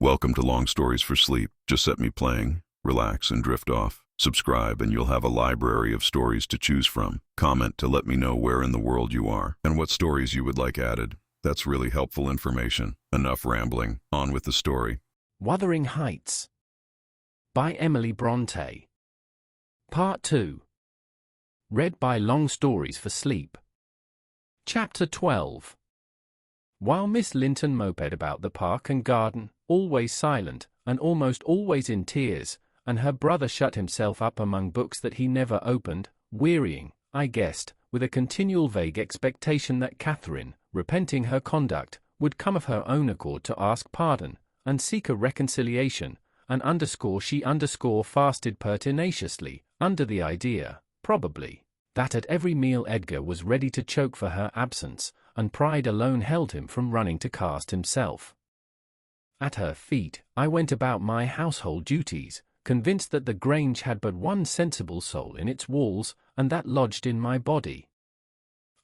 Welcome to Long Stories for Sleep. Just set me playing, relax, and drift off. Subscribe and you'll have a library of stories to choose from. Comment to let me know where in the world you are and what stories you would like added. That's really helpful information. Enough rambling. On with the story. Wuthering Heights by Emily Brontë. Part 2. Read by Long Stories for Sleep. Chapter 12. While Miss Linton moped about the park and garden, always silent, and almost always in tears, and her brother shut himself up among books that he never opened, wearying, I guessed, with a continual vague expectation that Catherine, repenting her conduct, would come of her own accord to ask pardon, and seek a reconciliation, and she fasted pertinaciously, under the idea, probably, that at every meal Edgar was ready to choke for her absence, and pride alone held him from running to cast himself at her feet. I went about my household duties, convinced that the Grange had but one sensible soul in its walls, and that lodged in my body.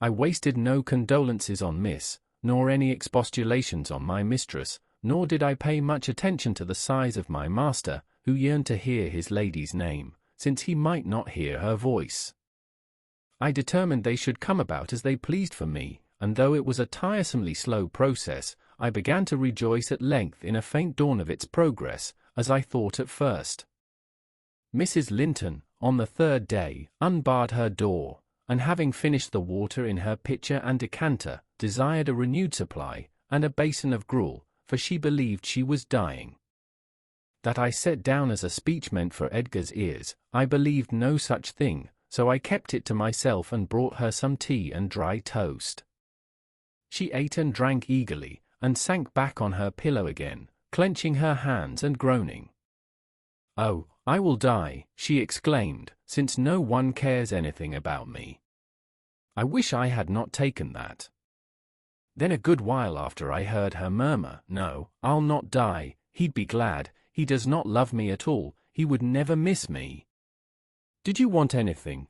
I wasted no condolences on Miss, nor any expostulations on my mistress, nor did I pay much attention to the sighs of my master, who yearned to hear his lady's name, since he might not hear her voice. I determined they should come about as they pleased for me, and though it was a tiresomely slow process, I began to rejoice at length in a faint dawn of its progress, as I thought at first. Mrs. Linton, on the third day, unbarred her door, and having finished the water in her pitcher and decanter, desired a renewed supply, and a basin of gruel, for she believed she was dying. That I set down as a speech meant for Edgar's ears, I believed no such thing, so I kept it to myself and brought her some tea and dry toast. She ate and drank eagerly, and sank back on her pillow again, clenching her hands and groaning. "Oh, I will die," she exclaimed, "since no one cares anything about me. I wish I had not taken that." Then a good while after I heard her murmur, "No, I'll not die, he'd be glad, he does not love me at all, he would never miss me." "Did you want anything,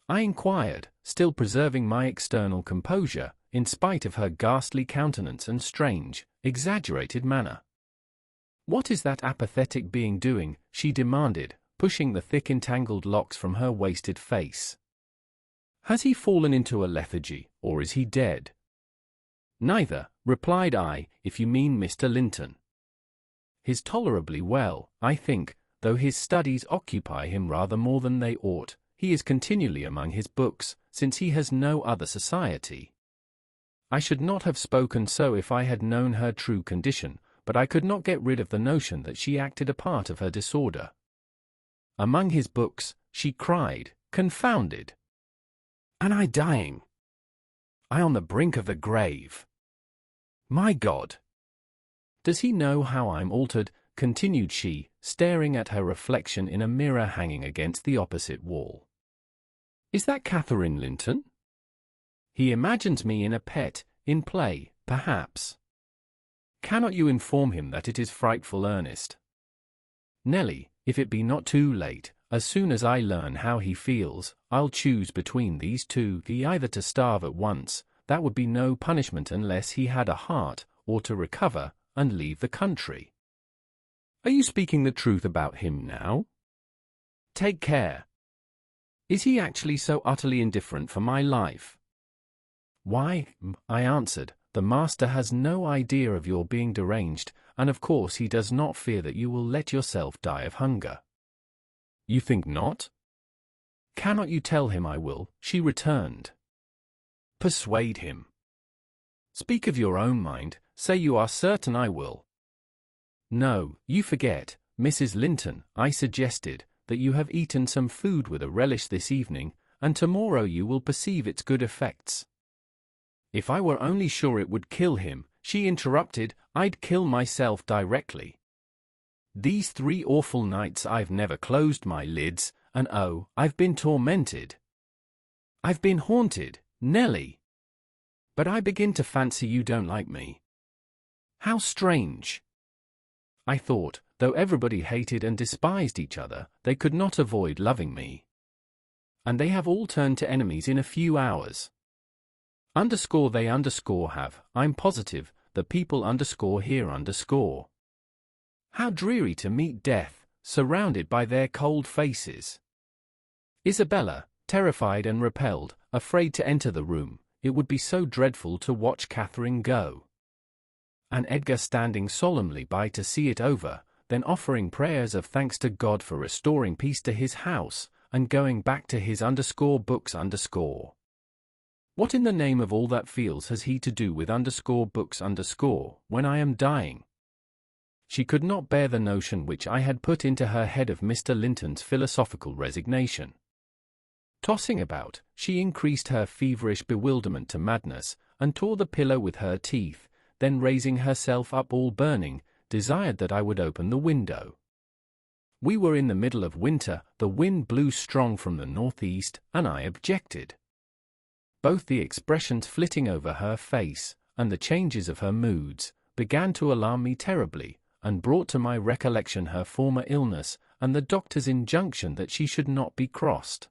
I inquired, still preserving my external composure, in spite of her ghastly countenance and strange, exaggerated manner. "What is that apathetic being doing?" she demanded, pushing the thick entangled locks from her wasted face. "Has he fallen into a lethargy, or is he dead?" "Neither," replied I, "if you mean Mr. Linton. He's tolerably well, I think, though his studies occupy him rather more than they ought. He is continually among his books, since he has no other society." I should not have spoken so if I had known her true condition, but I could not get rid of the notion that she acted a part of her disorder. "Among his books," she cried, confounded. "And I dying! I on the brink of the grave! My God! Does he know how I'm altered?" continued she, staring at her reflection in a mirror hanging against the opposite wall. "Is that Catherine Linton? He imagines me in a pet, in play, perhaps. Cannot you inform him that it is frightful earnest? Nelly, if it be not too late, as soon as I learn how he feels, I'll choose between these two, either to starve at once, that would be no punishment unless he had a heart, or to recover, and leave the country." "Are you speaking the truth about him now?" "Take care. Is he actually so utterly indifferent for my life?" "Why," I answered, "the master has no idea of your being deranged, and of course he does not fear that you will let yourself die of hunger." "You think not?" "Cannot you tell him I will?" she returned. "Persuade him. Speak of your own mind, say you are certain I will." "No, you forget, Mrs. Linton," I suggested, "that you have eaten some food with a relish this evening, and tomorrow you will perceive its good effects." "If I were only sure it would kill him," she interrupted, "I'd kill myself directly. These 3 awful nights I've never closed my lids, and oh, I've been tormented. I've been haunted, Nelly. But I begin to fancy you don't like me. How strange. I thought, though everybody hated and despised each other, they could not avoid loving me. And they have all turned to enemies in a few hours. They have, I'm positive, the people underscore here underscore. How dreary to meet death, surrounded by their cold faces. Isabella, terrified and repelled, afraid to enter the room, it would be so dreadful to watch Catherine go. And Edgar standing solemnly by to see it over, then offering prayers of thanks to God for restoring peace to his house, and going back to his underscore books underscore. What in the name of all that feels has he to do with underscore books underscore, when I am dying? She could not bear the notion which I had put into her head of Mr. Linton's philosophical resignation. Tossing about, she increased her feverish bewilderment to madness, and tore the pillow with her teeth, then raising herself up all burning, desired that I would open the window. We were in the middle of winter, the wind blew strong from the northeast, and I objected. Both the expressions flitting over her face, and the changes of her moods, began to alarm me terribly, and brought to my recollection her former illness, and the doctor's injunction that she should not be crossed.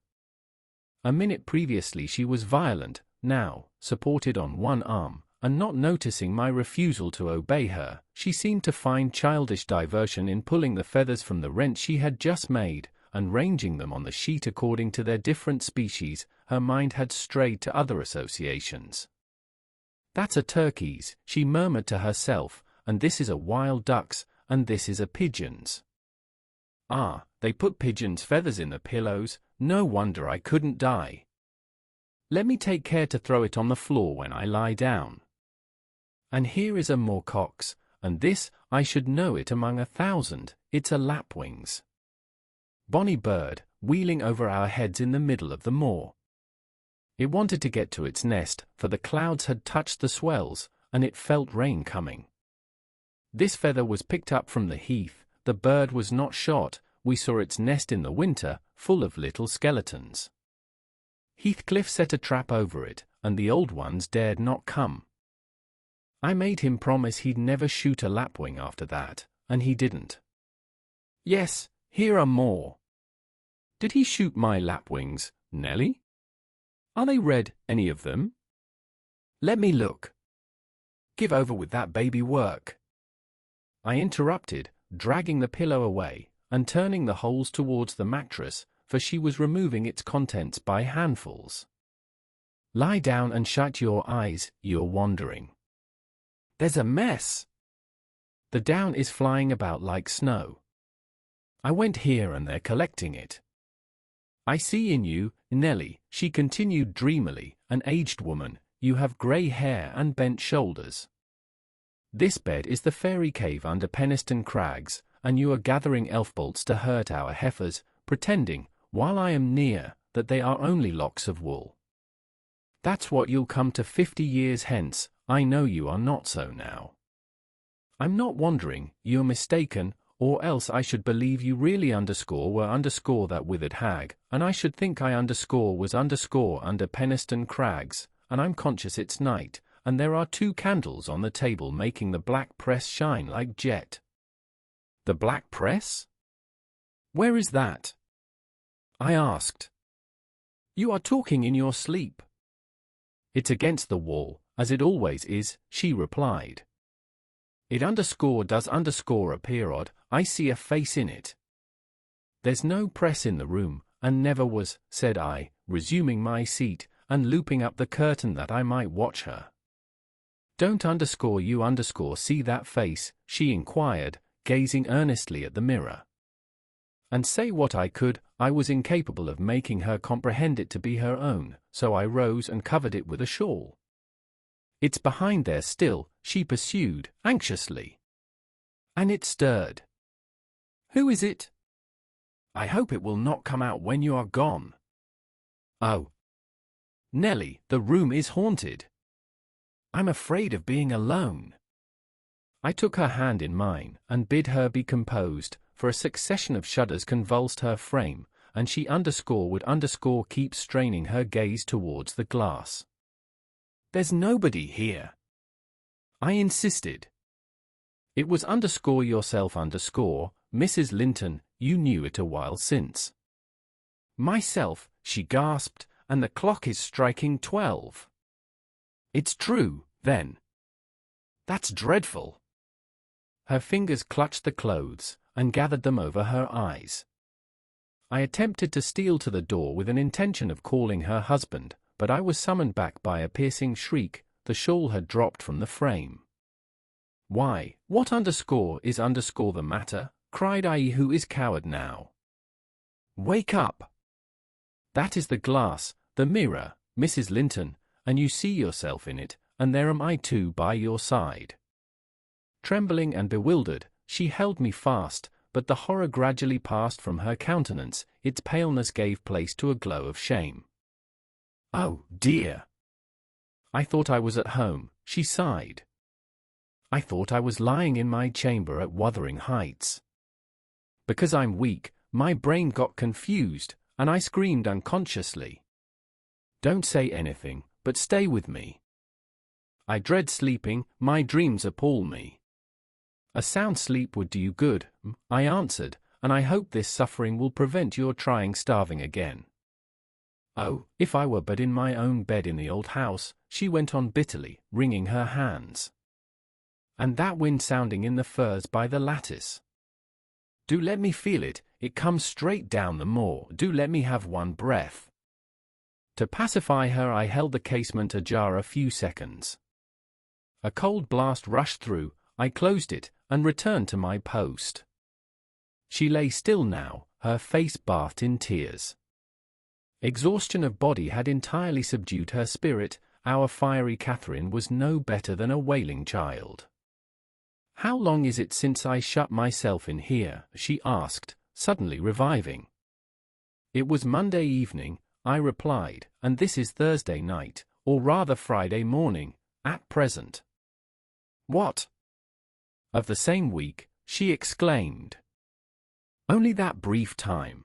A minute previously she was violent, now, supported on one arm, and not noticing my refusal to obey her, she seemed to find childish diversion in pulling the feathers from the rent she had just made, and ranging them on the sheet according to their different species. Her mind had strayed to other associations. "That's a turkey's," she murmured to herself, "and this is a wild duck's, and this is a pigeon's. Ah, they put pigeons' feathers in the pillows, no wonder I couldn't die. Let me take care to throw it on the floor when I lie down. And here is a moorcock's, and this, I should know it among 1,000, it's a lapwing's. Bonny bird, wheeling over our heads in the middle of the moor. It wanted to get to its nest, for the clouds had touched the swells, and it felt rain coming. This feather was picked up from the heath, the bird was not shot, we saw its nest in the winter, full of little skeletons. Heathcliff set a trap over it, and the old ones dared not come. I made him promise he'd never shoot a lapwing after that, and he didn't. Yes, here are more. Did he shoot my lapwings, Nelly? Are they red, any of them? Let me look. Give over with that baby work. I interrupted, dragging the pillow away, and turning the holes towards the mattress, for she was removing its contents by handfuls. Lie down and shut your eyes, you're wandering. There's a mess. The down is flying about like snow. I went here and there collecting it. I see in you, Nelly, she continued dreamily, an aged woman, you have grey hair and bent shoulders. This bed is the fairy cave under Penistone Crags, and you are gathering elf bolts to hurt our heifers, pretending, while I am near, that they are only locks of wool. That's what you'll come to 50 years hence, I know you are not so now. I'm not wandering, you're mistaken, or else I should believe you really were that withered hag, and I should think I was under Penistone Crags, and I'm conscious it's night, and there are 2 candles on the table making the black press shine like jet. The black press? Where is that? I asked. You are talking in your sleep. It's against the wall, as it always is, she replied. It does appear odd, I see a face in it. There's no press in the room, and never was, said I, resuming my seat, and looping up the curtain that I might watch her. Don't you see that face, she inquired, gazing earnestly at the mirror. And say what I could, I was incapable of making her comprehend it to be her own, so I rose and covered it with a shawl. It's behind there still, she pursued, anxiously. And it stirred. Who is it? I hope it will not come out when you are gone. Oh. Nelly, the room is haunted. I'm afraid of being alone. I took her hand in mine, and bid her be composed, for a succession of shudders convulsed her frame, and she would keep straining her gaze towards the glass. There's nobody here. I insisted. It was yourself Mrs. Linton, you knew it a while since. Myself, she gasped, and the clock is striking 12. It's true, then. That's dreadful." Her fingers clutched the clothes and gathered them over her eyes. I attempted to steal to the door with an intention of calling her husband, but I was summoned back by a piercing shriek. The shawl had dropped from the frame. "Why, what is the matter?" cried I. "Who is coward now? Wake up! That is the glass, the mirror, Mrs. Linton, and you see yourself in it, and there am I too by your side." Trembling and bewildered, she held me fast, but the horror gradually passed from her countenance. Its paleness gave place to a glow of shame. "Oh, dear! I thought I was at home," she sighed. "I thought I was lying in my chamber at Wuthering Heights. Because I'm weak, my brain got confused, and I screamed unconsciously. Don't say anything, but stay with me. I dread sleeping, my dreams appall me." "A sound sleep would do you good," I answered, "and I hope this suffering will prevent your trying starving again." "Oh, if I were but in my own bed in the old house," she went on bitterly, wringing her hands. "And that wind sounding in the firs by the lattice. Do let me feel it, it comes straight down the moor, do let me have one breath." To pacify her I held the casement ajar a few seconds. A cold blast rushed through, I closed it, and returned to my post. She lay still now, her face bathed in tears. Exhaustion of body had entirely subdued her spirit. Our fiery Catherine was no better than a wailing child. "How long is it since I shut myself in here?" she asked, suddenly reviving. "It was Monday evening," I replied, "and this is Thursday night, or rather Friday morning, at present." "What? Of the same week?" she exclaimed. "Only that brief time."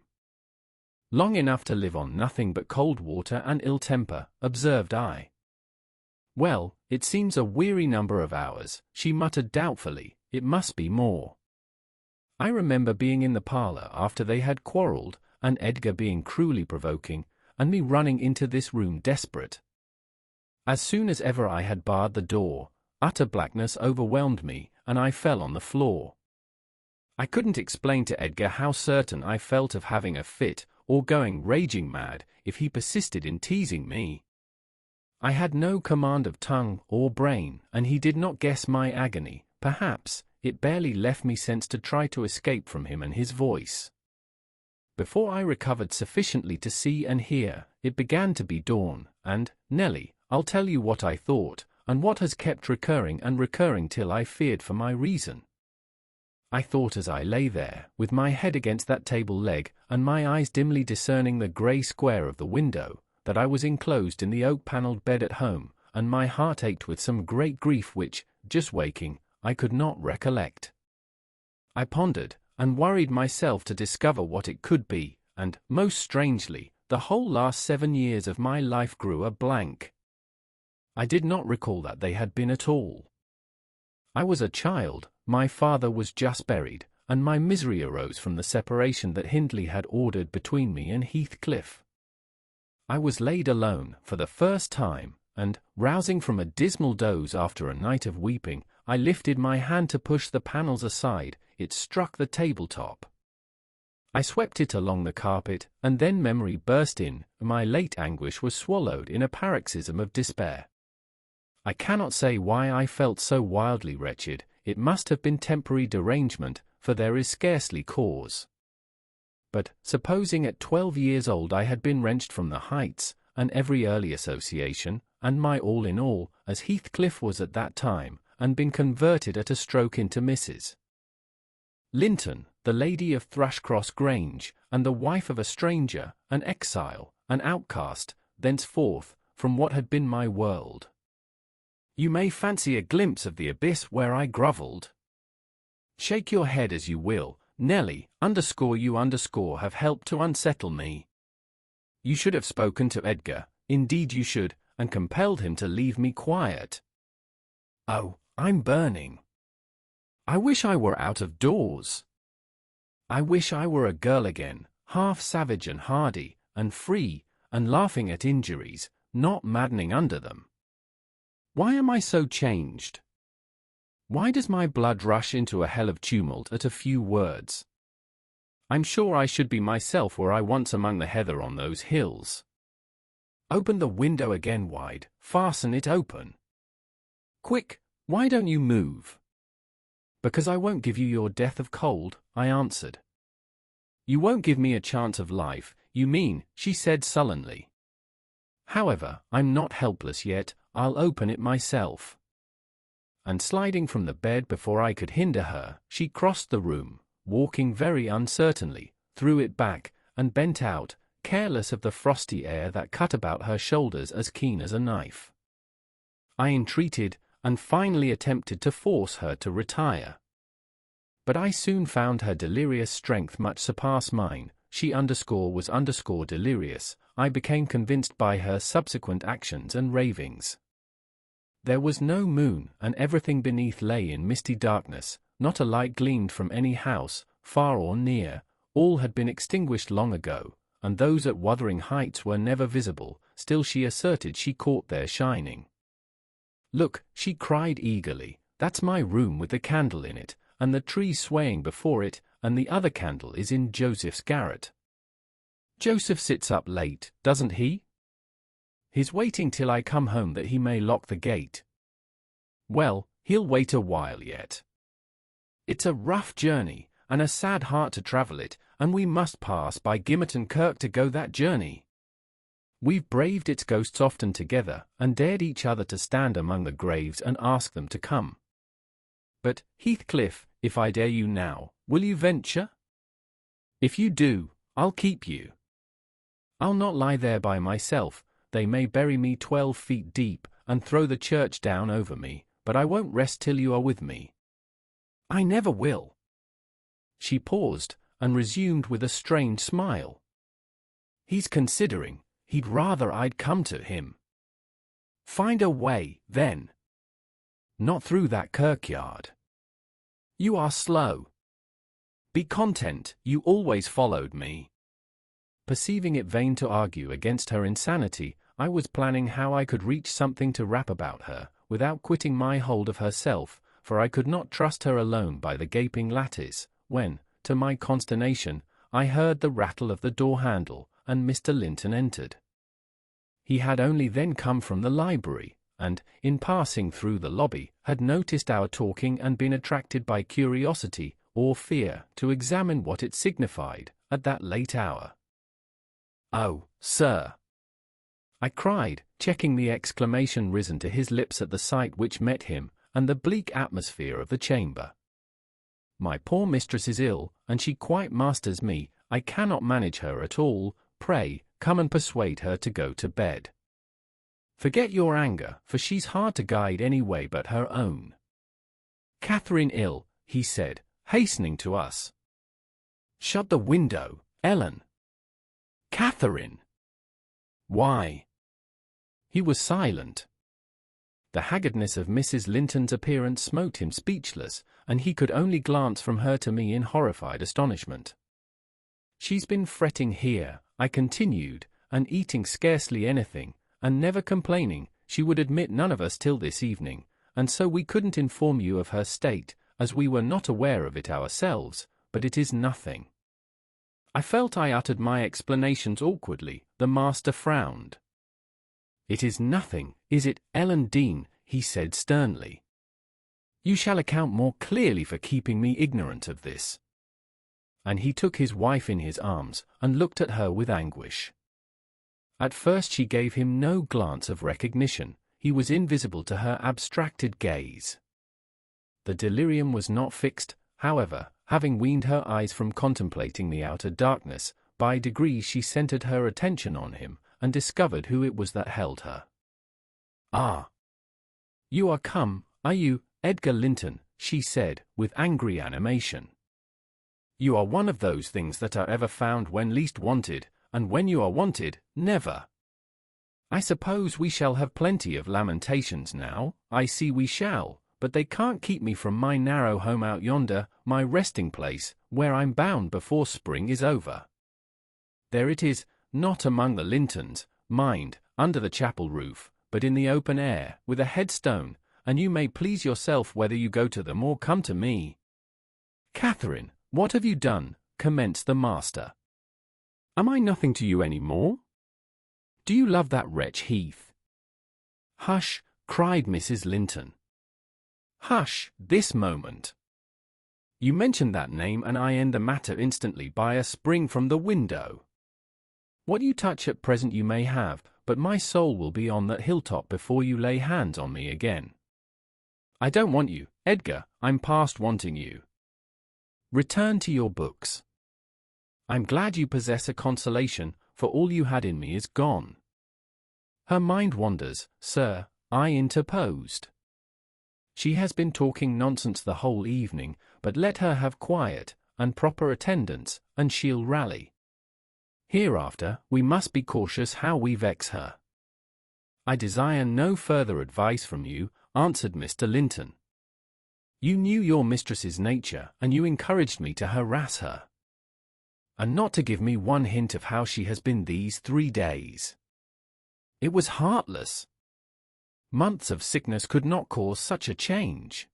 "Long enough to live on nothing but cold water and ill temper," observed I. "Well, it seems a weary number of hours," she muttered doubtfully. "It must be more. I remember being in the parlor after they had quarreled, and Edgar being cruelly provoking, and me running into this room desperate. As soon as ever I had barred the door, utter blackness overwhelmed me, and I fell on the floor. I couldn't explain to Edgar how certain I felt of having a fit, or going raging mad, if he persisted in teasing me. I had no command of tongue or brain, and he did not guess my agony. Perhaps it barely left me sense to try to escape from him and his voice. Before I recovered sufficiently to see and hear, it began to be dawn, and, Nelly, I'll tell you what I thought, and what has kept recurring and recurring till I feared for my reason. I thought as I lay there, with my head against that table leg, and my eyes dimly discerning the grey square of the window, that I was enclosed in the oak-panelled bed at home, and my heart ached with some great grief which, just waking, I could not recollect. I pondered, and worried myself to discover what it could be, and, most strangely, the whole last 7 years of my life grew a blank. I did not recall that they had been at all. I was a child, my father was just buried, and my misery arose from the separation that Hindley had ordered between me and Heathcliff. I was laid alone, for the first time, and, rousing from a dismal doze after a night of weeping, I lifted my hand to push the panels aside. It struck the tabletop. I swept it along the carpet, and then memory burst in. My late anguish was swallowed in a paroxysm of despair. I cannot say why I felt so wildly wretched. It must have been temporary derangement, for there is scarcely cause. But, supposing at 12 years old I had been wrenched from the Heights, and every early association, and my all in all, as Heathcliff was at that time, and been converted at a stroke into Mrs. Linton, the lady of Thrushcross Grange, and the wife of a stranger, an exile, an outcast, thenceforth, from what had been my world. You may fancy a glimpse of the abyss where I grovelled. Shake your head as you will, Nelly, you have helped to unsettle me. You should have spoken to Edgar, indeed you should, and compelled him to leave me quiet. Oh, I'm burning. I wish I were out of doors. I wish I were a girl again, half savage and hardy, and free, and laughing at injuries, not maddening under them. Why am I so changed? Why does my blood rush into a hell of tumult at a few words? I'm sure I should be myself were I once among the heather on those hills. Open the window again wide, fasten it open. Quick, why don't you move? Because I won't give you your death of cold, I answered. You won't give me a chance of life, you mean, she said sullenly. However, I'm not helpless yet, I'll open it myself. And sliding from the bed before I could hinder her, she crossed the room, walking very uncertainly, threw it back, and bent out, careless of the frosty air that cut about her shoulders as keen as a knife. I entreated, and finally attempted to force her to retire. But I soon found her delirious strength much surpass mine. She was delirious. I became convinced by her subsequent actions and ravings. There was no moon, and everything beneath lay in misty darkness. Not a light gleamed from any house, far or near. All had been extinguished long ago, and those at Wuthering Heights were never visible. Still she asserted she caught their shining. Look, she cried eagerly, that's my room with the candle in it, and the tree swaying before it, and the other candle is in Joseph's garret. Joseph sits up late, doesn't he? He's waiting till I come home that he may lock the gate. Well, he'll wait a while yet. It's a rough journey, and a sad heart to travel it, and we must pass by Gimmerton Kirk to go that journey. We've braved its ghosts often together, and dared each other to stand among the graves and ask them to come. But, Heathcliff, if I dare you now, will you venture? If you do, I'll keep you. I'll not lie there by myself. They may bury me 12 feet deep, and throw the church down over me, but I won't rest till you are with me. I never will. She paused, and resumed with a strained smile. He's considering, he'd rather I'd come to him. Find a way, then. Not through that kirkyard. You are slow. Be content, you always followed me. Perceiving it vain to argue against her insanity, I was planning how I could reach something to wrap about her, without quitting my hold of herself, for I could not trust her alone by the gaping lattice, when, to my consternation, I heard the rattle of the door handle, and Mr. Linton entered. He had only then come from the library, and, in passing through the lobby, had noticed our talking and been attracted by curiosity, or fear, to examine what it signified, at that late hour. "Oh, sir!" I cried, checking the exclamation risen to his lips at the sight which met him, and the bleak atmosphere of the chamber. "My poor mistress is ill, and she quite masters me. I cannot manage her at all. Pray, come and persuade her to go to bed. Forget your anger, for she's hard to guide any way but her own." "Catherine ill," he said, hastening to us. "Shut the window, Ellen." "Catherine!" "Why?" He was silent. The haggardness of Mrs. Linton's appearance smote him speechless, and he could only glance from her to me in horrified astonishment. "She's been fretting here," I continued, "and eating scarcely anything, and never complaining. She would admit none of us till this evening, and so we couldn't inform you of her state, as we were not aware of it ourselves, but it is nothing." I felt I uttered my explanations awkwardly. The master frowned. "It is nothing, is it, Ellen Dean?" he said sternly. "You shall account more clearly for keeping me ignorant of this." And he took his wife in his arms, and looked at her with anguish. At first she gave him no glance of recognition. He was invisible to her abstracted gaze. The delirium was not fixed, however. Having weaned her eyes from contemplating the outer darkness, by degrees she centered her attention on him, and discovered who it was that held her. "Ah! You are come, are you, Edgar Linton?" she said, with angry animation. "You are one of those things that are ever found when least wanted, and when you are wanted, never. I suppose we shall have plenty of lamentations now. I see we shall. But they can't keep me from my narrow home out yonder, my resting place, where I'm bound before spring is over. There it is, not among the Lintons, mind, under the chapel roof, but in the open air, with a headstone, and you may please yourself whether you go to them or come to me." "Catherine, what have you done?" commenced the master. "Am I nothing to you any more? Do you love that wretch Heath?" "Hush!" cried Mrs. Linton. "Hush, this moment! You mention that name and I end the matter instantly by a spring from the window. What you touch at present you may have, but my soul will be on that hilltop before you lay hands on me again. I don't want you, Edgar, I'm past wanting you. Return to your books. I'm glad you possess a consolation, for all you had in me is gone." "Her mind wanders, sir," I interposed. "She has been talking nonsense the whole evening, but let her have quiet and proper attendance, and she'll rally. Hereafter, we must be cautious how we vex her." "I desire no further advice from you," answered Mr. Linton. "You knew your mistress's nature, and you encouraged me to harass her. And not to give me one hint of how she has been these 3 days. It was heartless. Months of sickness could not cause such a change."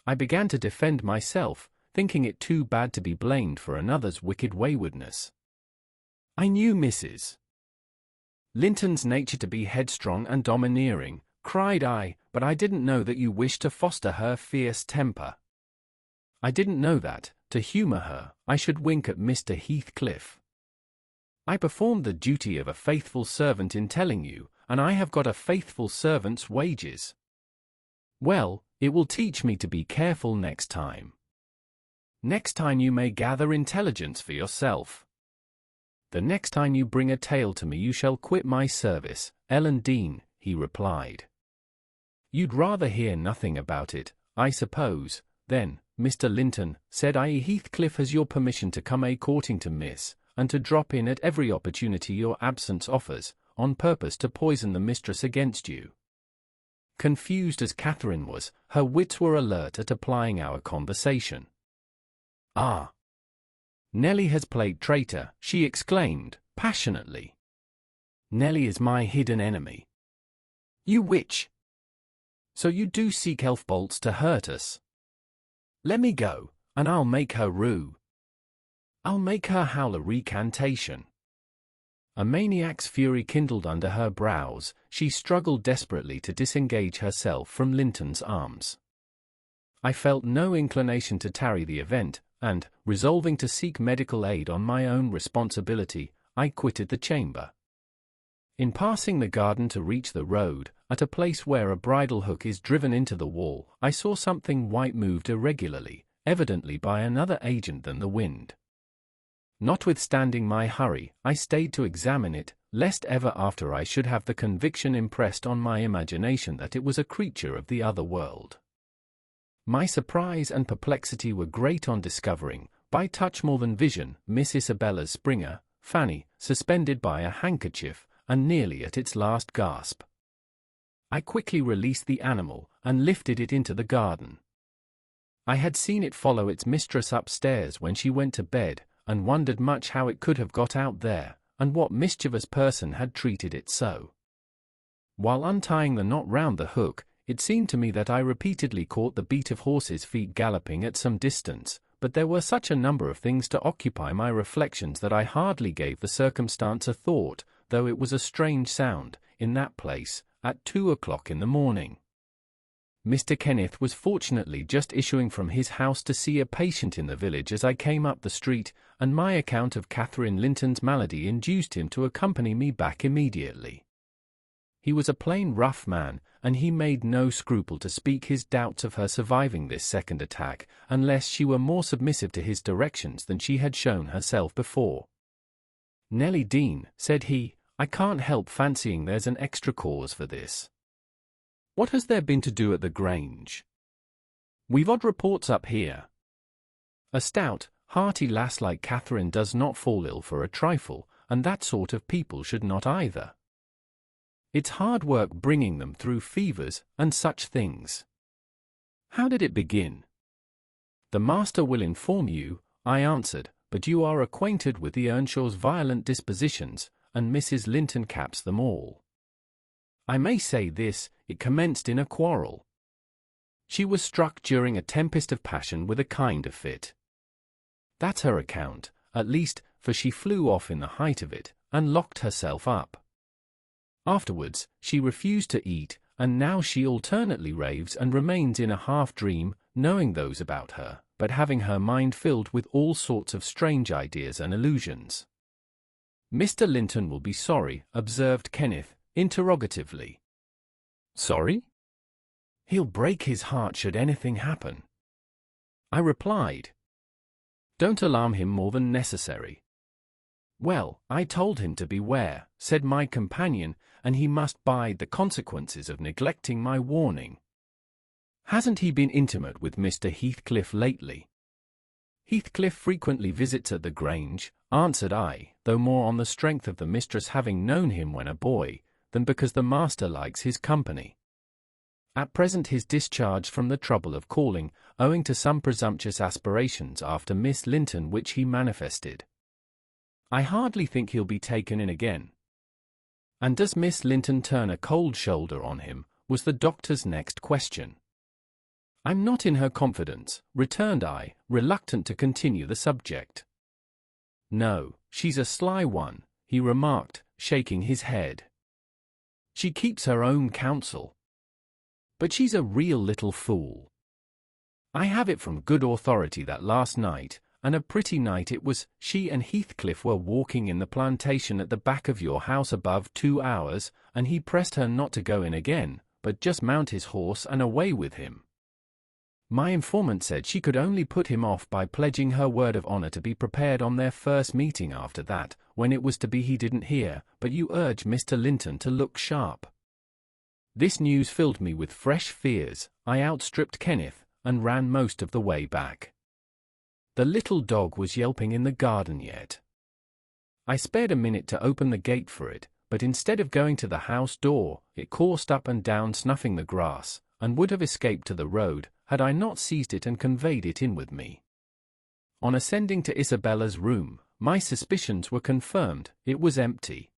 I began to defend myself, thinking it too bad to be blamed for another's wicked waywardness. "I knew Mrs. Linton's nature to be headstrong and domineering," cried I, "but I didn't know that you wished to foster her fierce temper. I didn't know that, to humour her, I should wink at Mr. Heathcliff. I performed the duty of a faithful servant in telling you, and I have got a faithful servant's wages. Well, it will teach me to be careful next time. Next time you may gather intelligence for yourself. The next time you bring a tale to me you shall quit my service, Ellen Dean," he replied. "You'd rather hear nothing about it, I suppose, then, Mr. Linton," said I. "Heathcliff has your permission to come a-courting to Miss, and to drop in at every opportunity your absence offers, on purpose to poison the mistress against you." Confused as Catherine was, her wits were alert at applying our conversation. "Ah! Nellie has played traitor," she exclaimed, passionately. "Nellie is my hidden enemy." "You witch! So you do seek elf bolts to hurt us? Let me go, and I'll make her rue. I'll make her howl a recantation." A maniac's fury kindled under her brows, she struggled desperately to disengage herself from Linton's arms. I felt no inclination to tarry the event, and, resolving to seek medical aid on my own responsibility, I quitted the chamber. In passing the garden to reach the road, at a place where a bridle hook is driven into the wall, I saw something white moved irregularly, evidently by another agent than the wind. Notwithstanding my hurry, I stayed to examine it, lest ever after I should have the conviction impressed on my imagination that it was a creature of the other world. My surprise and perplexity were great on discovering, by touch more than vision, Miss Isabella's Springer, Fanny, suspended by a handkerchief, and nearly at its last gasp. I quickly released the animal, and lifted it into the garden. I had seen it follow its mistress upstairs when she went to bed, and wondered much how it could have got out there, and what mischievous person had treated it so. While untying the knot round the hook, it seemed to me that I repeatedly caught the beat of horses' feet galloping at some distance, but there were such a number of things to occupy my reflections that I hardly gave the circumstance a thought, though it was a strange sound, in that place, at 2 o'clock in the morning. Mr. Kenneth was fortunately just issuing from his house to see a patient in the village as I came up the street, and my account of Catherine Linton's malady induced him to accompany me back immediately. He was a plain rough man, and he made no scruple to speak his doubts of her surviving this second attack, unless she were more submissive to his directions than she had shown herself before. "Nellie Dean," said he, "I can't help fancying there's an extra cause for this. What has there been to do at the Grange? We've odd reports up here. A stout, hearty lass like Catherine does not fall ill for a trifle, and that sort of people should not either. It's hard work bringing them through fevers and such things. How did it begin?" "The master will inform you," I answered, "but you are acquainted with the Earnshaw's violent dispositions, and Mrs. Linton caps them all. I may say this, it commenced in a quarrel. She was struck during a tempest of passion with a kind of fit. That's her account, at least, for she flew off in the height of it, and locked herself up. Afterwards, she refused to eat, and now she alternately raves and remains in a half-dream, knowing those about her, but having her mind filled with all sorts of strange ideas and illusions. "Mr. Linton will be sorry," observed Kenneth, interrogatively. "Sorry?" "He'll break his heart should anything happen," I replied. "Don't alarm him more than necessary." "Well, I told him to beware," said my companion, "and he must bide the consequences of neglecting my warning." "Hasn't he been intimate with Mr. Heathcliff lately?" "Heathcliff frequently visits at the Grange," answered I, though more on the strength of the mistress having known him when a boy, than because the master likes his company. At present his discharged from the trouble of calling, owing to some presumptuous aspirations after Miss Linton which he manifested. "I hardly think he'll be taken in again." "And does Miss Linton turn a cold shoulder on him?" was the doctor's next question. "I'm not in her confidence," returned I, reluctant to continue the subject. "No, she's a sly one," he remarked, shaking his head. "She keeps her own counsel. But she's a real little fool. I have it from good authority that last night, and a pretty night it was, she and Heathcliff were walking in the plantation at the back of your house above 2 hours, and he pressed her not to go in again, but just mount his horse and away with him. My informant said she could only put him off by pledging her word of honor to be prepared on their first meeting after that. When it was to be he didn't hear, but you urged Mr. Linton to look sharp." This news filled me with fresh fears. I outstripped Kenneth, and ran most of the way back. The little dog was yelping in the garden yet. I spared a minute to open the gate for it, but instead of going to the house door, it coursed up and down snuffing the grass, and would have escaped to the road, had I not seized it and conveyed it in with me. On ascending to Isabella's room, my suspicions were confirmed. It was empty.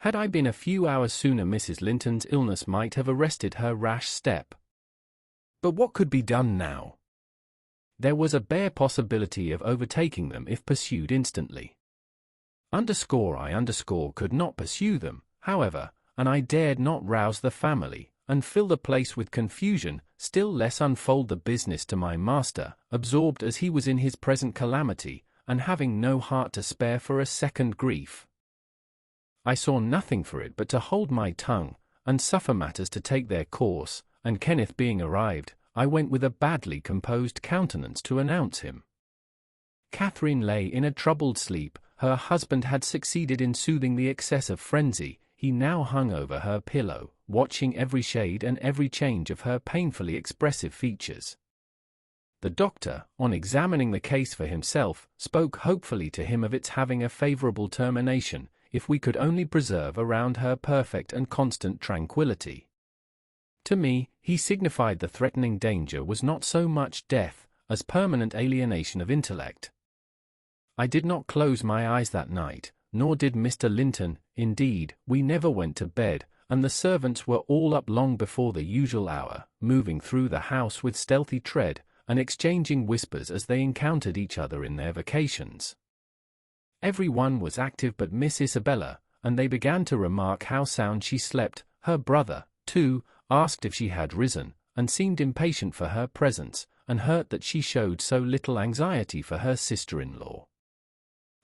Had I been a few hours sooner, Mrs. Linton's illness might have arrested her rash step. But what could be done now? There was a bare possibility of overtaking them if pursued instantly. I could not pursue them, however, and I dared not rouse the family, and fill the place with confusion, still less unfold the business to my master, absorbed as he was in his present calamity, and having no heart to spare for a second grief. I saw nothing for it but to hold my tongue, and suffer matters to take their course, and Kenneth being arrived, I went with a badly composed countenance to announce him. Catherine lay in a troubled sleep. Her husband had succeeded in soothing the excess of frenzy. He now hung over her pillow, watching every shade and every change of her painfully expressive features. The doctor, on examining the case for himself, spoke hopefully to him of its having a favorable termination, if we could only preserve around her perfect and constant tranquillity. To me, he signified the threatening danger was not so much death, as permanent alienation of intellect. I did not close my eyes that night, nor did Mr. Linton. Indeed, we never went to bed, and the servants were all up long before the usual hour, moving through the house with stealthy tread, and exchanging whispers as they encountered each other in their vacations. Every one was active but Miss Isabella, and they began to remark how sound she slept. Her brother, too, asked if she had risen, and seemed impatient for her presence, and hurt that she showed so little anxiety for her sister-in-law.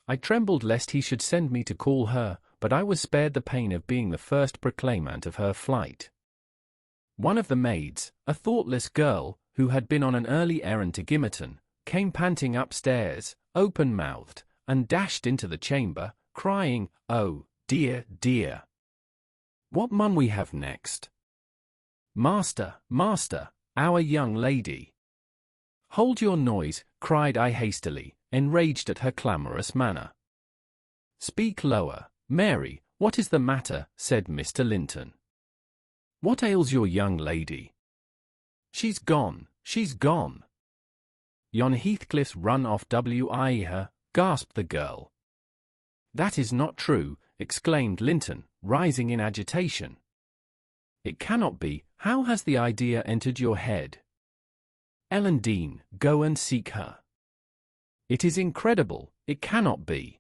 I trembled lest he should send me to call her, but I was spared the pain of being the first proclaimant of her flight. One of the maids, a thoughtless girl, who had been on an early errand to Gimmerton, came panting upstairs, open-mouthed, and dashed into the chamber, crying, "Oh, dear, dear! What mun we have next?" "Master, master, our young lady." "Hold your noise," cried I hastily, enraged at her clamorous manner. "Speak lower, Mary, what is the matter?" said Mr. Linton. "What ails your young lady?" "She's gone, she's gone. Yon Heathcliff's run off her," gasped the girl. "That is not true," exclaimed Linton, rising in agitation. "It cannot be. How has the idea entered your head?" Ellen Dean, go and seek her. It is incredible, it cannot be.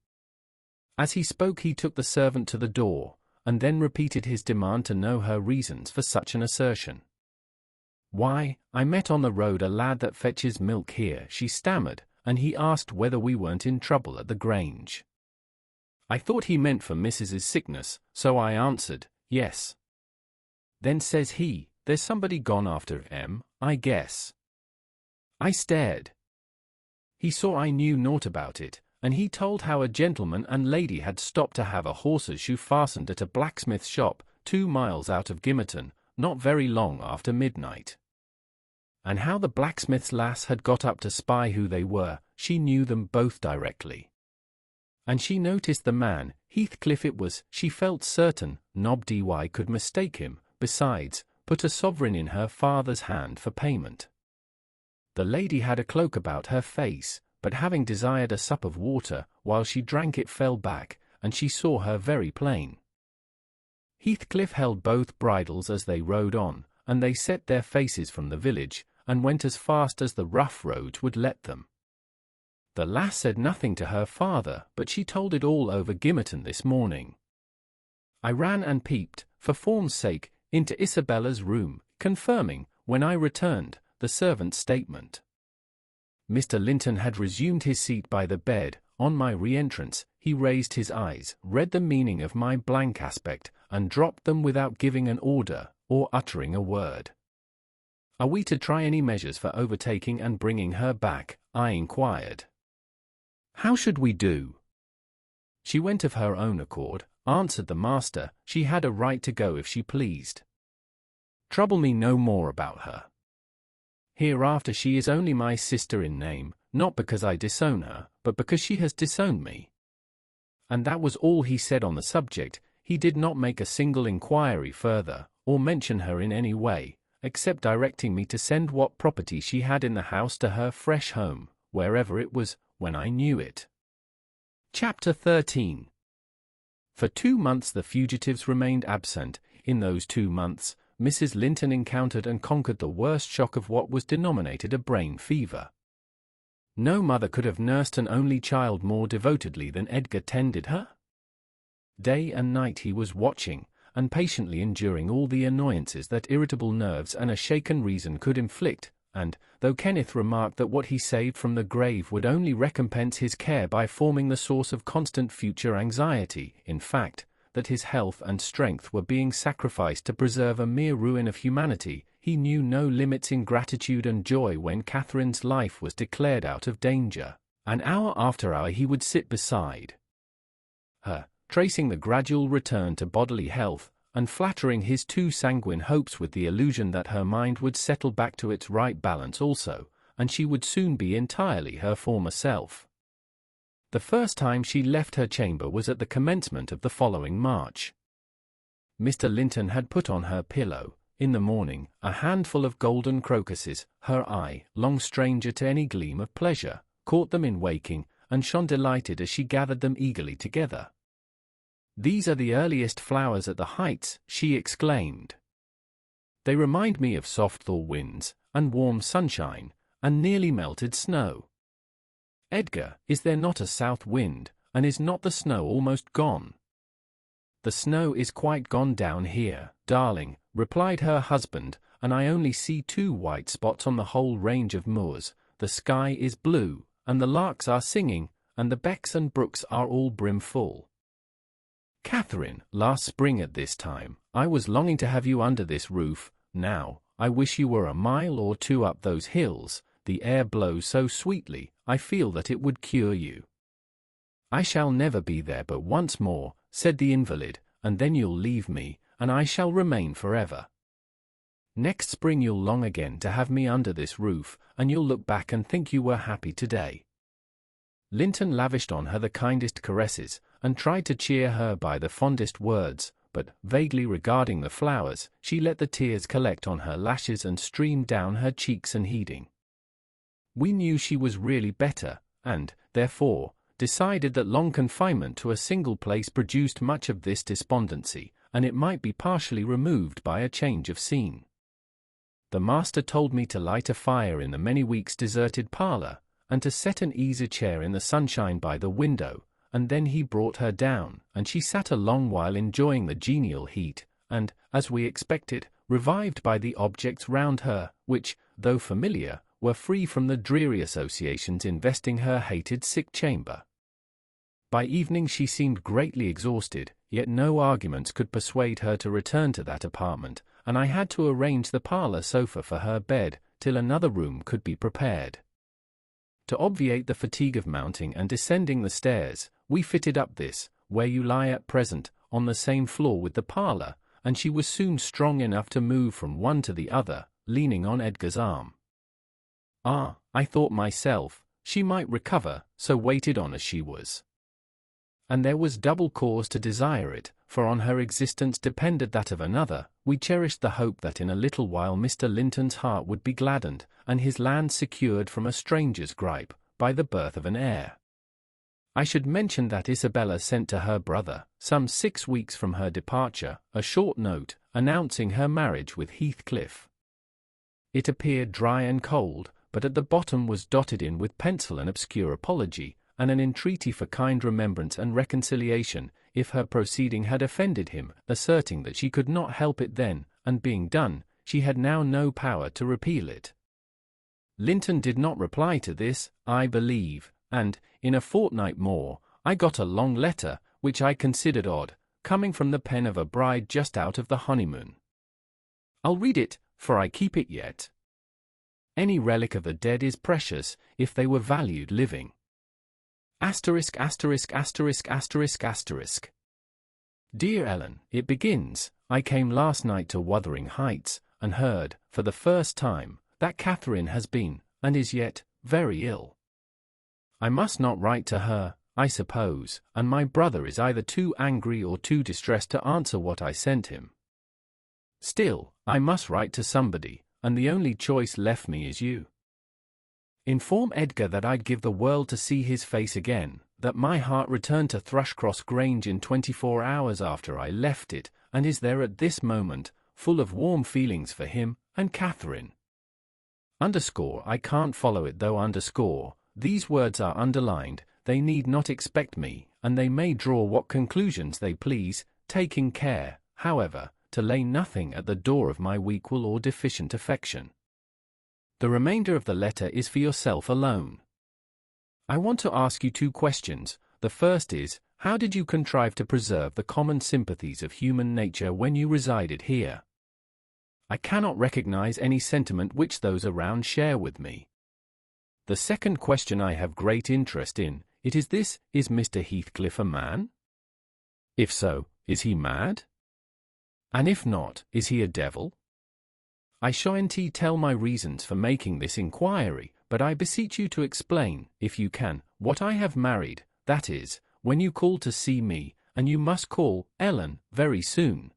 As he spoke he took the servant to the door, and then repeated his demand to know her reasons for such an assertion. Why, I met on the road a lad that fetches milk here, she stammered, and he asked whether we weren't in trouble at the Grange. I thought he meant for Mrs.'s sickness, so I answered, yes. Then says he, there's somebody gone after him, I guess. I stared. He saw I knew naught about it, and he told how a gentleman and lady had stopped to have a horse's shoe fastened at a blacksmith's shop 2 miles out of Gimmerton, not very long after midnight. And how the blacksmith's lass had got up to spy who they were, she knew them both directly. And she noticed the man, Heathcliff it was, she felt certain, Nob Dy could mistake him, besides, put a sovereign in her father's hand for payment. The lady had a cloak about her face, but having desired a sup of water, while she drank it fell back, and she saw her very plain. Heathcliff held both bridles as they rode on, and they set their faces from the village, and went as fast as the rough roads would let them. The lass said nothing to her father, but she told it all over Gimmerton this morning. I ran and peeped, for form's sake, into Isabella's room, confirming, when I returned, the servant's statement. Mr. Linton had resumed his seat by the bed. On my re-entrance, he raised his eyes, read the meaning of my blank aspect, and dropped them without giving an order, or uttering a word. Are we to try any measures for overtaking and bringing her back? I inquired. How should we do? She went of her own accord, answered the master. She had a right to go if she pleased. Trouble me no more about her. Hereafter she is only my sister in name, not because I disown her, but because she has disowned me. And that was all he said on the subject. He did not make a single inquiry further, or mention her in any way, except directing me to send what property she had in the house to her fresh home, wherever it was, when I knew it. Chapter 13. For 2 months the fugitives remained absent. In those 2 months, Mrs. Linton encountered and conquered the worst shock of what was denominated a brain fever. No mother could have nursed an only child more devotedly than Edgar tended her. Day and night he was watching, and patiently enduring all the annoyances that irritable nerves and a shaken reason could inflict, and, though Kenneth remarked that what he saved from the grave would only recompense his care by forming the source of constant future anxiety, in fact, that his health and strength were being sacrificed to preserve a mere ruin of humanity, he knew no limits in gratitude and joy when Catherine's life was declared out of danger. An hour after hour he would sit beside her, tracing the gradual return to bodily health, and flattering his too sanguine hopes with the illusion that her mind would settle back to its right balance also, and she would soon be entirely her former self. The first time she left her chamber was at the commencement of the following March. Mr. Linton had put on her pillow, in the morning, a handful of golden crocuses. Her eye, long stranger to any gleam of pleasure, caught them in waking, and shone delighted as she gathered them eagerly together. "These are the earliest flowers at the Heights," she exclaimed. "They remind me of soft thaw winds, and warm sunshine, and nearly melted snow. Edgar, is there not a south wind, and is not the snow almost gone?" "The snow is quite gone down here, darling," replied her husband, "and I only see 2 white spots on the whole range of moors. The sky is blue, and the larks are singing, and the becks and brooks are all brimful. Catherine, last spring at this time, I was longing to have you under this roof. Now, I wish you were a mile or 2 up those hills. The air blows so sweetly, I feel that it would cure you." "I shall never be there but once more," said the invalid, "and then you'll leave me, and I shall remain forever. Next spring you'll long again to have me under this roof, and you'll look back and think you were happy today." Linton lavished on her the kindest caresses, and tried to cheer her by the fondest words, but, vaguely regarding the flowers, she let the tears collect on her lashes and stream down her cheeks unheeding. We knew she was really better, and, therefore, decided that long confinement to a single place produced much of this despondency, and it might be partially removed by a change of scene. the master told me to light a fire in the many weeks deserted parlour, and to set an easy chair in the sunshine by the window, and then he brought her down, and she sat a long while enjoying the genial heat, and, as we expected, revived by the objects round her, which, though familiar, were free from the dreary associations investing her hated sick chamber. By evening she seemed greatly exhausted, yet no arguments could persuade her to return to that apartment, and I had to arrange the parlour sofa for her bed, till another room could be prepared. To obviate the fatigue of mounting and descending the stairs, we fitted up this, where you lie at present, on the same floor with the parlour, and she was soon strong enough to move from one to the other, leaning on Edgar's arm. Ah, I thought myself, she might recover, so waited on as she was. And there was double cause to desire it, for on her existence depended that of another. We cherished the hope that in a little while Mr. Linton's heart would be gladdened, and his land secured from a stranger's gripe, by the birth of an heir. I should mention that Isabella sent to her brother, some 6 weeks from her departure, a short note, announcing her marriage with Heathcliff. It appeared dry and cold, but at the bottom was dotted in with pencil an obscure apology, and an entreaty for kind remembrance and reconciliation, if her proceeding had offended him, asserting that she could not help it then, and being done, she had now no power to repeal it. Linton did not reply to this, I believe, and, in a fortnight more, I got a long letter, which I considered odd, coming from the pen of a bride just out of the honeymoon. I'll read it, for I keep it yet. Any relic of the dead is precious, if they were valued living. Asterisk, asterisk, asterisk, asterisk, asterisk. Dear Ellen, it begins, I came last night to Wuthering Heights, and heard, for the first time, that Catherine has been, and is yet, very ill. I must not write to her, I suppose, and my brother is either too angry or too distressed to answer what I sent him. Still, I must write to somebody, and the only choice left me is you. Inform Edgar that I'd give the world to see his face again, that my heart returned to Thrushcross Grange in 24 hours after I left it, and is there at this moment, full of warm feelings for him and Catherine. Underscore, I can't follow it though underscore, these words are underlined, they need not expect me, and they may draw what conclusions they please, taking care, however, to lay nothing at the door of my weakful or deficient affection. The remainder of the letter is for yourself alone. I want to ask you 2 questions. The first is, how did you contrive to preserve the common sympathies of human nature when you resided here? I cannot recognize any sentiment which those around share with me. The second question I have great interest in, it is this, is Mr. Heathcliff a man? If so, is he mad? And if not, is he a devil? I shan't tell my reasons for making this inquiry, but I beseech you to explain, if you can, what I have married, that is, when you call to see me, and you must call, Ellen, very soon.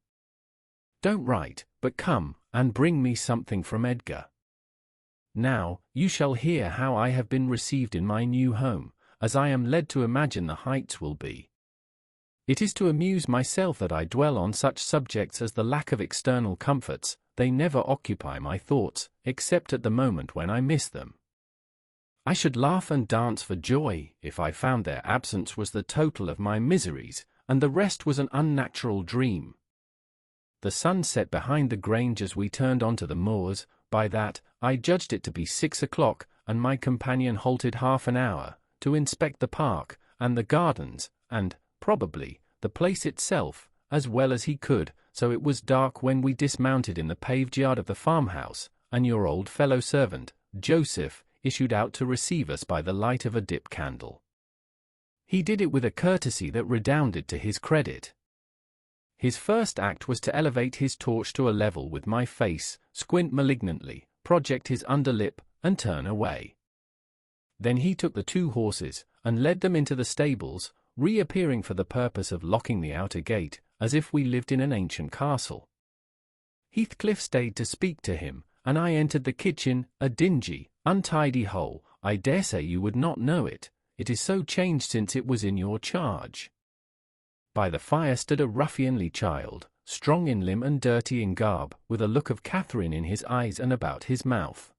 Don't write, but come, and bring me something from Edgar. Now, you shall hear how I have been received in my new home, as I am led to imagine the Heights will be. It is to amuse myself that I dwell on such subjects as the lack of external comforts. They never occupy my thoughts, except at the moment when I miss them. I should laugh and dance for joy, if I found their absence was the total of my miseries, and the rest was an unnatural dream. The sun set behind the Grange as we turned onto the moors. By that, I judged it to be 6 o'clock, and my companion halted half an hour, to inspect the park, and the gardens, and, probably, the place itself, as well as he could, so it was dark when we dismounted in the paved yard of the farmhouse, and your old fellow-servant, Joseph, issued out to receive us by the light of a dip candle. He did it with a courtesy that redounded to his credit. His first act was to elevate his torch to a level with my face, squint malignantly, project his underlip, and turn away. Then he took the 2 horses, and led them into the stables, reappearing for the purpose of locking the outer gate, as if we lived in an ancient castle. Heathcliff stayed to speak to him, and I entered the kitchen, a dingy, untidy hole. I dare say you would not know it, it is so changed since it was in your charge. By the fire stood a ruffianly child, strong in limb and dirty in garb, with a look of Catherine in his eyes and about his mouth.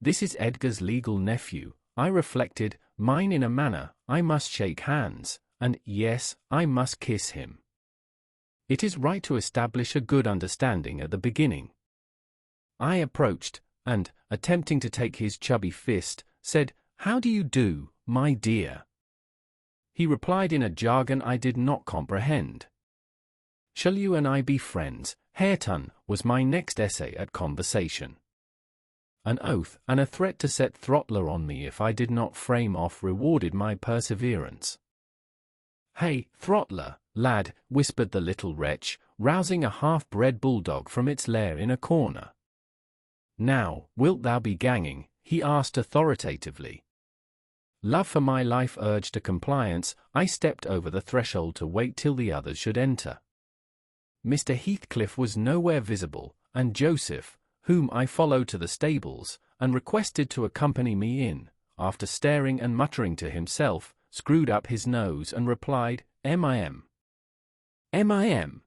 This is Edgar's legal nephew, I reflected, mine in a manner, I must shake hands, and yes, I must kiss him. It is right to establish a good understanding at the beginning. I approached, and, attempting to take his chubby fist, said, "How do you do, my dear?" He replied in a jargon I did not comprehend. "Shall you and I be friends, Hareton?" was my next essay at conversation. An oath and a threat to set Throttler on me if I did not frame off rewarded my perseverance. "Hey, Throttler, lad," whispered the little wretch, rousing a half-bred bulldog from its lair in a corner. "Now, wilt thou be ganging?" he asked authoritatively. Love for my life urged a compliance. I stepped over the threshold to wait till the others should enter. Mr. Heathcliff was nowhere visible, and Joseph, whom I followed to the stables, and requested to accompany me in, after staring and muttering to himself, screwed up his nose and replied, "M.I.M. M.I.M.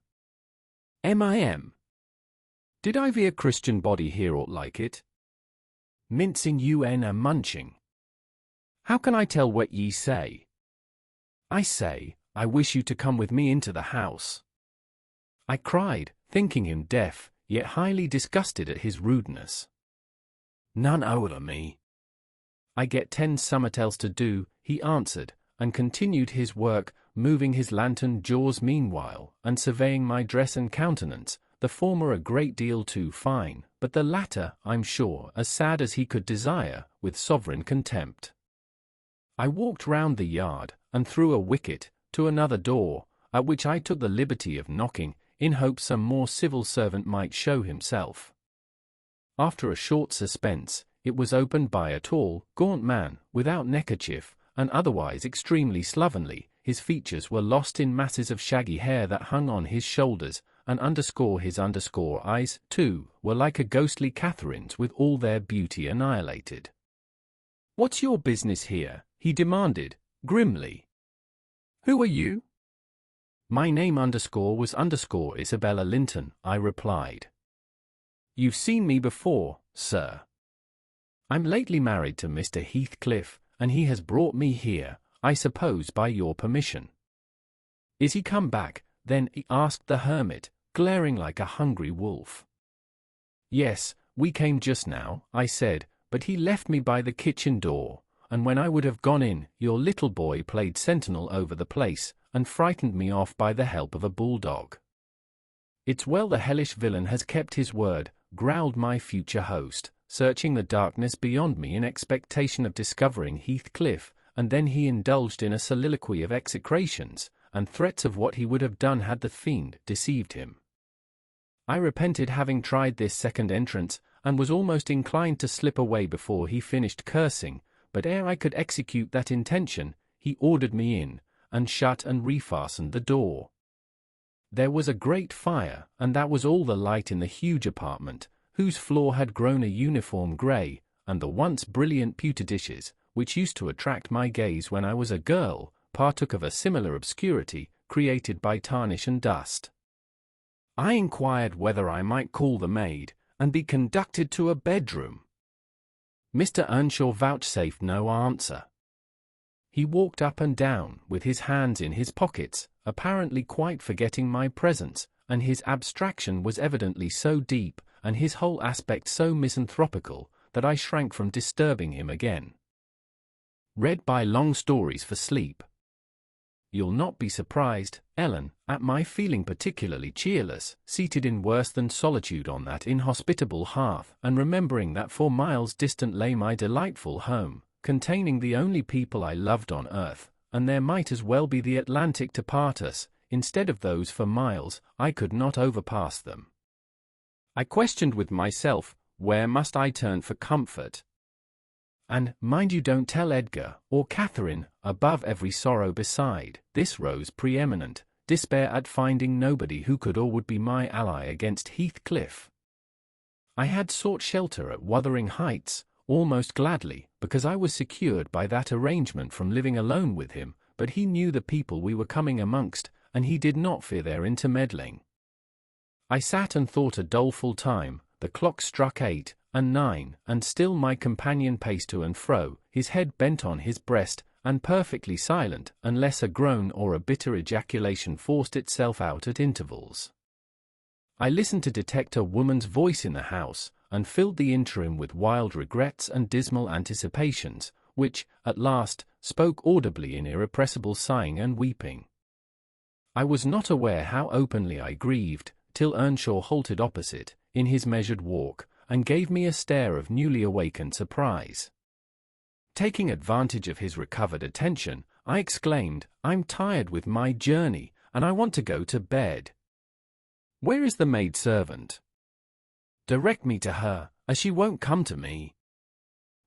M.I.M. Did I be a Christian body here ought like it? Mincing UN and munching. How can I tell what ye say? I say, I wish you to come with me into the house." I cried, thinking him deaf, yet highly disgusted at his rudeness. "None over me. I get 10 summat else to do," he answered, and continued his work, moving his lantern jaws meanwhile, and surveying my dress and countenance, the former a great deal too fine, but the latter, I'm sure, as sad as he could desire, with sovereign contempt. I walked round the yard, and through a wicket, to another door, at which I took the liberty of knocking, in hope some more civil servant might show himself. After a short suspense, it was opened by a tall, gaunt man, without neckerchief, and otherwise extremely slovenly. His features were lost in masses of shaggy hair that hung on his shoulders, and his eyes, too, were like a ghostly Catherine's with all their beauty annihilated. "What's your business here?" he demanded, grimly. "Who are you?" "My name was Isabella Linton," I replied. "You've seen me before, sir. I'm lately married to Mr. Heathcliff, and he has brought me here, I suppose by your permission." "Is he come back, then?" asked the hermit, glaring like a hungry wolf. "Yes, we came just now," I said, "but he left me by the kitchen door, and when I would have gone in, your little boy played sentinel over the place, and frightened me off by the help of a bulldog." "It's well the hellish villain has kept his word," growled my future host, searching the darkness beyond me in expectation of discovering Heathcliff, and then he indulged in a soliloquy of execrations, and threats of what he would have done had the fiend deceived him. I repented having tried this second entrance, and was almost inclined to slip away before he finished cursing, but ere I could execute that intention, he ordered me in, and shut and refastened the door. There was a great fire, and that was all the light in the huge apartment, whose floor had grown a uniform grey, and the once brilliant pewter dishes, which used to attract my gaze when I was a girl, partook of a similar obscurity, created by tarnish and dust. I inquired whether I might call the maid, and be conducted to a bedroom. Mr. Earnshaw vouchsafed no answer. He walked up and down, with his hands in his pockets, apparently quite forgetting my presence, and his abstraction was evidently so deep, and his whole aspect so misanthropical, that I shrank from disturbing him again. Read by Long Stories for Sleep. You'll not be surprised, Ellen, at my feeling particularly cheerless, seated in worse than solitude on that inhospitable hearth, and remembering that 4 miles distant lay my delightful home, containing the only people I loved on earth, and there might as well be the Atlantic to part us. Instead of those 4 miles, I could not overpass them. I questioned with myself, where must I turn for comfort? And, mind you don't tell Edgar, or Catherine, above every sorrow beside, this rose preeminent, despair at finding nobody who could or would be my ally against Heathcliff. I had sought shelter at Wuthering Heights, almost gladly, because I was secured by that arrangement from living alone with him, but he knew the people we were coming amongst, and he did not fear their intermeddling. I sat and thought a doleful time. The clock struck 8 and 9, and still my companion paced to and fro, his head bent on his breast, and perfectly silent, unless a groan or a bitter ejaculation forced itself out at intervals. I listened to detect a woman's voice in the house, and filled the interim with wild regrets and dismal anticipations, which, at last, spoke audibly in irrepressible sighing and weeping. I was not aware how openly I grieved, till Earnshaw halted opposite, in his measured walk, and gave me a stare of newly awakened surprise. Taking advantage of his recovered attention, I exclaimed, "I'm tired with my journey, and I want to go to bed. Where is the maid-servant? Direct me to her, as she won't come to me."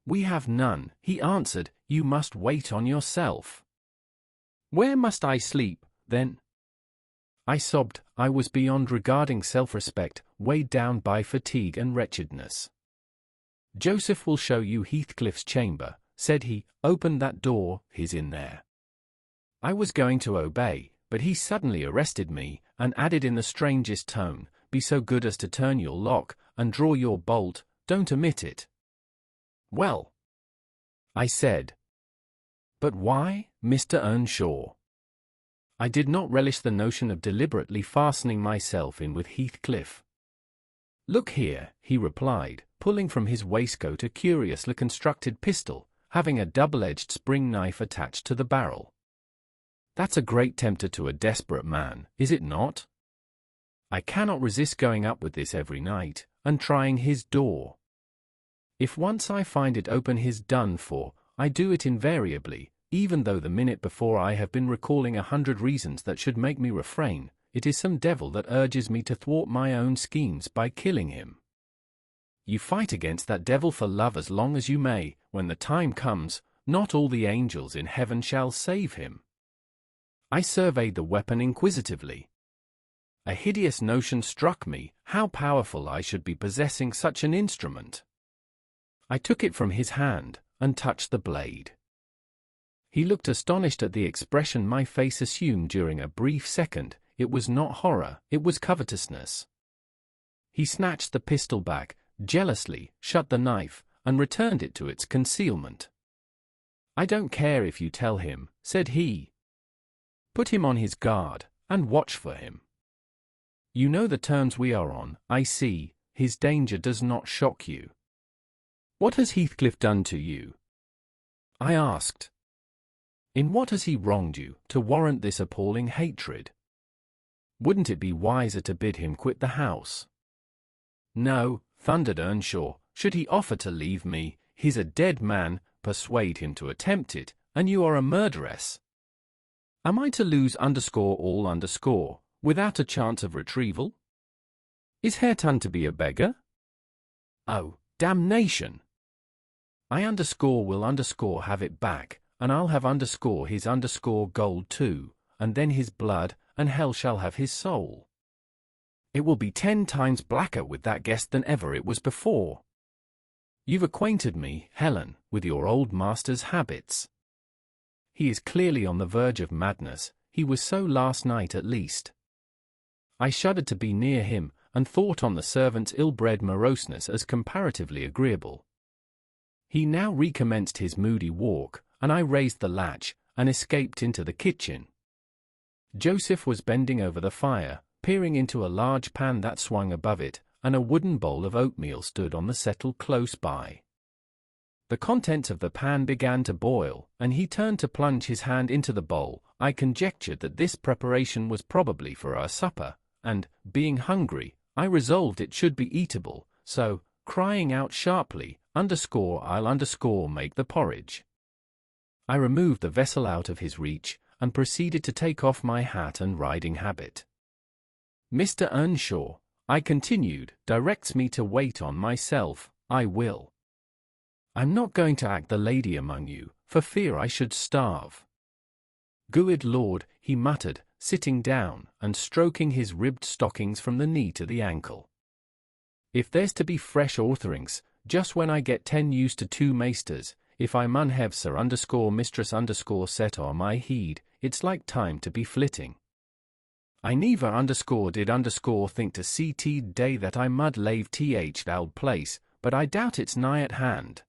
"We have none," he answered. "You must wait on yourself." "Where must I sleep, then?" I sobbed. I was beyond regarding self-respect, weighed down by fatigue and wretchedness. "Joseph will show you Heathcliff's chamber," said he. "Open that door, he's in there." I was going to obey, but he suddenly arrested me, and added in the strangest tone, "Be so good as to turn your lock, and draw your bolt, don't omit it." "Well," I said. "But why, Mr. Earnshaw?" I did not relish the notion of deliberately fastening myself in with Heathcliff. "Look here," he replied, pulling from his waistcoat a curiously constructed pistol, having a double-edged spring knife attached to the barrel. "That's a great tempter to a desperate man, is it not? I cannot resist going up with this every night, and trying his door. If once I find it open he's done for. I do it invariably, even though the minute before I have been recalling 100 reasons that should make me refrain. It is some devil that urges me to thwart my own schemes by killing him. You fight against that devil for love as long as you may. When the time comes, not all the angels in heaven shall save him." I surveyed the weapon inquisitively. A hideous notion struck me, how powerful I should be possessing such an instrument. I took it from his hand, and touched the blade. He looked astonished at the expression my face assumed during a brief second. It was not horror, it was covetousness. He snatched the pistol back, jealously, shut the knife, and returned it to its concealment. "I don't care if you tell him," said he. "Put him on his guard, and watch for him. You know the terms we are on, I see. His danger does not shock you." "What has Heathcliff done to you?" I asked. "In what has he wronged you, to warrant this appalling hatred? Wouldn't it be wiser to bid him quit the house?" "No," thundered Earnshaw. "Should he offer to leave me, he's a dead man. Persuade him to attempt it, and you are a murderess. Am I to lose all without a chance of retrieval? Is Hareton to be a beggar? Oh, damnation! I will have it back, and I'll have his gold too, and then his blood, and hell shall have his soul. It will be 10 times blacker with that guest than ever it was before. You've acquainted me, Helen, with your old master's habits. He is clearly on the verge of madness. He was so last night at least." I shuddered to be near him, and thought on the servant's ill-bred moroseness as comparatively agreeable. He now recommenced his moody walk, and I raised the latch, and escaped into the kitchen. Joseph was bending over the fire, peering into a large pan that swung above it, and a wooden bowl of oatmeal stood on the settle close by. The contents of the pan began to boil, and he turned to plunge his hand into the bowl. I conjectured that this preparation was probably for our supper, and, being hungry, I resolved it should be eatable, so, crying out sharply, I'll make the porridge. I removed the vessel out of his reach, and proceeded to take off my hat and riding habit. "Mr. Earnshaw," I continued, "directs me to wait on myself. I will. I'm not going to act the lady among you, for fear I should starve." "Good Lord," he muttered, sitting down, and stroking his ribbed stockings from the knee to the ankle. "If there's to be fresh authorings, just when I get 10 used to 2 maesters, if I mun have Sir_Mistress_ set on my heed, it's like time to be flitting." I never did think to see day that I mud lave old place, but I doubt it's nigh at hand.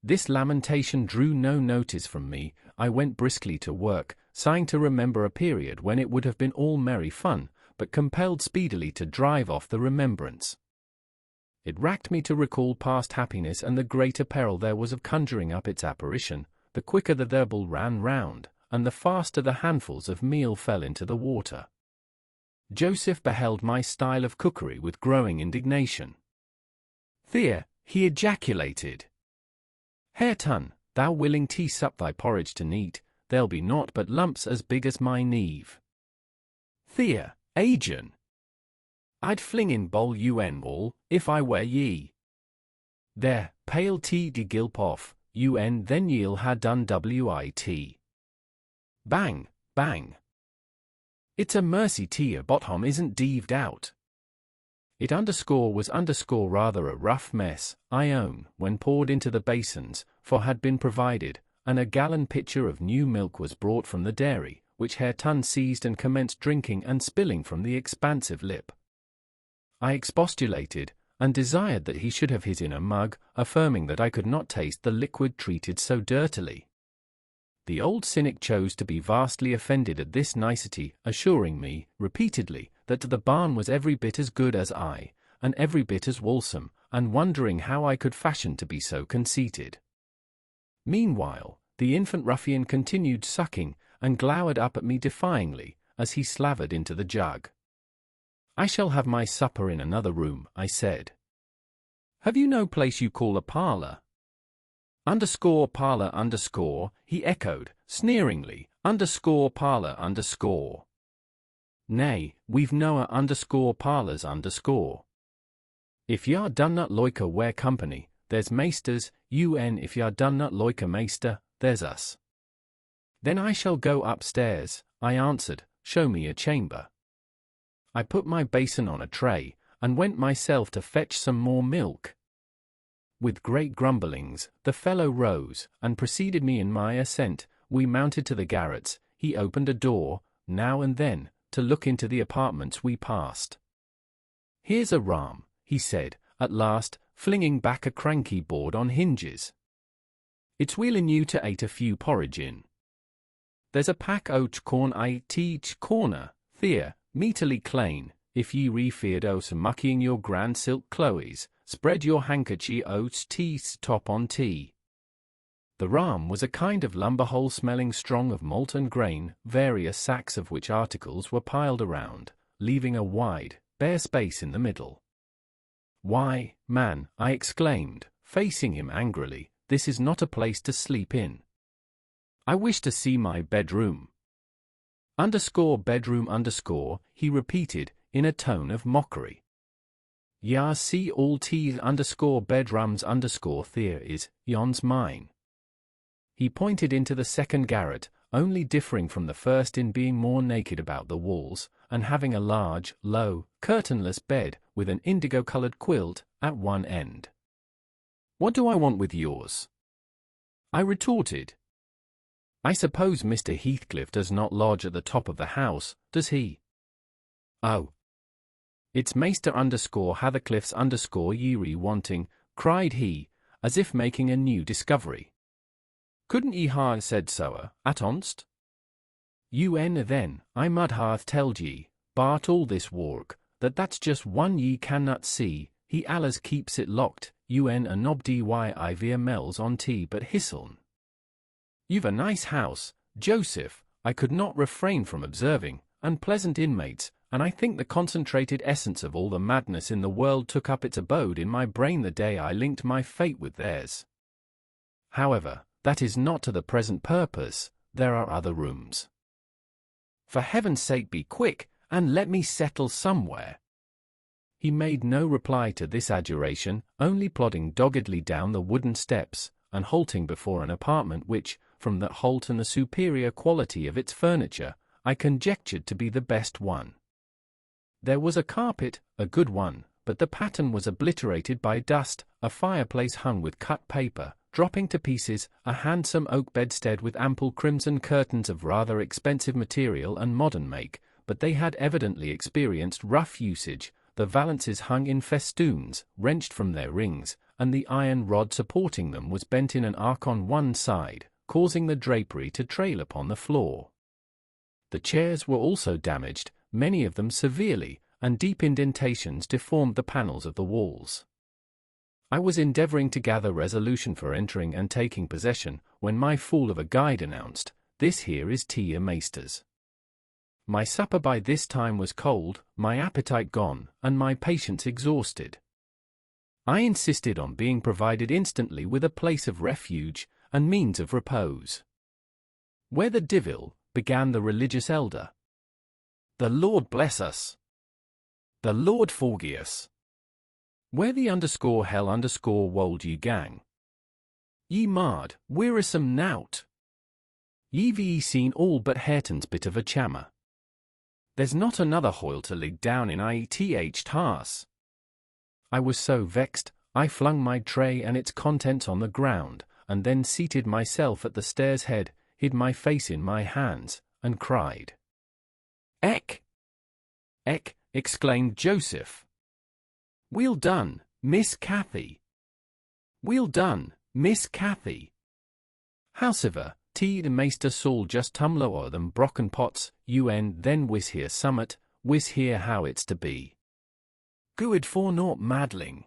This lamentation drew no notice from me. I went briskly to work, sighing to remember a period when it would have been all merry fun, but compelled speedily to drive off the remembrance. It racked me to recall past happiness, and the greater peril there was of conjuring up its apparition, the quicker the verbal ran round, and the faster the handfuls of meal fell into the water. Joseph beheld my style of cookery with growing indignation. "Thea," he ejaculated. "Hareton, thou willing tease up thy porridge to neat, there'll be naught but lumps as big as my neve." "Thea, agent, I'd fling in bowl all, if I were ye." "There, pale tea de gilp off, then ye'll ha done wit." Bang, bang. "It's a mercy tea bottom isn't deeved out." It was rather a rough mess, I own, when poured into the basins, for had been provided, and a gallon pitcher of new milk was brought from the dairy, which Hareton seized and commenced drinking and spilling from the expansive lip. I expostulated, and desired that he should have his in a mug, affirming that I could not taste the liquid treated so dirtily. The old cynic chose to be vastly offended at this nicety, assuring me, repeatedly, that the barn was every bit as good as I, and every bit as wholesome, and wondering how I could fashion to be so conceited. Meanwhile, the infant ruffian continued sucking, and glowered up at me defyingly, as he slavered into the jug. "I shall have my supper in another room," I said. "Have you no place you call a parlour?" _parlour_, he echoed, sneeringly, _parlour_. "Nay, we've noa _parlours_. If y'ar done not loike ware company, there's maisters, if y'ar done not loike a maister, there's us." "Then I shall go upstairs," I answered. "Show me a chamber." I put my basin on a tray, and went myself to fetch some more milk. With great grumblings, the fellow rose, and preceded me in my ascent. We mounted to the garrets. He opened a door, now and then, to look into the apartments we passed. "Here's a ram," he said, at last, flinging back a cranky board on hinges. "It's wheeling you to ate a few porridge in. There's a pack och corn I teach corner, Thea, meaterly clane, if ye refeared os muckying your grand silk cloes, spread your handkerchy oats teeth's top on tea." The ram was a kind of lumber-hole smelling strong of molten grain, various sacks of which articles were piled around, leaving a wide, bare space in the middle. "Why, man," I exclaimed, facing him angrily, "this is not a place to sleep in. I wish to see my bedroom." _bedroom_, he repeated, in a tone of mockery. "Ya see all bedrooms Thea is, yon's mine." He pointed into the second garret, only differing from the first in being more naked about the walls, and having a large, low, curtainless bed, with an indigo-coloured quilt, at one end. "What do I want with yours?" I retorted. "I suppose Mr. Heathcliff does not lodge at the top of the house, does he?" "Oh, it's Maister Hathercliff's yeary wanting," cried he, as if making a new discovery. "Couldn't ye ha said soa, at onst? Then, I mud hath telled ye, Bart all this work, that's just one ye cannot see, he allers keeps it locked, a nob dy ivia mells on tea but hisseln." "You've a nice house, Joseph," I could not refrain from observing, "and pleasant inmates, and I think the concentrated essence of all the madness in the world took up its abode in my brain the day I linked my fate with theirs. However, that is not to the present purpose, there are other rooms. For heaven's sake be quick, and let me settle somewhere." He made no reply to this adjuration, only plodding doggedly down the wooden steps, and halting before an apartment which, from the halt and the superior quality of its furniture, I conjectured to be the best one. There was a carpet, a good one, but the pattern was obliterated by dust, a fireplace hung with cut paper, dropping to pieces, a handsome oak bedstead with ample crimson curtains of rather expensive material and modern make, but they had evidently experienced rough usage. The valances hung in festoons, wrenched from their rings, and the iron rod supporting them was bent in an arc on one side, causing the drapery to trail upon the floor. The chairs were also damaged, many of them severely, and deep indentations deformed the panels of the walls. I was endeavoring to gather resolution for entering and taking possession, when my fool of a guide announced, "This here is tea meesters." My supper by this time was cold, my appetite gone, and my patience exhausted. I insisted on being provided instantly with a place of refuge and means of repose. "Where the divil," began the religious elder. "The Lord bless us! The Lord forgie us! Where the _hell_ wold ye gang? Ye marred, wearisome nout! Ye've seen all but Hareton's bit of a chammer. There's not another hoyle to lig down in IETH Tars." I was so vexed, I flung my tray and its contents on the ground, and then seated myself at the stairs head, hid my face in my hands, and cried. "Eck! Eck!" exclaimed Joseph. "Weel done, Miss Cathy! Weel done, Miss Cathy! Howsiver, tea the Maister Saul just tumlo o'er them brocken pots, then wis here summat, wis here how it's to be. Good for naught maddling.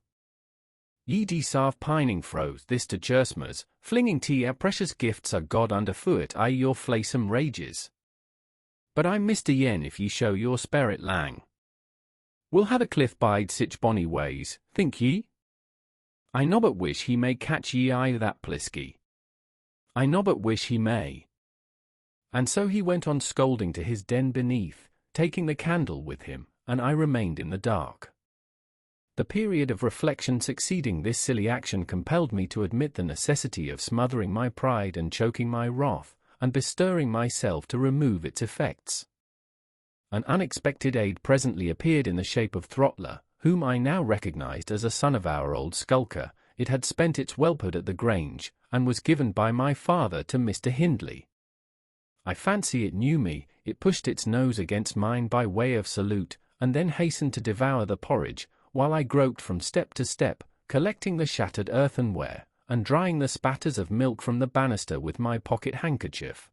Ye desarve pining froze this to chursmers, flinging tea our precious gifts are God underfoot your flaysome rages. But I'm Mr. Yen if ye show your spirit lang. Will had a cliff bide sich bonny ways, think ye? I nobbut wish he may catch ye that plisky. I nobbut wish he may." And so he went on scolding to his den beneath, taking the candle with him, and I remained in the dark. The period of reflection succeeding this silly action compelled me to admit the necessity of smothering my pride and choking my wrath, and bestirring myself to remove its effects. An unexpected aid presently appeared in the shape of Throttler, whom I now recognized as a son of our old skulker. It had spent its whelphood at the Grange, and was given by my father to Mr. Hindley. I fancy it knew me, it pushed its nose against mine by way of salute, and then hastened to devour the porridge, while I groped from step to step, collecting the shattered earthenware, and drying the spatters of milk from the banister with my pocket handkerchief.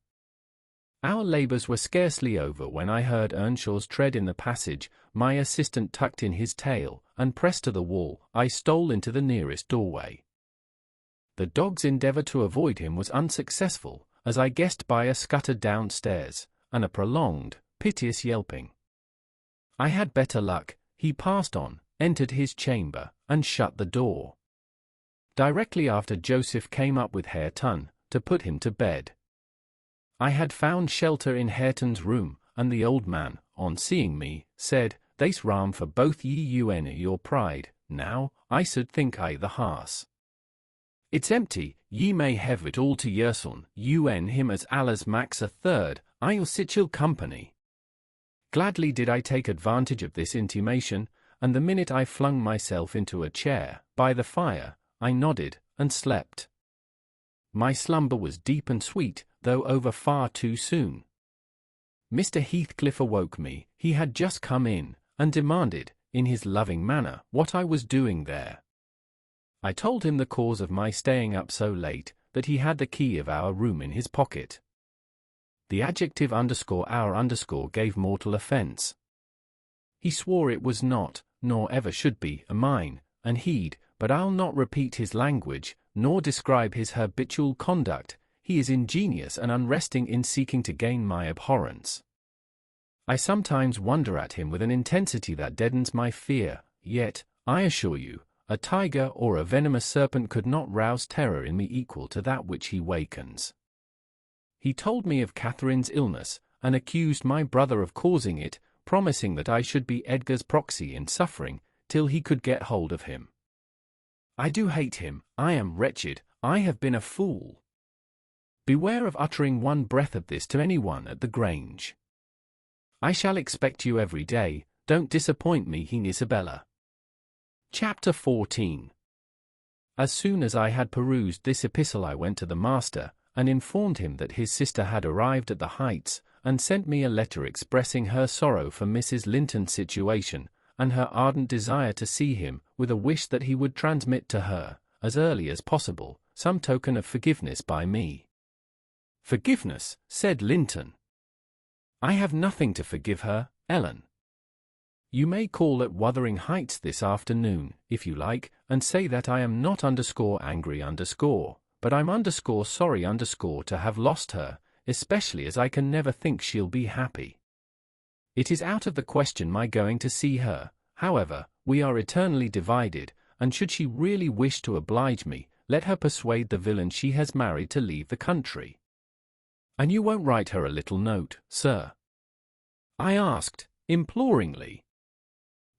Our labours were scarcely over when I heard Earnshaw's tread in the passage. My assistant tucked in his tail, and pressed to the wall, I stole into the nearest doorway. The dog's endeavour to avoid him was unsuccessful, as I guessed by a scutter downstairs, and a prolonged, piteous yelping. I had better luck. He passed on, entered his chamber, and shut the door. Directly after Joseph came up with Hareton, to put him to bed. I had found shelter in Hareton's room, and the old man, on seeing me, said, "They's ram for both ye your pride, now, I should think I the harse. It's empty, ye may have it all to yerseln, him as Allah's max a third, I'll sit ill company." Gladly did I take advantage of this intimation, and the minute I flung myself into a chair, by the fire, I nodded, and slept. My slumber was deep and sweet, though over far too soon. Mr. Heathcliff awoke me. He had just come in, and demanded, in his loving manner, what I was doing there. I told him the cause of my staying up so late, that he had the key of our room in his pocket. The adjective _our_ gave mortal offence. He swore it was not, nor ever should be, mine, and but I'll not repeat his language, nor describe his habitual conduct. He is ingenious and unresting in seeking to gain my abhorrence. I sometimes wonder at him with an intensity that deadens my fear, yet, I assure you, a tiger or a venomous serpent could not rouse terror in me equal to that which he wakens. He told me of Catherine's illness, and accused my brother of causing it, promising that I should be Edgar's proxy in suffering, till he could get hold of him. I do hate him, I am wretched, I have been a fool. Beware of uttering one breath of this to anyone at the Grange. I shall expect you every day, don't disappoint me, Isabella. Chapter 14. As soon as I had perused this epistle I went to the master, and informed him that his sister had arrived at the Heights, and sent me a letter expressing her sorrow for Mrs. Linton's situation, and her ardent desire to see him, with a wish that he would transmit to her, as early as possible, some token of forgiveness by me. "Forgiveness," said Linton. "I have nothing to forgive her, Ellen. You may call at Wuthering Heights this afternoon, if you like, and say that I am not _angry_, but I'm _sorry_ to have lost her, especially as I can never think she'll be happy. It is out of the question my going to see her, however, we are eternally divided, and should she really wish to oblige me, let her persuade the villain she has married to leave the country." "And you won't write her a little note, sir?" I asked, imploringly.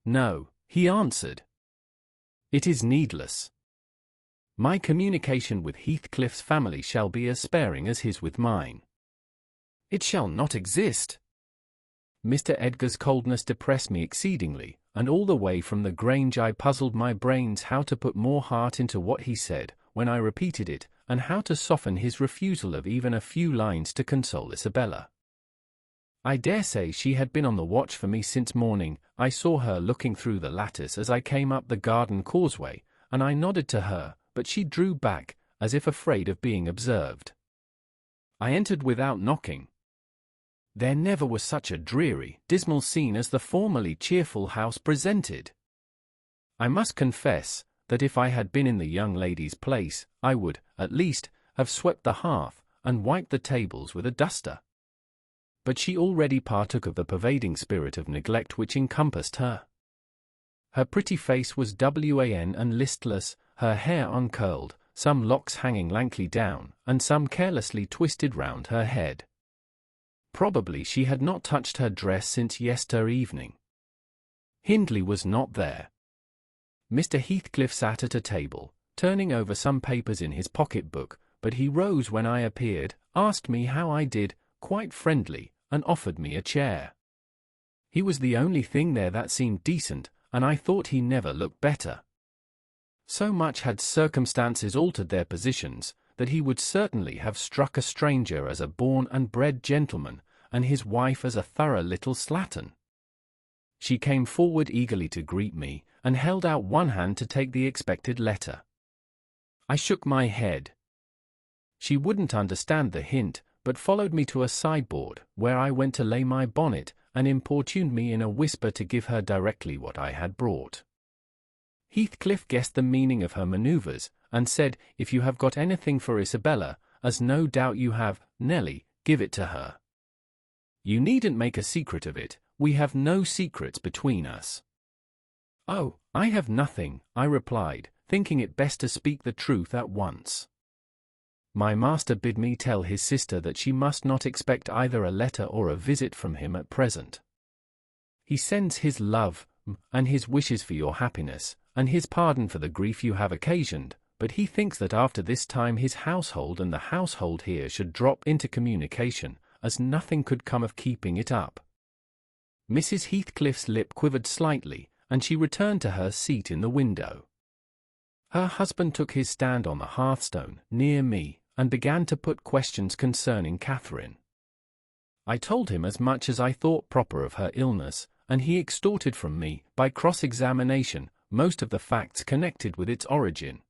"No," he answered. "It is needless. My communication with Heathcliff's family shall be as sparing as his with mine. It shall not exist." Mr. Edgar's coldness depressed me exceedingly, and all the way from the Grange I puzzled my brains how to put more heart into what he said, when I repeated it, and how to soften his refusal of even a few lines to console Isabella. I dare say she had been on the watch for me since morning. I saw her looking through the lattice as I came up the garden causeway, and I nodded to her, but she drew back, as if afraid of being observed. I entered without knocking. There never was such a dreary, dismal scene as the formerly cheerful house presented. I must confess that if I had been in the young lady's place, I would, at least, have swept the hearth, and wiped the tables with a duster. But she already partook of the pervading spirit of neglect which encompassed her. Her pretty face was wan and listless, her hair uncurled, some locks hanging lankly down, and some carelessly twisted round her head. Probably she had not touched her dress since yester evening. Hindley was not there. Mr. Heathcliff sat at a table, turning over some papers in his pocket-book, but he rose when I appeared, asked me how I did, quite friendly, and offered me a chair. He was the only thing there that seemed decent, and I thought he never looked better. So much had circumstances altered their positions, that he would certainly have struck a stranger as a born and bred gentleman, and his wife as a thorough little slattern. She came forward eagerly to greet me, and held out one hand to take the expected letter. I shook my head. She wouldn't understand the hint, but followed me to a sideboard, where I went to lay my bonnet, and importuned me in a whisper to give her directly what I had brought. Heathcliff guessed the meaning of her manoeuvres, and said, "If you have got anything for Isabella, as no doubt you have, Nelly, give it to her. You needn't make a secret of it, we have no secrets between us." "Oh, I have nothing," I replied, thinking it best to speak the truth at once. "My master bid me tell his sister that she must not expect either a letter or a visit from him at present. He sends his love, and his wishes for your happiness, and his pardon for the grief you have occasioned, but he thinks that after this time his household and the household here should drop into communication, as nothing could come of keeping it up." Mrs. Heathcliff's lip quivered slightly, and she returned to her seat in the window. Her husband took his stand on the hearthstone, near me, and began to put questions concerning Catherine. I told him as much as I thought proper of her illness, and he extorted from me, by cross-examination, most of the facts connected with its origin.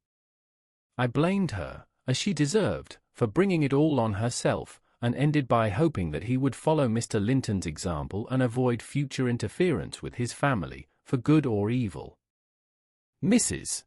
I blamed her, as she deserved, for bringing it all on herself, and ended by hoping that he would follow Mr. Linton's example and avoid future interference with his family, for good or evil. "Mrs.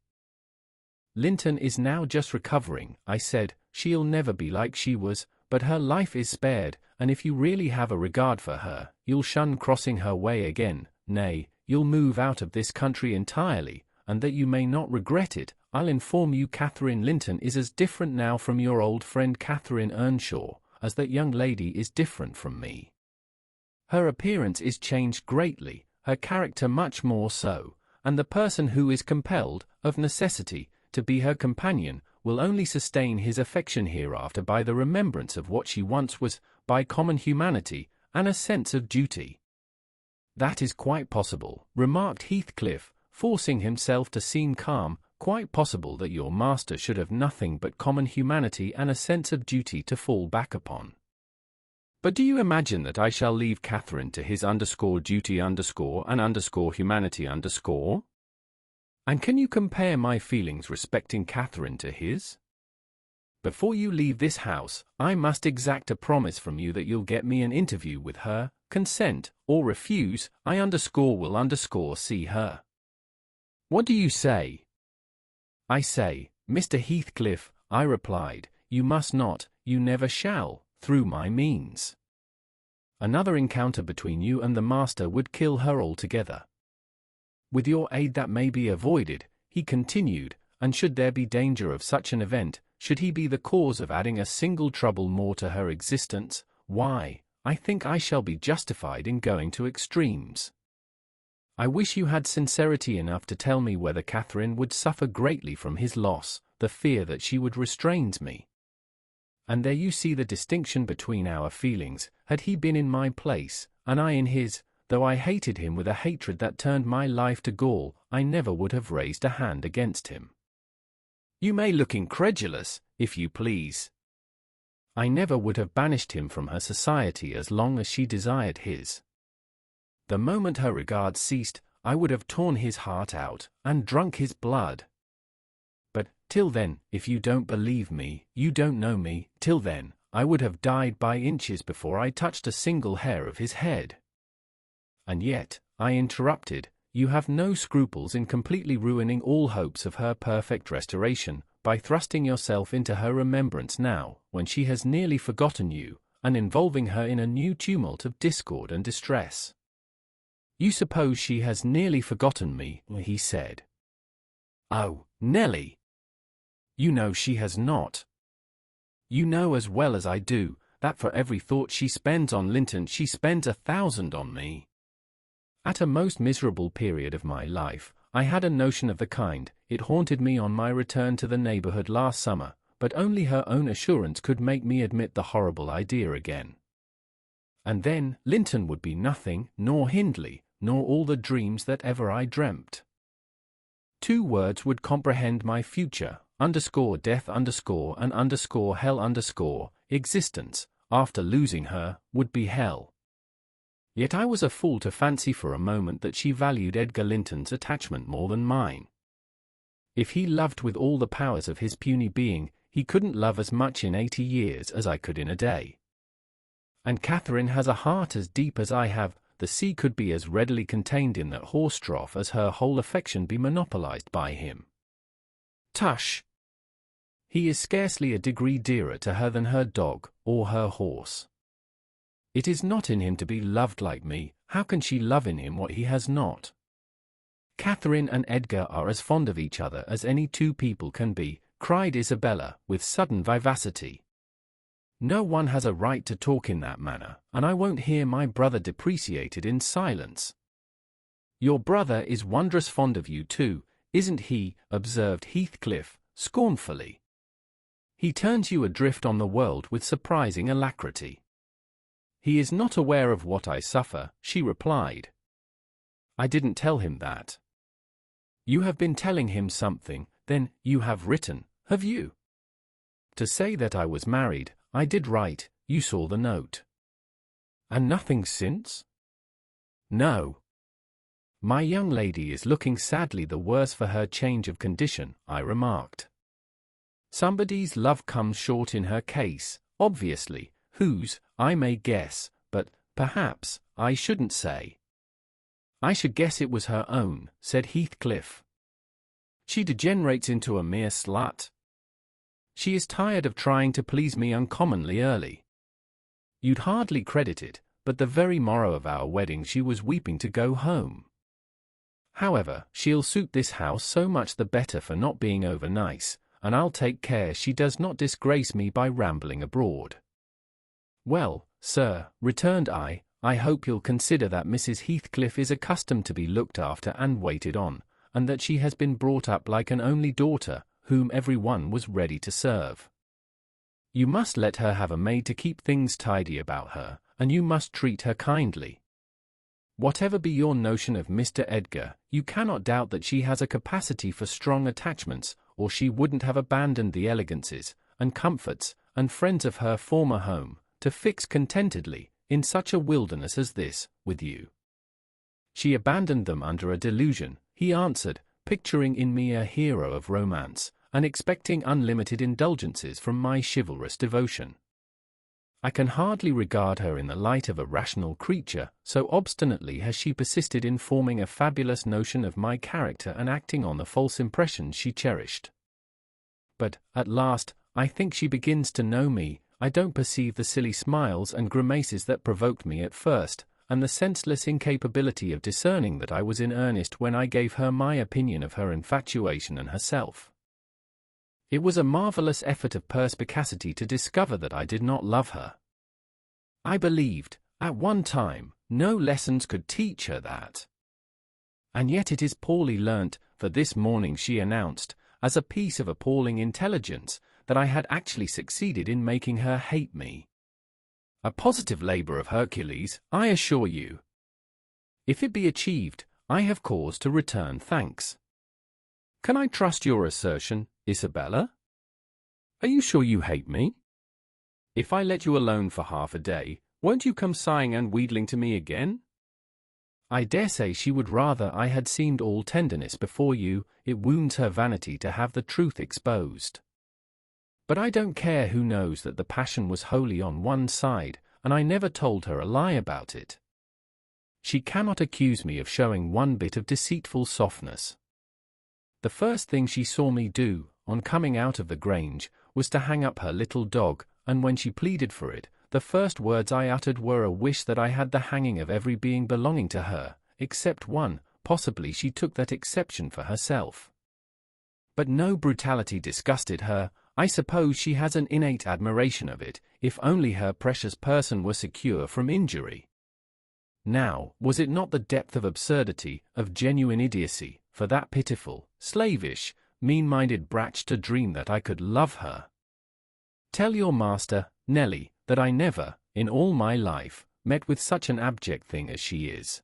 Linton is now just recovering," I said. "She'll never be like she was, but her life is spared, and if you really have a regard for her, you'll shun crossing her way again, nay, you'll move out of this country entirely, and that you may not regret it, I'll inform you Catherine Linton is as different now from your old friend Catherine Earnshaw, as that young lady is different from me. Her appearance is changed greatly, her character much more so, and the person who is compelled, of necessity, to be her companion, will only sustain his affection hereafter by the remembrance of what she once was, by common humanity, and a sense of duty." "That is quite possible," remarked Heathcliff, forcing himself to seem calm, "quite possible that your master should have nothing but common humanity and a sense of duty to fall back upon. But do you imagine that I shall leave Catherine to his _duty and humanity _? And can you compare my feelings respecting Catherine to his? Before you leave this house, I must exact a promise from you that you'll get me an interview with her, consent, or refuse, I will see her. What do you say? I say, Mr. Heathcliff, I replied, you must not, you never shall, through my means. Another encounter between you and the master would kill her altogether. With your aid that may be avoided, he continued, and should there be danger of such an event, should he be the cause of adding a single trouble more to her existence, why, I think I shall be justified in going to extremes. I wish you had sincerity enough to tell me whether Catherine would suffer greatly from his loss, the fear that she would restrains me. And there you see the distinction between our feelings. Had he been in my place, and I in his, though I hated him with a hatred that turned my life to gall, I never would have raised a hand against him. You may look incredulous, if you please. I never would have banished him from her society as long as she desired his. The moment her regard ceased, I would have torn his heart out, and drunk his blood. But, till then, if you don't believe me, you don't know me, till then, I would have died by inches before I touched a single hair of his head. And yet, I interrupted, you have no scruples in completely ruining all hopes of her perfect restoration, by thrusting yourself into her remembrance now, when she has nearly forgotten you, and involving her in a new tumult of discord and distress. You suppose she has nearly forgotten me, he said. Oh, Nelly! You know she has not. You know as well as I do, that for every thought she spends on Linton she spends 1,000 on me. At a most miserable period of my life, I had a notion of the kind. It haunted me on my return to the neighborhood last summer, but only her own assurance could make me admit the horrible idea again. And then, Linton would be nothing, nor Hindley, nor all the dreams that ever I dreamt. 2 words would comprehend my future, _death and hell existence, after losing her, would be hell. Yet I was a fool to fancy for a moment that she valued Edgar Linton's attachment more than mine. If he loved with all the powers of his puny being, he couldn't love as much in 80 years as I could in a day. And Catherine has a heart as deep as I have. The sea could be as readily contained in that horse trough as her whole affection be monopolized by him. Tush! He is scarcely a degree dearer to her than her dog, or her horse. It is not in him to be loved like me. How can she love in him what he has not? Catherine and Edgar are as fond of each other as any 2 people can be, cried Isabella, with sudden vivacity. No one has a right to talk in that manner, and I won't hear my brother depreciated in silence. Your brother is wondrous fond of you too, isn't he? Observed Heathcliff, scornfully. He turns you adrift on the world with surprising alacrity. He is not aware of what I suffer, she replied. I didn't tell him that. You have been telling him something, then, you have written, have you? To say that I was married, I did write, you saw the note. And nothing since? No. My young lady is looking sadly the worse for her change of condition, I remarked. Somebody's love comes short in her case, obviously. Whose, I may guess, but, perhaps, I shouldn't say. I should guess it was her own, said Heathcliff. She degenerates into a mere slut. She is tired of trying to please me uncommonly early. You'd hardly credit it, but the very morrow of our wedding she was weeping to go home. However, she'll suit this house so much the better for not being over nice, and I'll take care she does not disgrace me by rambling abroad. Well, sir, returned I hope you'll consider that Mrs. Heathcliff is accustomed to be looked after and waited on, and that she has been brought up like an only daughter, whom every one was ready to serve. You must let her have a maid to keep things tidy about her, and you must treat her kindly. Whatever be your notion of Mr. Edgar, you cannot doubt that she has a capacity for strong attachments, or she wouldn't have abandoned the elegances, and comforts, and friends of her former home, to fix contentedly, in such a wilderness as this, with you. She abandoned them under a delusion, he answered, picturing in me a hero of romance, and expecting unlimited indulgences from my chivalrous devotion. I can hardly regard her in the light of a rational creature, so obstinately has she persisted in forming a fabulous notion of my character and acting on the false impressions she cherished. But, at last, I think she begins to know me. I don't perceive the silly smiles and grimaces that provoked me at first, and the senseless incapability of discerning that I was in earnest when I gave her my opinion of her infatuation and herself. It was a marvelous effort of perspicacity to discover that I did not love her. I believed, at one time, no lessons could teach her that. And yet it is poorly learnt, for this morning she announced, as a piece of appalling intelligence, that I had actually succeeded in making her hate me. A positive labor of Hercules, I assure you. If it be achieved, I have cause to return thanks. Can I trust your assertion, Isabella? Are you sure you hate me? If I let you alone for half a day, won't you come sighing and wheedling to me again? I dare say she would rather I had seemed all tenderness before you. It wounds her vanity to have the truth exposed. But I don't care who knows that the passion was wholly on one side, and I never told her a lie about it. She cannot accuse me of showing one bit of deceitful softness. The first thing she saw me do, on coming out of the Grange, was to hang up her little dog, and when she pleaded for it, the first words I uttered were a wish that I had the hanging of every being belonging to her, except one. Possibly she took that exception for herself. But no brutality disgusted her. I suppose she has an innate admiration of it, if only her precious person were secure from injury. Now, was it not the depth of absurdity, of genuine idiocy, for that pitiful, slavish, mean-minded brat to dream that I could love her? Tell your master, Nelly, that I never, in all my life, met with such an abject thing as she is.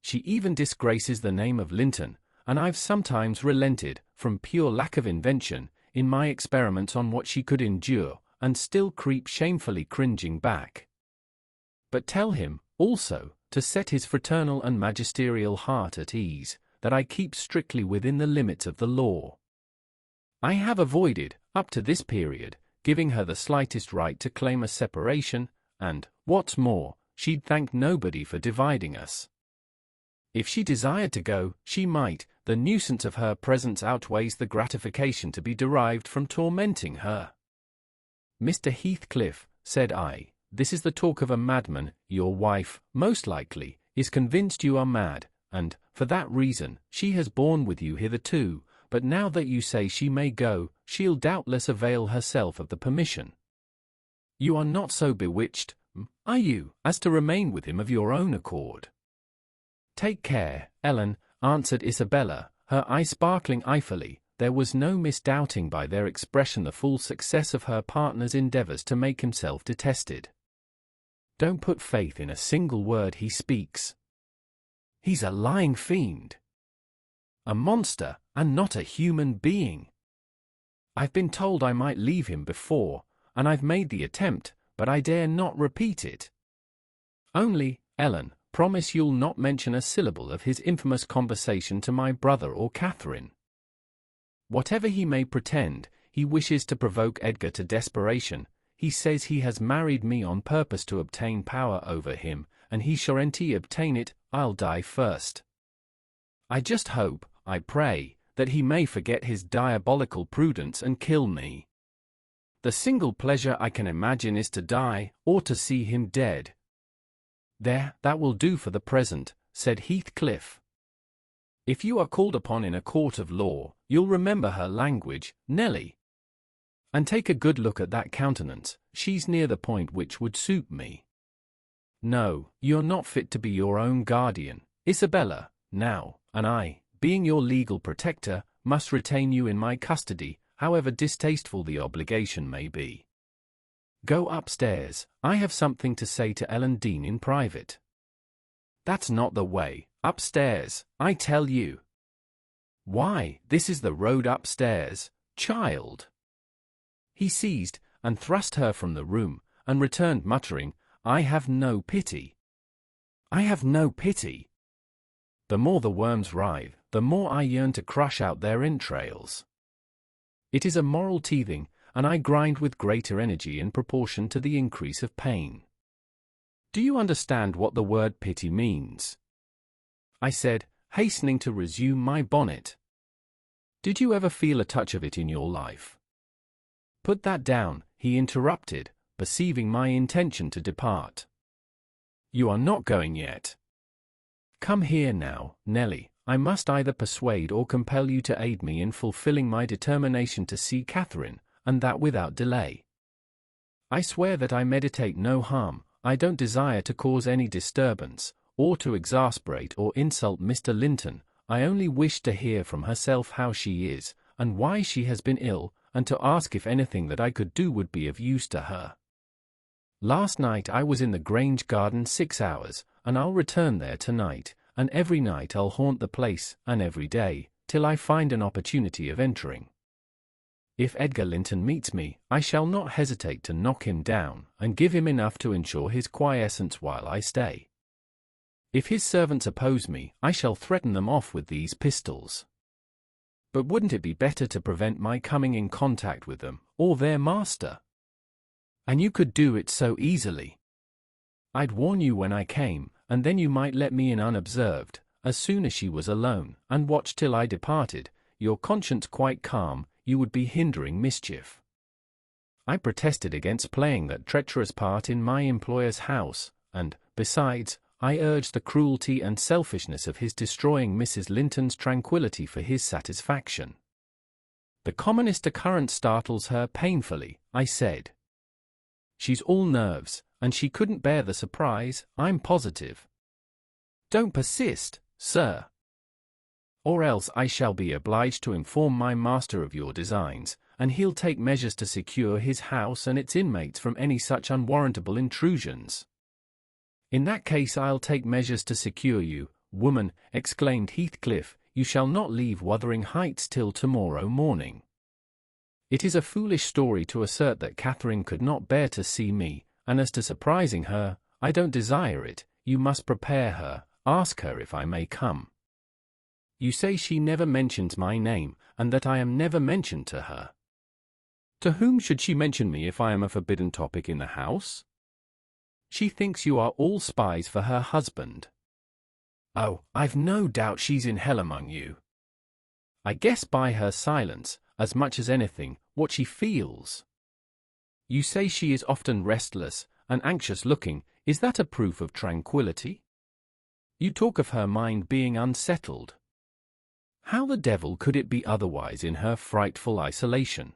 She even disgraces the name of Linton, and I've sometimes relented, from pure lack of invention, in my experiments on what she could endure, and still creep shamefully cringing back. But tell him, also, to set his fraternal and magisterial heart at ease, that I keep strictly within the limits of the law. I have avoided, up to this period, giving her the slightest right to claim a separation, and, what's more, she'd thank nobody for dividing us. If she desired to go, she might. The nuisance of her presence outweighs the gratification to be derived from tormenting her. Mr. Heathcliff, said I, this is the talk of a madman. Your wife, most likely, is convinced you are mad, and, for that reason, she has borne with you hitherto, but now that you say she may go, she'll doubtless avail herself of the permission. You are not so bewitched, are you, as to remain with him of your own accord? Take care, Ellen, answered Isabella, her eye sparkling eyefully. There was no misdoubting by their expression the full success of her partner's endeavours to make himself detested. Don't put faith in a single word he speaks. He's a lying fiend. A monster, and not a human being. I've been told I might leave him before, and I've made the attempt, but I dare not repeat it. Only, Ellen, promise you'll not mention a syllable of his infamous conversation to my brother or Catherine. Whatever he may pretend, he wishes to provoke Edgar to desperation. He says he has married me on purpose to obtain power over him, and he surety obtain it, I'll die first. I just hope, I pray, that he may forget his diabolical prudence and kill me. The single pleasure I can imagine is to die, or to see him dead. There, that will do for the present, said Heathcliff. If you are called upon in a court of law, you'll remember her language, Nelly. And take a good look at that countenance. She's near the point which would suit me. No, you're not fit to be your own guardian, Isabella, now, and I, being your legal protector, must retain you in my custody, however distasteful the obligation may be. Go upstairs. I have something to say to Ellen Dean in private. That's not the way. Upstairs, I tell you. Why, this is the road upstairs, child. He seized and thrust her from the room, and returned muttering, "I have no pity. I have no pity." The more the worms writhe, the more I yearn to crush out their entrails. It is a moral teething, and I grind with greater energy in proportion to the increase of pain. "Do you understand what the word pity means?" I said, hastening to resume my bonnet. "Did you ever feel a touch of it in your life?" "Put that down," he interrupted, perceiving my intention to depart. "You are not going yet. Come here now, Nelly. I must either persuade or compel you to aid me in fulfilling my determination to see Catherine, and that without delay. I swear that I meditate no harm. I don't desire to cause any disturbance, or to exasperate or insult Mr. Linton. I only wish to hear from herself how she is, and why she has been ill, and to ask if anything that I could do would be of use to her. Last night I was in the Grange garden 6 hours, and I'll return there tonight, and every night I'll haunt the place, and every day, till I find an opportunity of entering. If Edgar Linton meets me, I shall not hesitate to knock him down, and give him enough to ensure his quiescence while I stay. If his servants oppose me, I shall threaten them off with these pistols. But wouldn't it be better to prevent my coming in contact with them, or their master? And you could do it so easily. I'd warn you when I came, and then you might let me in unobserved, as soon as she was alone, and watch till I departed, your conscience quite calm. You would be hindering mischief." I protested against playing that treacherous part in my employer's house, and, besides, I urged the cruelty and selfishness of his destroying Mrs. Linton's tranquillity for his satisfaction. "The commonest occurrence startles her painfully," I said. "She's all nerves, and she couldn't bear the surprise, I'm positive." "Don't persist, sir. Or else I shall be obliged to inform my master of your designs, and he'll take measures to secure his house and its inmates from any such unwarrantable intrusions." "In that case I'll take measures to secure you, woman," exclaimed Heathcliff. "You shall not leave Wuthering Heights till tomorrow morning." It is a foolish story to assert that Catherine could not bear to see me, and as to surprising her, I don't desire it. You must prepare her, ask her if I may come. You say she never mentions my name, and that I am never mentioned to her. To whom should she mention me if I am a forbidden topic in the house? She thinks you are all spies for her husband. Oh, I've no doubt she's in hell among you. I guess by her silence, as much as anything, what she feels. You say she is often restless and anxious-looking. Is that a proof of tranquility? You talk of her mind being unsettled. How the devil could it be otherwise in her frightful isolation?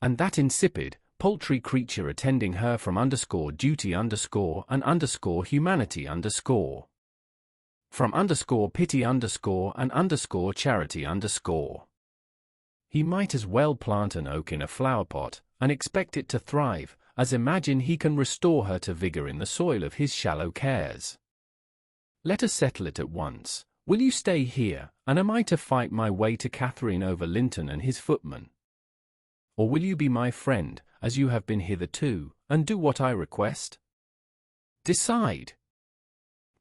And that insipid, paltry creature attending her from _duty_ and _humanity_ from _pity_ and _charity_. He might as well plant an oak in a flower pot and expect it to thrive, as imagine he can restore her to vigor in the soil of his shallow cares. Let us settle it at once. Will you stay here, and am I to fight my way to Catherine over Linton and his footman? Or will you be my friend, as you have been hitherto, and do what I request? Decide.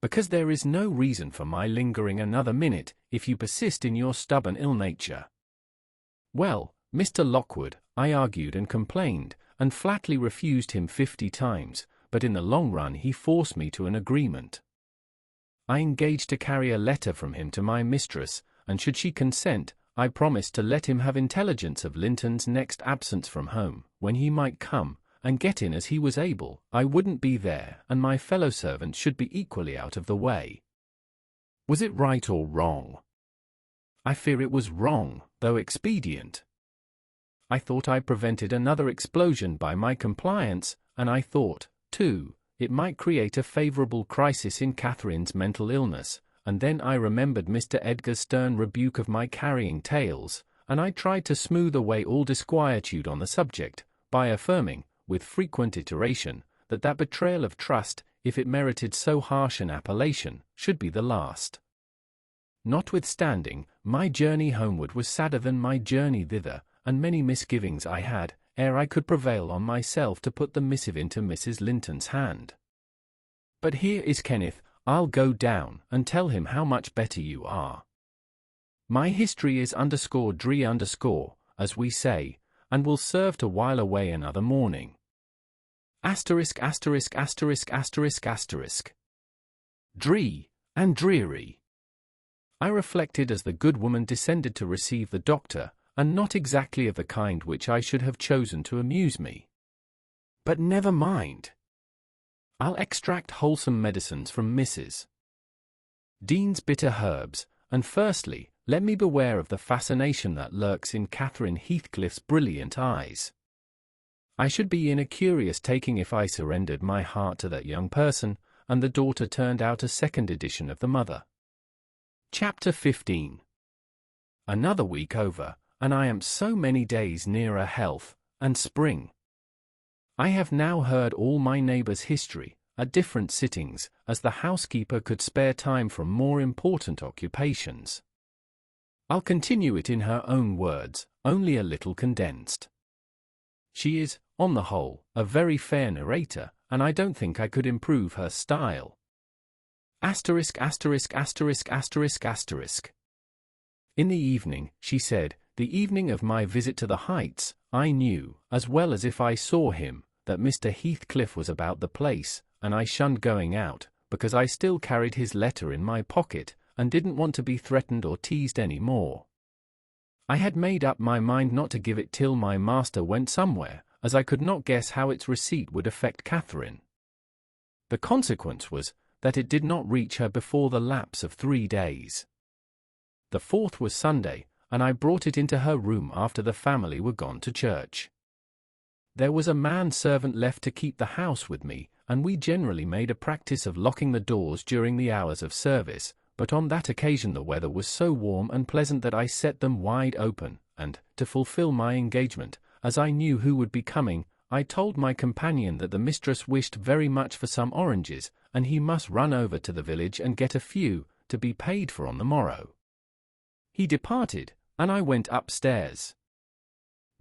Because there is no reason for my lingering another minute, if you persist in your stubborn ill nature. Well, Mr. Lockwood, I argued and complained, and flatly refused him 50 times, but in the long run he forced me to an agreement. I engaged to carry a letter from him to my mistress, and should she consent, I promised to let him have intelligence of Linton's next absence from home, when he might come, and get in as he was able. I wouldn't be there, and my fellow servants should be equally out of the way. Was it right or wrong? I fear it was wrong, though expedient. I thought I prevented another explosion by my compliance, and I thought, too, it might create a favorable crisis in Catherine's mental illness, and then I remembered Mr. Edgar's stern rebuke of my carrying tales, and I tried to smooth away all disquietude on the subject, by affirming, with frequent iteration, that betrayal of trust, if it merited so harsh an appellation, should be the last. Notwithstanding, my journey homeward was sadder than my journey thither, and many misgivings I had, ere I could prevail on myself to put the missive into Mrs. Linton's hand. But here is Kenneth, I'll go down and tell him how much better you are. My history is _dree_, as we say, and will serve to while away another morning. Asterisk, asterisk, asterisk, asterisk, asterisk. Dree, and dreary. I reflected as the good woman descended to receive the doctor, and not exactly of the kind which I should have chosen to amuse me. But never mind. I'll extract wholesome medicines from Mrs. Dean's bitter herbs, and firstly, let me beware of the fascination that lurks in Catherine Heathcliff's brilliant eyes. I should be in a curious taking if I surrendered my heart to that young person, and the daughter turned out a second edition of the mother. Chapter 15. Another week over, and I am so many days nearer health and spring. I have now heard all my neighbours' history, at different sittings, as the housekeeper could spare time from more important occupations. I'll continue it in her own words, only a little condensed. She is, on the whole, a very fair narrator, and I don't think I could improve her style. Asterisk, asterisk, asterisk, asterisk, asterisk. In the evening, she said, the evening of my visit to the Heights, I knew, as well as if I saw him, that Mr. Heathcliff was about the place, and I shunned going out, because I still carried his letter in my pocket, and didn't want to be threatened or teased any more. I had made up my mind not to give it till my master went somewhere, as I could not guess how its receipt would affect Catherine. The consequence was, that it did not reach her before the lapse of 3 days. The 4th was Sunday, and I brought it into her room after the family were gone to church. There was a man-servant left to keep the house with me, and we generally made a practice of locking the doors during the hours of service, but on that occasion the weather was so warm and pleasant that I set them wide open, and, to fulfill my engagement, as I knew who would be coming, I told my companion that the mistress wished very much for some oranges, and he must run over to the village and get a few, to be paid for on the morrow. He departed, and I went upstairs.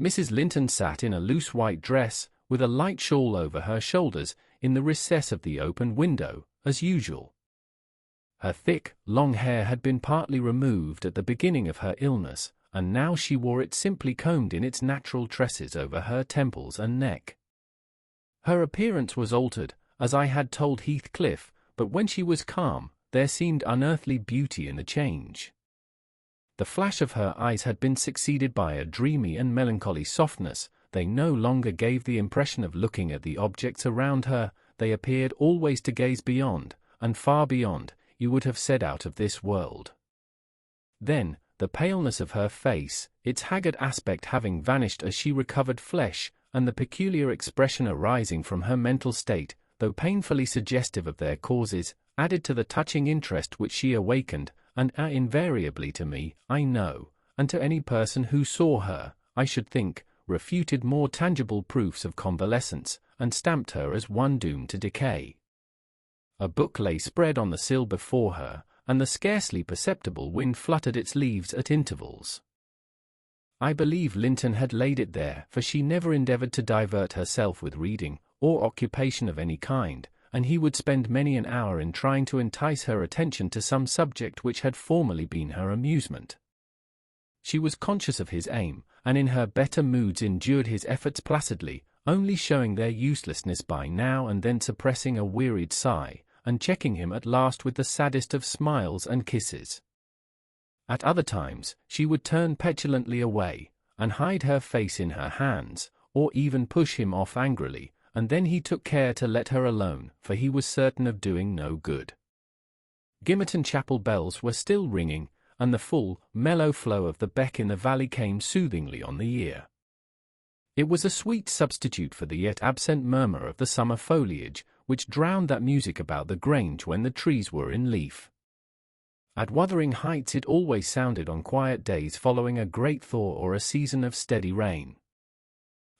Mrs. Linton sat in a loose white dress, with a light shawl over her shoulders, in the recess of the open window, as usual. Her thick, long hair had been partly removed at the beginning of her illness, and now she wore it simply combed in its natural tresses over her temples and neck. Her appearance was altered, as I had told Heathcliff, but when she was calm, there seemed unearthly beauty in the change. The flash of her eyes had been succeeded by a dreamy and melancholy softness. They no longer gave the impression of looking at the objects around her, they appeared always to gaze beyond, and far beyond, you would have said out of this world. Then, the paleness of her face, its haggard aspect having vanished as she recovered flesh, and the peculiar expression arising from her mental state, though painfully suggestive of their causes, added to the touching interest which she awakened, and invariably to me, I know, and to any person who saw her, I should think, refuted more tangible proofs of convalescence, and stamped her as one doomed to decay. A book lay spread on the sill before her, and the scarcely perceptible wind fluttered its leaves at intervals. I believe Linton had laid it there, for she never endeavoured to divert herself with reading, or occupation of any kind, and he would spend many an hour in trying to entice her attention to some subject which had formerly been her amusement. She was conscious of his aim, and in her better moods endured his efforts placidly, only showing their uselessness by now and then suppressing a wearied sigh, and checking him at last with the saddest of smiles and kisses. At other times, she would turn petulantly away, and hide her face in her hands, or even push him off angrily, and then he took care to let her alone, for he was certain of doing no good. Gimmerton Chapel bells were still ringing, and the full, mellow flow of the beck in the valley came soothingly on the ear. It was a sweet substitute for the yet absent murmur of the summer foliage, which drowned that music about the grange when the trees were in leaf. At Wuthering Heights it always sounded on quiet days following a great thaw or a season of steady rain.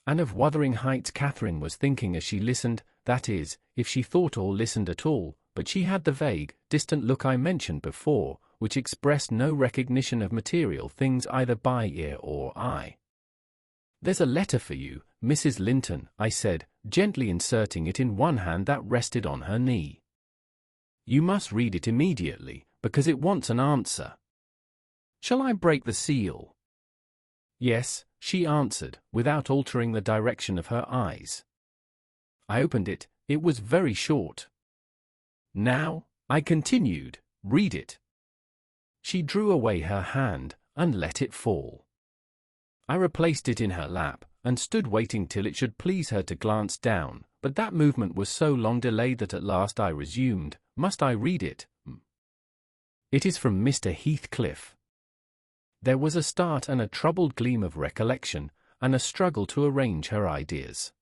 And of Wuthering Heights Catherine was thinking as she listened, that is, if she thought or listened at all, but she had the vague, distant look I mentioned before, which expressed no recognition of material things either by ear or eye. "There's a letter for you, Mrs. Linton," I said, gently inserting it in one hand that rested on her knee. "You must read it immediately, because it wants an answer." "Shall I break the seal?" "Yes," she answered, without altering the direction of her eyes. I opened it. It was very short. "Now," I continued, "read it." She drew away her hand and let it fall. I replaced it in her lap and stood waiting till it should please her to glance down, but that movement was so long delayed that at last I resumed, "Must I read it?" "It is from Mr. Heathcliff." There was a start and a troubled gleam of recollection, and a struggle to arrange her ideas.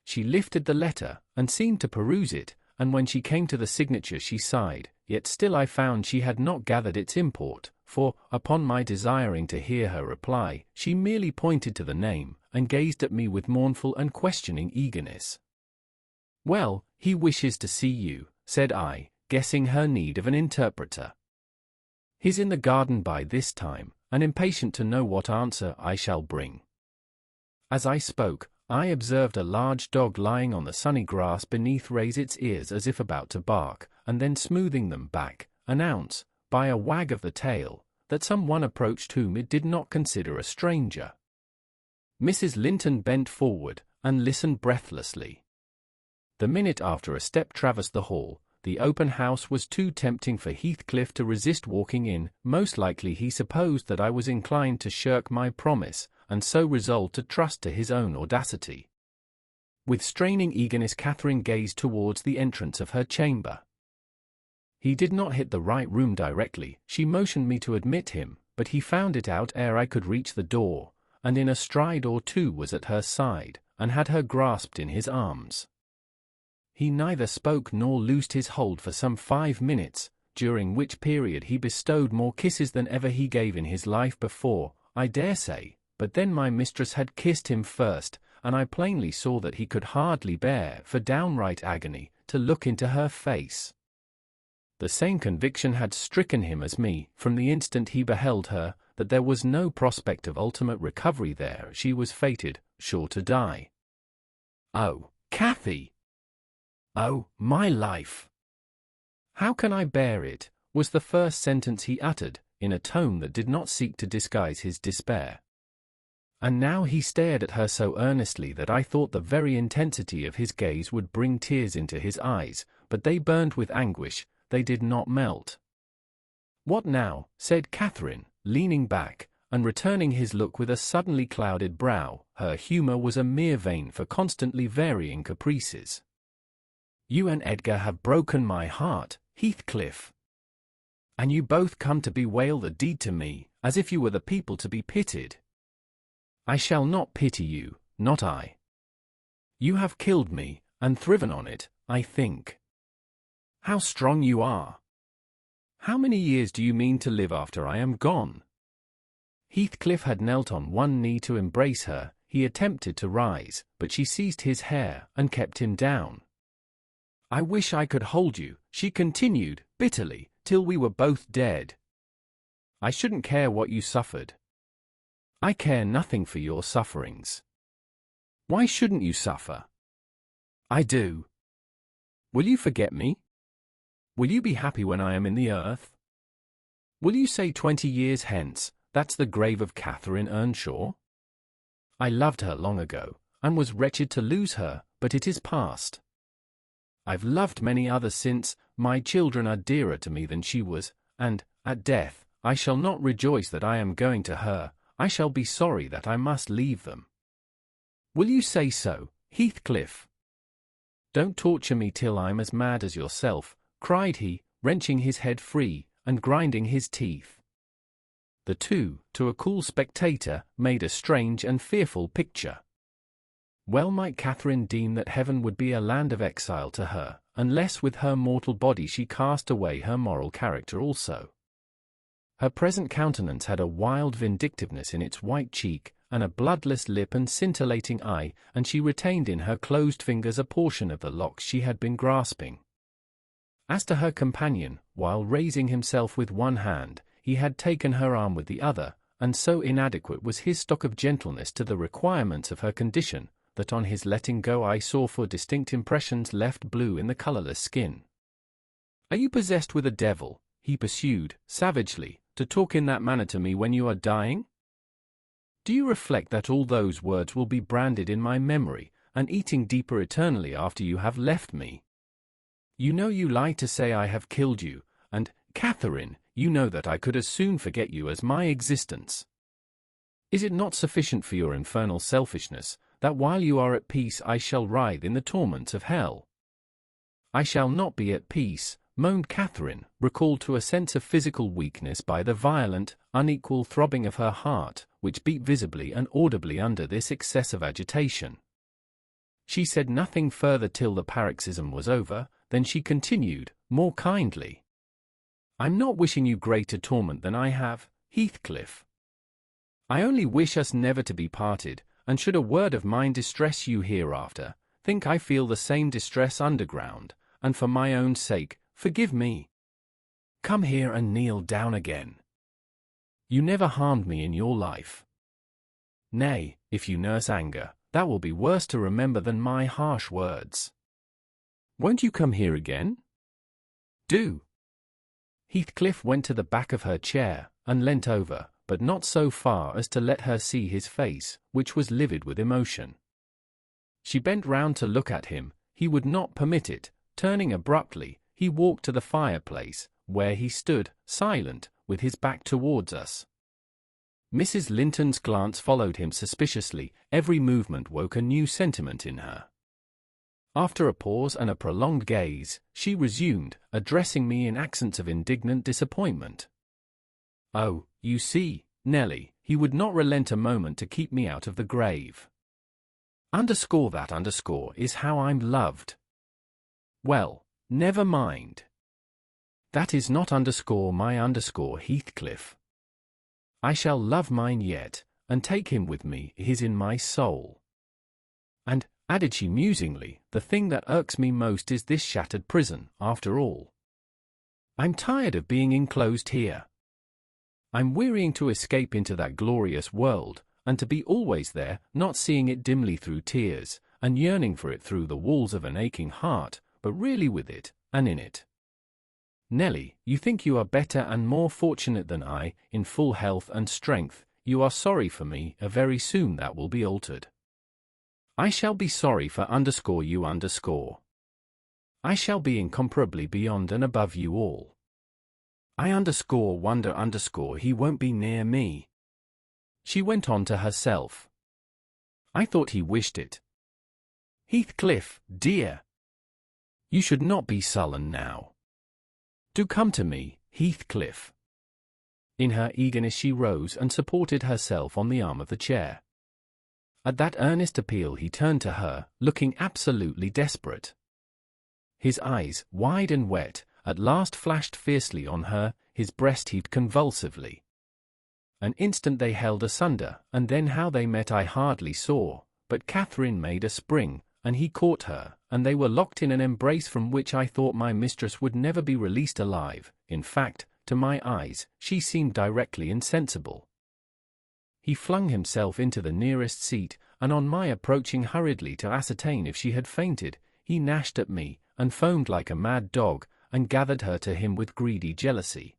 She lifted the letter and seemed to peruse it, and when she came to the signature she sighed, yet still I found she had not gathered its import, for, upon my desiring to hear her reply, she merely pointed to the name, and gazed at me with mournful and questioning eagerness. "Well, he wishes to see you," said I, guessing her need of an interpreter. "He's in the garden by this time, and impatient to know what answer I shall bring." As I spoke, I observed a large dog lying on the sunny grass beneath raise its ears as if about to bark, and then smoothing them back, announce, by a wag of the tail, that some one approached whom it did not consider a stranger. Mrs. Linton bent forward, and listened breathlessly. The minute after a step traversed the hall, the open house was too tempting for Heathcliff to resist walking in. Most likely he supposed that I was inclined to shirk my promise, and so resolved to trust to his own audacity. With straining eagerness Catherine gazed towards the entrance of her chamber. He did not hit the right room directly. She motioned me to admit him, but he found it out ere I could reach the door, and in a stride or two was at her side, and had her grasped in his arms. He neither spoke nor loosed his hold for some 5 minutes, during which period he bestowed more kisses than ever he gave in his life before, I dare say, but then my mistress had kissed him first, and I plainly saw that he could hardly bear, for downright agony, to look into her face. The same conviction had stricken him as me, from the instant he beheld her, that there was no prospect of ultimate recovery there. She was fated, sure to die. "Oh, Cathy! Oh, my life! How can I bear it?" was the first sentence he uttered, in a tone that did not seek to disguise his despair. And now he stared at her so earnestly that I thought the very intensity of his gaze would bring tears into his eyes, but they burned with anguish, they did not melt. "What now?" said Catherine, leaning back, and returning his look with a suddenly clouded brow. Her humour was a mere vein for constantly varying caprices. "You and Edgar have broken my heart, Heathcliff. And you both come to bewail the deed to me, as if you were the people to be pitied. I shall not pity you, not I. You have killed me, and thriven on it, I think. How strong you are! How many years do you mean to live after I am gone?" Heathcliff had knelt on one knee to embrace her. He attempted to rise, but she seized his hair and kept him down. "I wish I could hold you," she continued, bitterly, "till we were both dead. I shouldn't care what you suffered. I care nothing for your sufferings. Why shouldn't you suffer? I do. Will you forget me? Will you be happy when I am in the earth? Will you say 20 years hence, that's the grave of Catherine Earnshaw? I loved her long ago, and was wretched to lose her, but it is past. I've loved many others since. My children are dearer to me than she was, and, at death, I shall not rejoice that I am going to her. I shall be sorry that I must leave them. Will you say so, Heathcliff? Don't torture me till I'm as mad as yourself," cried he, wrenching his head free, and grinding his teeth. The two, to a cool spectator, made a strange and fearful picture. Well might Catherine deem that heaven would be a land of exile to her, unless with her mortal body she cast away her moral character also. Her present countenance had a wild vindictiveness in its white cheek, and a bloodless lip and scintillating eye, and she retained in her closed fingers a portion of the locks she had been grasping. As to her companion, while raising himself with one hand, he had taken her arm with the other, and so inadequate was his stock of gentleness to the requirements of her condition, that on his letting go I saw 4 distinct impressions left blue in the colorless skin. "Are you possessed with a devil," he pursued, savagely, "to talk in that manner to me when you are dying? Do you reflect that all those words will be branded in my memory, and eating deeper eternally after you have left me? You know you lie to say I have killed you, and, Catherine, you know that I could as soon forget you as my existence. Is it not sufficient for your infernal selfishness, that while you are at peace I shall writhe in the torments of hell?" "I shall not be at peace," moaned Catherine, recalled to a sense of physical weakness by the violent, unequal throbbing of her heart, which beat visibly and audibly under this excess of agitation. She said nothing further till the paroxysm was over, then she continued, more kindly. "I'm not wishing you greater torment than I have, Heathcliff. I only wish us never to be parted, and should a word of mine distress you hereafter, think I feel the same distress underground, and for my own sake, forgive me. Come here and kneel down again. You never harmed me in your life. Nay, if you nurse anger, that will be worse to remember than my harsh words. Won't you come here again? Do." Heathcliff went to the back of her chair, and leant over, but not so far as to let her see his face, which was livid with emotion. She bent round to look at him, he would not permit it. Turning abruptly, he walked to the fireplace, where he stood, silent, with his back towards us. Mrs. Linton's glance followed him suspiciously, every movement woke a new sentiment in her. After a pause and a prolonged gaze, she resumed, addressing me in accents of indignant disappointment. "Oh, you see, Nelly, he would not relent a moment to keep me out of the grave. Underscore that underscore is how I'm loved. Well, never mind. That is not underscore my underscore Heathcliff. I shall love mine yet, and take him with me, his in my soul. And, added she musingly, the thing that irks me most is this shattered prison, after all. I'm tired of being enclosed here. I'm wearying to escape into that glorious world, and to be always there, not seeing it dimly through tears, and yearning for it through the walls of an aching heart, but really with it, and in it. Nelly, you think you are better and more fortunate than I, in full health and strength. You are sorry for me, very soon that will be altered. I shall be sorry for underscore you underscore. I shall be incomparably beyond and above you all. I underscore wonder underscore he won't be near me." She went on to herself. "I thought he wished it. Heathcliff, dear. You should not be sullen now. Do come to me, Heathcliff." In her eagerness she rose and supported herself on the arm of the chair. At that earnest appeal he turned to her, looking absolutely desperate. His eyes, wide and wet, at last flashed fiercely on her, his breast heaved convulsively. An instant they held asunder, and then how they met I hardly saw, but Catherine made a spring, and he caught her, and they were locked in an embrace from which I thought my mistress would never be released alive. In fact, to my eyes, she seemed directly insensible. He flung himself into the nearest seat, and on my approaching hurriedly to ascertain if she had fainted, he gnashed at me, and foamed like a mad dog, and gathered her to him with greedy jealousy.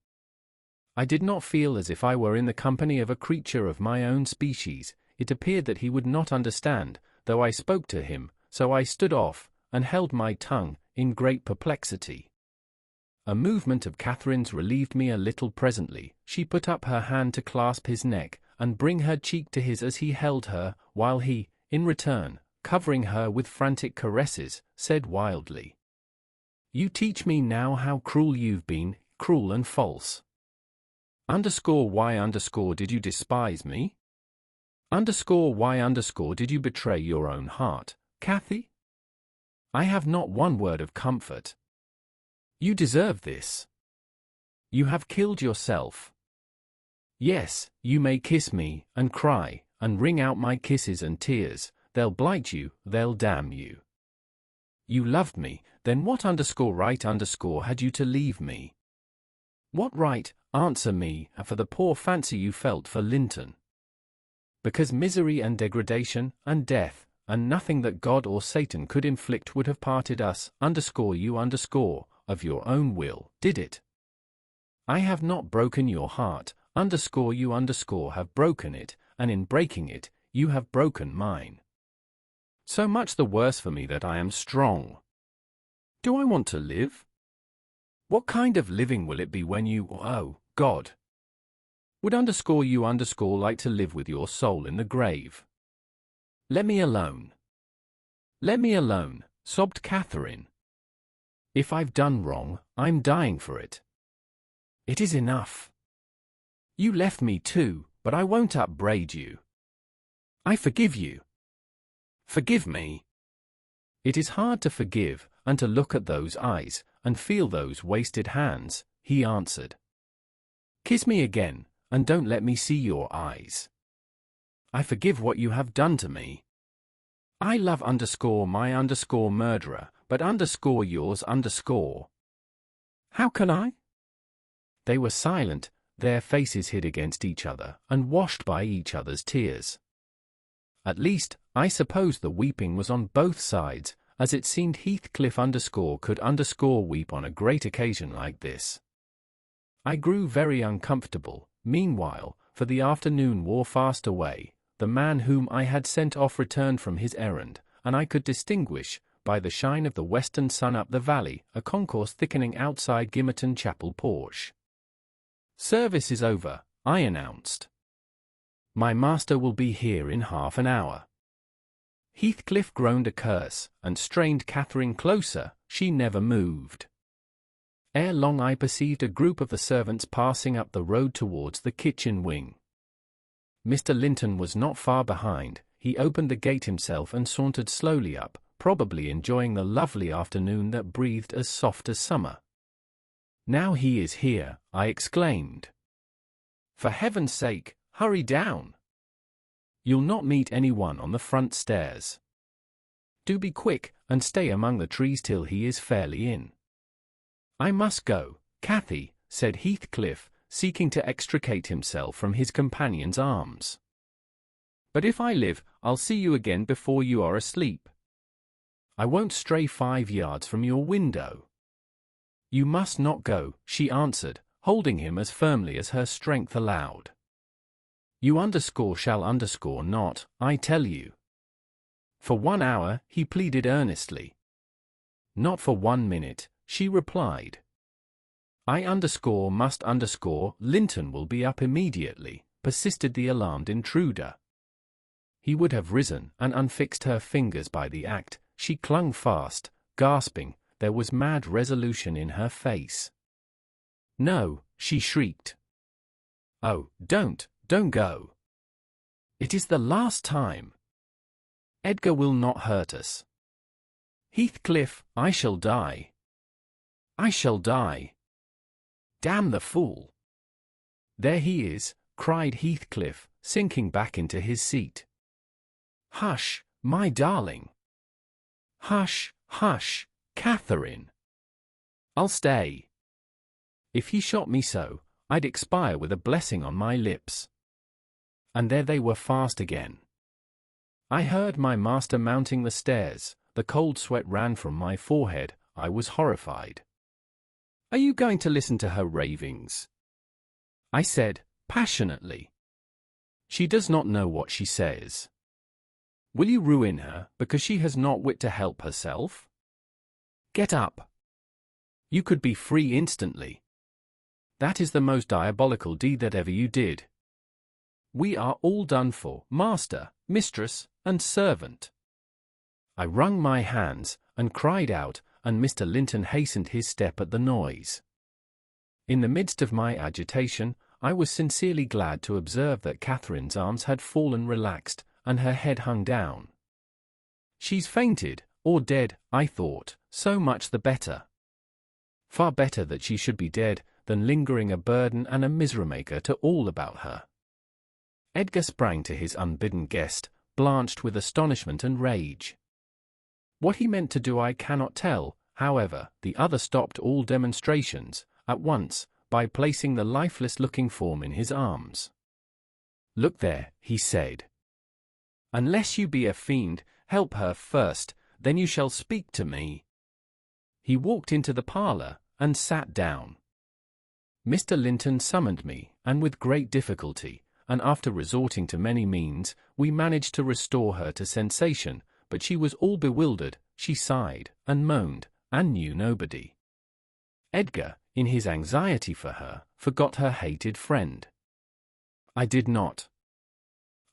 I did not feel as if I were in the company of a creature of my own species. It appeared that he would not understand, though I spoke to him, so I stood off, and held my tongue, in great perplexity. A movement of Catherine's relieved me a little presently. She put up her hand to clasp his neck, and bring her cheek to his as he held her, while he, in return, covering her with frantic caresses, said wildly, "You teach me now how cruel you've been, cruel and false. Underscore why underscore did you despise me? Underscore why underscore did you betray your own heart, Cathy? I have not one word of comfort. You deserve this. You have killed yourself. Yes, you may kiss me, and cry, and wring out my kisses and tears. They'll blight you, they'll damn you. You loved me, then what underscore right underscore had you to leave me? What right answer me, and for the poor fancy you felt for Linton. Because misery and degradation, and death, and nothing that God or Satan could inflict would have parted us, _you of your own will, did it? I have not broken your heart, _you have broken it, and in breaking it, you have broken mine. So much the worse for me that I am strong. Do I want to live? What kind of living will it be when you, oh, God, would _you like to live with your soul in the grave? Let me alone. Let me alone, sobbed Catherine. If I've done wrong, I'm dying for it. It is enough. You left me too, but I won't upbraid you. I forgive you. Forgive me. It is hard to forgive, and to look at those eyes, and feel those wasted hands, he answered. Kiss me again, and don't let me see your eyes. I forgive what you have done to me. I love my murderer, but yours . How can I? They were silent, their faces hid against each other, and washed by each other's tears. At least, I suppose the weeping was on both sides, as it seemed Heathcliff could weep on a great occasion like this. I grew very uncomfortable, meanwhile, for the afternoon wore fast away. The man whom I had sent off returned from his errand, and I could distinguish, by the shine of the western sun up the valley, a concourse thickening outside Gimmerton Chapel porch. Service is over, I announced. My master will be here in half an hour. Heathcliff groaned a curse, and strained Catherine closer. She never moved. Ere long I perceived a group of the servants passing up the road towards the kitchen wing. Mr. Linton was not far behind. He opened the gate himself and sauntered slowly up, probably enjoying the lovely afternoon that breathed as soft as summer. Now he is here, I exclaimed. For heaven's sake, hurry down. You'll not meet anyone on the front stairs. Do be quick, and stay among the trees till he is fairly in. I must go, Cathy, said Heathcliff, seeking to extricate himself from his companion's arms. But if I live, I'll see you again before you are asleep. I won't stray 5 yards from your window. You must not go, she answered, holding him as firmly as her strength allowed. You shall not, I tell you. For 1 hour, he pleaded earnestly. Not for 1 minute, she replied. I must Linton will be up immediately, persisted the alarmed intruder. He would have risen and unfixed her fingers by the act. She clung fast, gasping. There was mad resolution in her face. No, she shrieked. Oh, don't go. It is the last time. Edgar will not hurt us. Heathcliff, I shall die. I shall die. Damn the fool. There he is, cried Heathcliff, sinking back into his seat. Hush, my darling. Hush, hush, Catherine. I'll stay. If he shot me so, I'd expire with a blessing on my lips. And there they were fast again. I heard my master mounting the stairs. The cold sweat ran from my forehead. I was horrified. Are you going to listen to her ravings? I said, passionately. She does not know what she says. Will you ruin her, because she has not wit to help herself? Get up. You could be free instantly. That is the most diabolical deed that ever you did. We are all done for, master, mistress, and servant. I wrung my hands, and cried out, and Mr. Linton hastened his step at the noise. In the midst of my agitation, I was sincerely glad to observe that Catherine's arms had fallen relaxed, and her head hung down. She's fainted, or dead, I thought, so much the better. Far better that she should be dead, than lingering a burden and a misery-maker to all about her. Edgar sprang to his unbidden guest, blanched with astonishment and rage. What he meant to do I cannot tell. However, the other stopped all demonstrations, at once, by placing the lifeless-looking form in his arms. "Look there," he said. "Unless you be a fiend, help her first, then you shall speak to me." He walked into the parlor and sat down. Mr. Linton summoned me, and with great difficulty, and after resorting to many means, we managed to restore her to sensation, but she was all bewildered, she sighed, and moaned, and knew nobody. Edgar, in his anxiety for her, forgot her hated friend. I did not.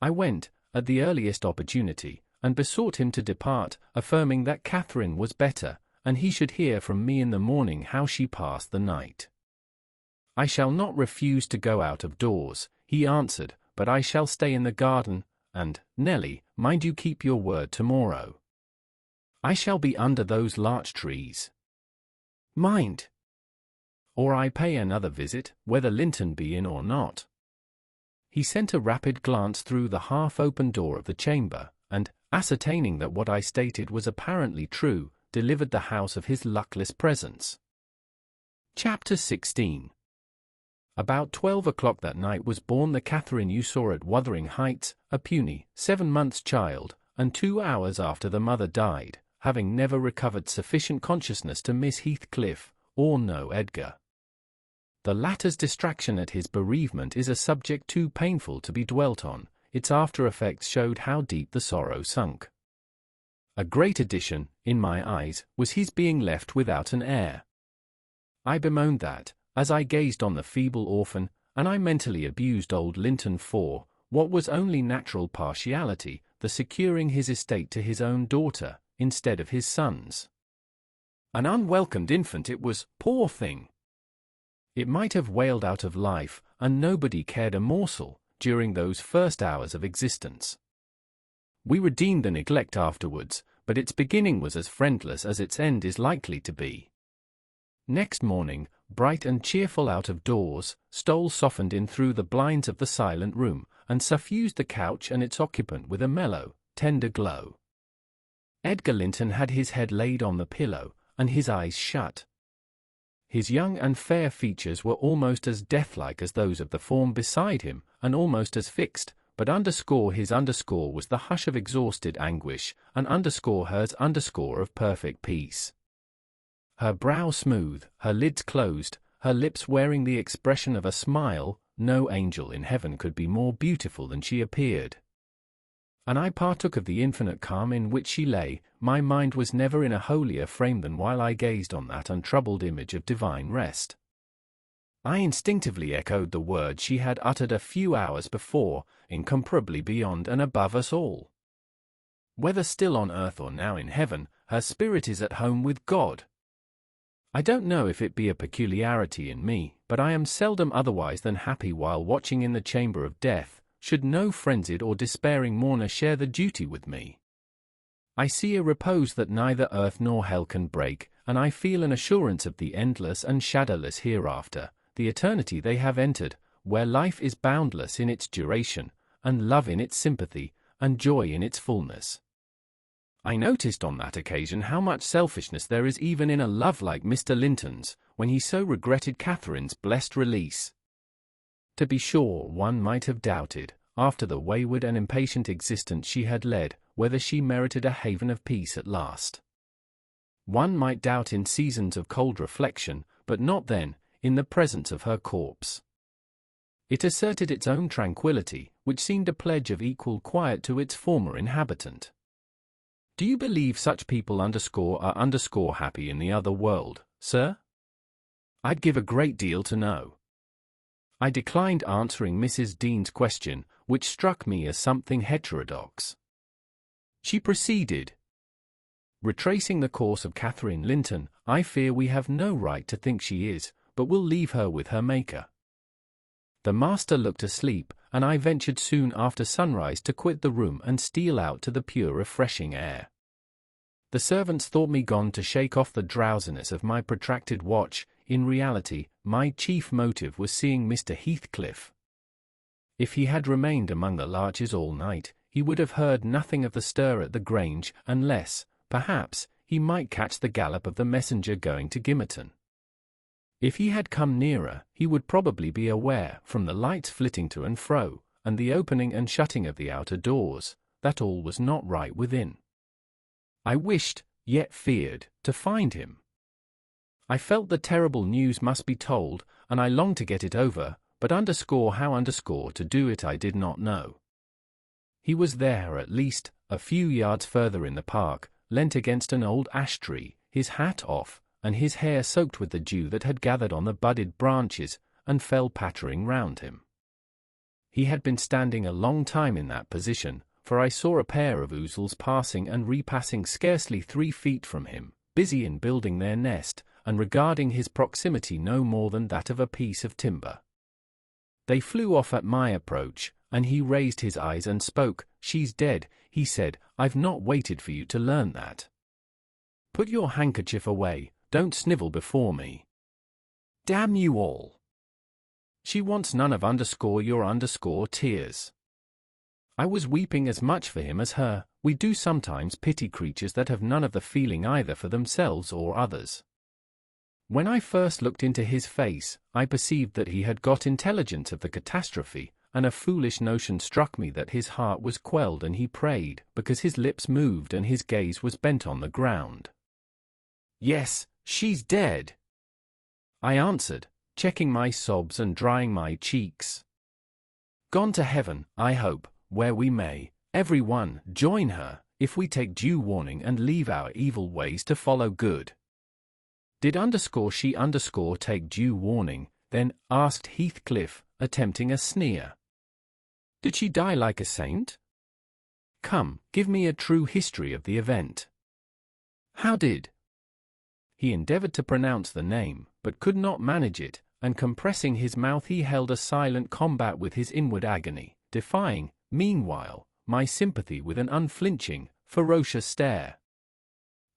I went, at the earliest opportunity, and besought him to depart, affirming that Catherine was better, and he should hear from me in the morning how she passed the night. "I shall not refuse to go out of doors," he answered, "but I shall stay in the garden, and, Nelly, mind you keep your word tomorrow. I shall be under those larch trees. Mind! Or I pay another visit, whether Linton be in or not." He sent a rapid glance through the half-open door of the chamber, and, ascertaining that what I stated was apparently true, delivered the house of his luckless presence. Chapter 16. About 12 o'clock that night was born the Catherine you saw at Wuthering Heights, a puny, 7 months child, and 2 hours after the mother died, having never recovered sufficient consciousness to miss Heathcliff, or know Edgar. The latter's distraction at his bereavement is a subject too painful to be dwelt on. Its after-effects showed how deep the sorrow sunk. A great addition, in my eyes, was his being left without an heir. I bemoaned that, as I gazed on the feeble orphan, and I mentally abused old Linton for, what was only natural partiality, the securing his estate to his own daughter, instead of his son's. An unwelcomed infant it was, poor thing! It might have wailed out of life, and nobody cared a morsel, during those first hours of existence. We redeemed the neglect afterwards, but its beginning was as friendless as its end is likely to be. Next morning, bright and cheerful out of doors, stole softened in through the blinds of the silent room, and suffused the couch and its occupant with a mellow, tender glow. Edgar Linton had his head laid on the pillow, and his eyes shut. His young and fair features were almost as deathlike as those of the form beside him, and almost as fixed, but his underscore was the hush of exhausted anguish, and hers of perfect peace. Her brow smooth, her lids closed, her lips wearing the expression of a smile, no angel in heaven could be more beautiful than she appeared. And I partook of the infinite calm in which she lay. My mind was never in a holier frame than while I gazed on that untroubled image of divine rest. I instinctively echoed the words she had uttered a few hours before, incomparably beyond and above us all. Whether still on earth or now in heaven, her spirit is at home with God. I don't know if it be a peculiarity in me, but I am seldom otherwise than happy while watching in the chamber of death, should no frenzied or despairing mourner share the duty with me. I see a repose that neither earth nor hell can break, and I feel an assurance of the endless and shadowless hereafter, the eternity they have entered, where life is boundless in its duration, and love in its sympathy, and joy in its fullness. I noticed on that occasion how much selfishness there is even in a love like Mr. Linton's, when he so regretted Catherine's blessed release. To be sure, one might have doubted, after the wayward and impatient existence she had led, whether she merited a haven of peace at last. One might doubt in seasons of cold reflection, but not then, in the presence of her corpse. It asserted its own tranquillity, which seemed a pledge of equal quiet to its former inhabitant. Do you believe such people are happy in the other world, sir? I'd give a great deal to know. I declined answering Mrs. Dean's question, which struck me as something heterodox. She proceeded. Retracing the course of Catherine Linton, I fear we have no right to think she is, but will leave her with her Maker. The master looked asleep, and I ventured soon after sunrise to quit the room and steal out to the pure refreshing air. The servants thought me gone to shake off the drowsiness of my protracted watch. In reality, my chief motive was seeing Mr. Heathcliff. If he had remained among the larches all night, he would have heard nothing of the stir at the Grange, unless, perhaps, he might catch the gallop of the messenger going to Gimmerton. If he had come nearer, he would probably be aware, from the lights flitting to and fro, and the opening and shutting of the outer doors, that all was not right within. I wished, yet feared, to find him. I felt the terrible news must be told, and I longed to get it over, but how to do it I did not know. He was there at least, a few yards further in the park, leant against an old ash tree, his hat off, and his hair soaked with the dew that had gathered on the budded branches and fell pattering round him. He had been standing a long time in that position, for I saw a pair of ouzels passing and repassing scarcely 3 feet from him, busy in building their nest, and regarding his proximity no more than that of a piece of timber. They flew off at my approach, and he raised his eyes and spoke. "She's dead," he said. "I've not waited for you to learn that. Put your handkerchief away, don't snivel before me. Damn you all. She wants none of your tears." I was weeping as much for him as her. We do sometimes pity creatures that have none of the feeling either for themselves or others. When I first looked into his face, I perceived that he had got intelligence of the catastrophe, and a foolish notion struck me that his heart was quelled and he prayed, because his lips moved and his gaze was bent on the ground. "Yes, she's dead," I answered, checking my sobs and drying my cheeks. "Gone to heaven, I hope, where we may, every one, join her, if we take due warning and leave our evil ways to follow good." "Did she take due warning, then?" asked Heathcliff, attempting a sneer. "Did she die like a saint? Come, give me a true history of the event. How did—" He endeavored to pronounce the name, but could not manage it, and compressing his mouth he held a silent combat with his inward agony, defying, meanwhile, my sympathy with an unflinching, ferocious stare.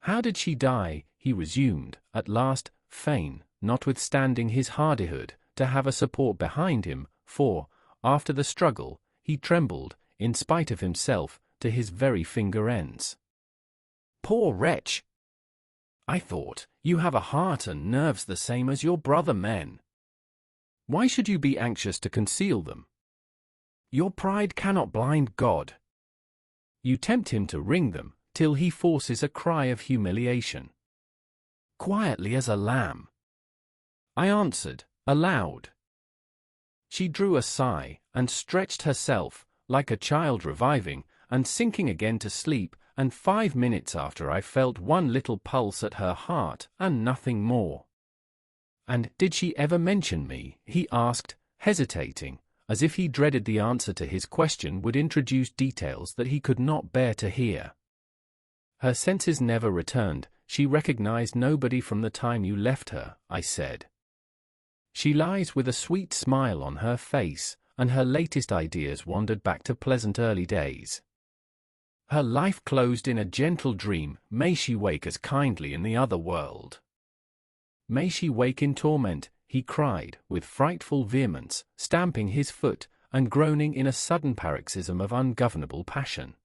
"How did she die?" he resumed, at last, fain, notwithstanding his hardihood, to have a support behind him, for, after the struggle, he trembled, in spite of himself, to his very finger ends. "Poor wretch! I thought, you have a heart and nerves the same as your brother men. Why should you be anxious to conceal them? Your pride cannot blind God. You tempt him to wring them, till he forces a cry of humiliation. Quietly as a lamb," I answered, aloud. She drew a sigh, and stretched herself, like a child reviving, and sinking again to sleep, and 5 minutes after I felt one little pulse at her heart, and nothing more. "And did she ever mention me?" he asked, hesitating, as if he dreaded the answer to his question would introduce details that he could not bear to hear. "Her senses never returned. She recognized nobody from the time you left her," I said. "She lies with a sweet smile on her face, and her latest ideas wandered back to pleasant early days. Her life closed in a gentle dream. May she wake as kindly in the other world. May she wake in torment," he cried, with frightful vehemence, stamping his foot, and groaning in a sudden paroxysm of ungovernable passion.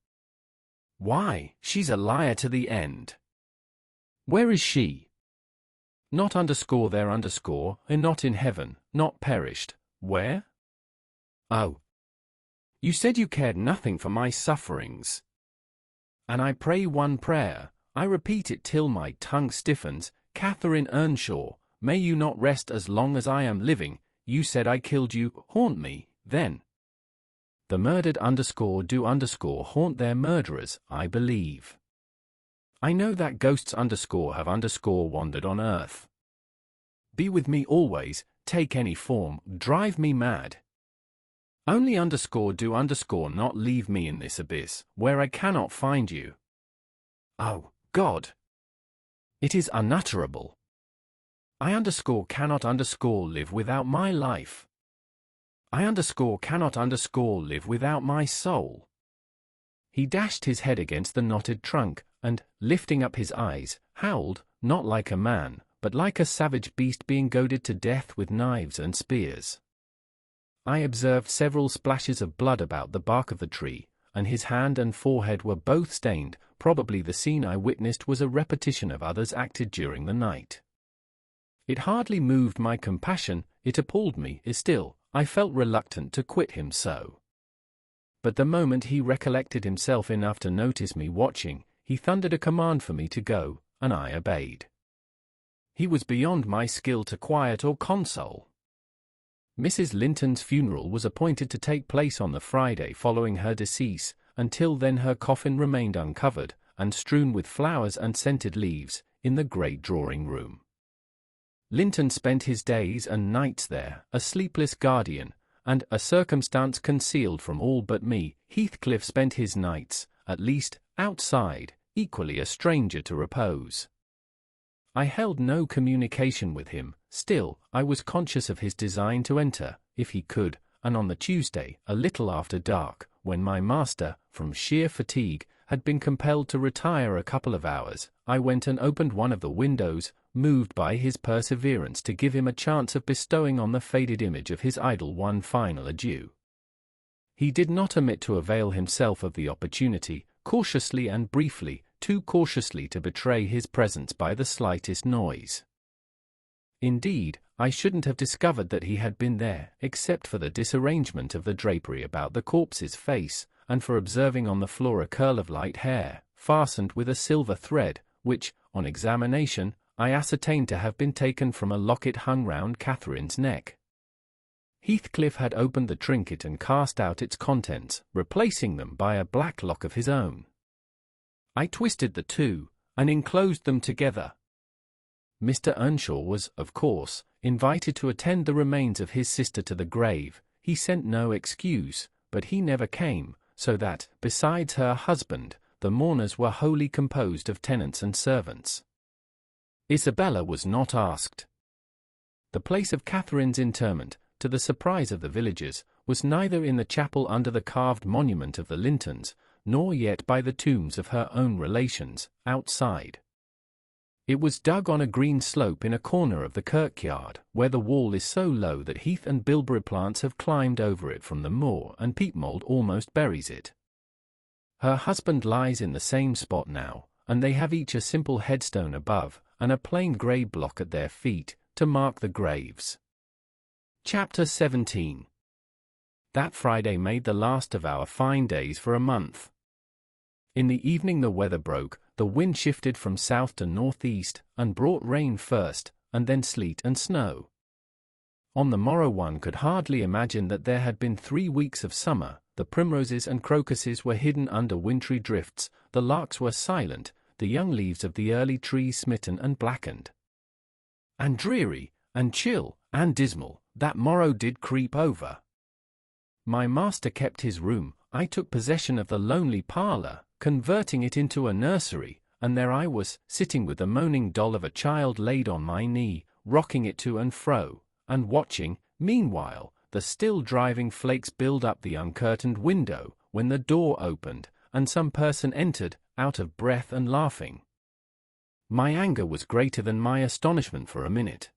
"Why, she's a liar to the end. Where is she? Not there and not in heaven, not perished. Where? Oh. You said you cared nothing for my sufferings. And I pray one prayer, I repeat it till my tongue stiffens. Catherine Earnshaw, may you not rest as long as I am living. You said I killed you. Haunt me, then. The murdered do haunt their murderers, I believe. I know that ghosts have wandered on earth. Be with me always, take any form, drive me mad. Only do not leave me in this abyss, where I cannot find you. Oh, God! It is unutterable. I cannot live without my life. I cannot live without my soul." He dashed his head against the knotted trunk, and, lifting up his eyes, howled, not like a man, but like a savage beast being goaded to death with knives and spears. I observed several splashes of blood about the bark of the tree, and his hand and forehead were both stained. Probably the scene I witnessed was a repetition of others acted during the night. It hardly moved my compassion, it appalled me, still, I felt reluctant to quit him so. But the moment he recollected himself enough to notice me watching, he thundered a command for me to go, and I obeyed. He was beyond my skill to quiet or console. Mrs. Linton's funeral was appointed to take place on the Friday following her decease. Until then her coffin remained uncovered, and strewn with flowers and scented leaves, in the great drawing-room. Linton spent his days and nights there, a sleepless guardian, and, a circumstance concealed from all but me, Heathcliff spent his nights, at least, outside, equally a stranger to repose. I held no communication with him, still, I was conscious of his design to enter, if he could, and on the Tuesday, a little after dark, when my master, from sheer fatigue, had been compelled to retire a couple of hours, I went and opened one of the windows, moved by his perseverance to give him a chance of bestowing on the faded image of his idol one final adieu. He did not omit to avail himself of the opportunity, cautiously and briefly, too cautiously to betray his presence by the slightest noise. Indeed, I shouldn't have discovered that he had been there, except for the disarrangement of the drapery about the corpse's face, and for observing on the floor a curl of light hair, fastened with a silver thread, which, on examination, I ascertained to have been taken from a locket hung round Catherine's neck. Heathcliff had opened the trinket and cast out its contents, replacing them by a black lock of his own. I twisted the two, and enclosed them together. Mr. Earnshaw was, of course, invited to attend the remains of his sister to the grave. He sent no excuse, but he never came, so that, besides her husband, the mourners were wholly composed of tenants and servants. Isabella was not asked. The place of Catherine's interment, to the surprise of the villagers, was neither in the chapel under the carved monument of the Lintons, nor yet by the tombs of her own relations, outside. It was dug on a green slope in a corner of the kirkyard, where the wall is so low that heath and bilberry plants have climbed over it from the moor, and peat-mould almost buries it. Her husband lies in the same spot now, and they have each a simple headstone above, and a plain grey block at their feet, to mark the graves. Chapter 17. That Friday made the last of our fine days for a month. In the evening the weather broke, the wind shifted from south to northeast, and brought rain first, and then sleet and snow. On the morrow one could hardly imagine that there had been 3 weeks of summer. The primroses and crocuses were hidden under wintry drifts, the larks were silent, the young leaves of the early trees smitten and blackened. And dreary, and chill, and dismal, that morrow did creep over. My master kept his room, I took possession of the lonely parlour, converting it into a nursery, and there I was, sitting with the moaning doll of a child laid on my knee, rocking it to and fro, and watching, meanwhile, the still driving flakes build up the uncurtained window, when the door opened, and some person entered, out of breath and laughing. My anger was greater than my astonishment for a minute.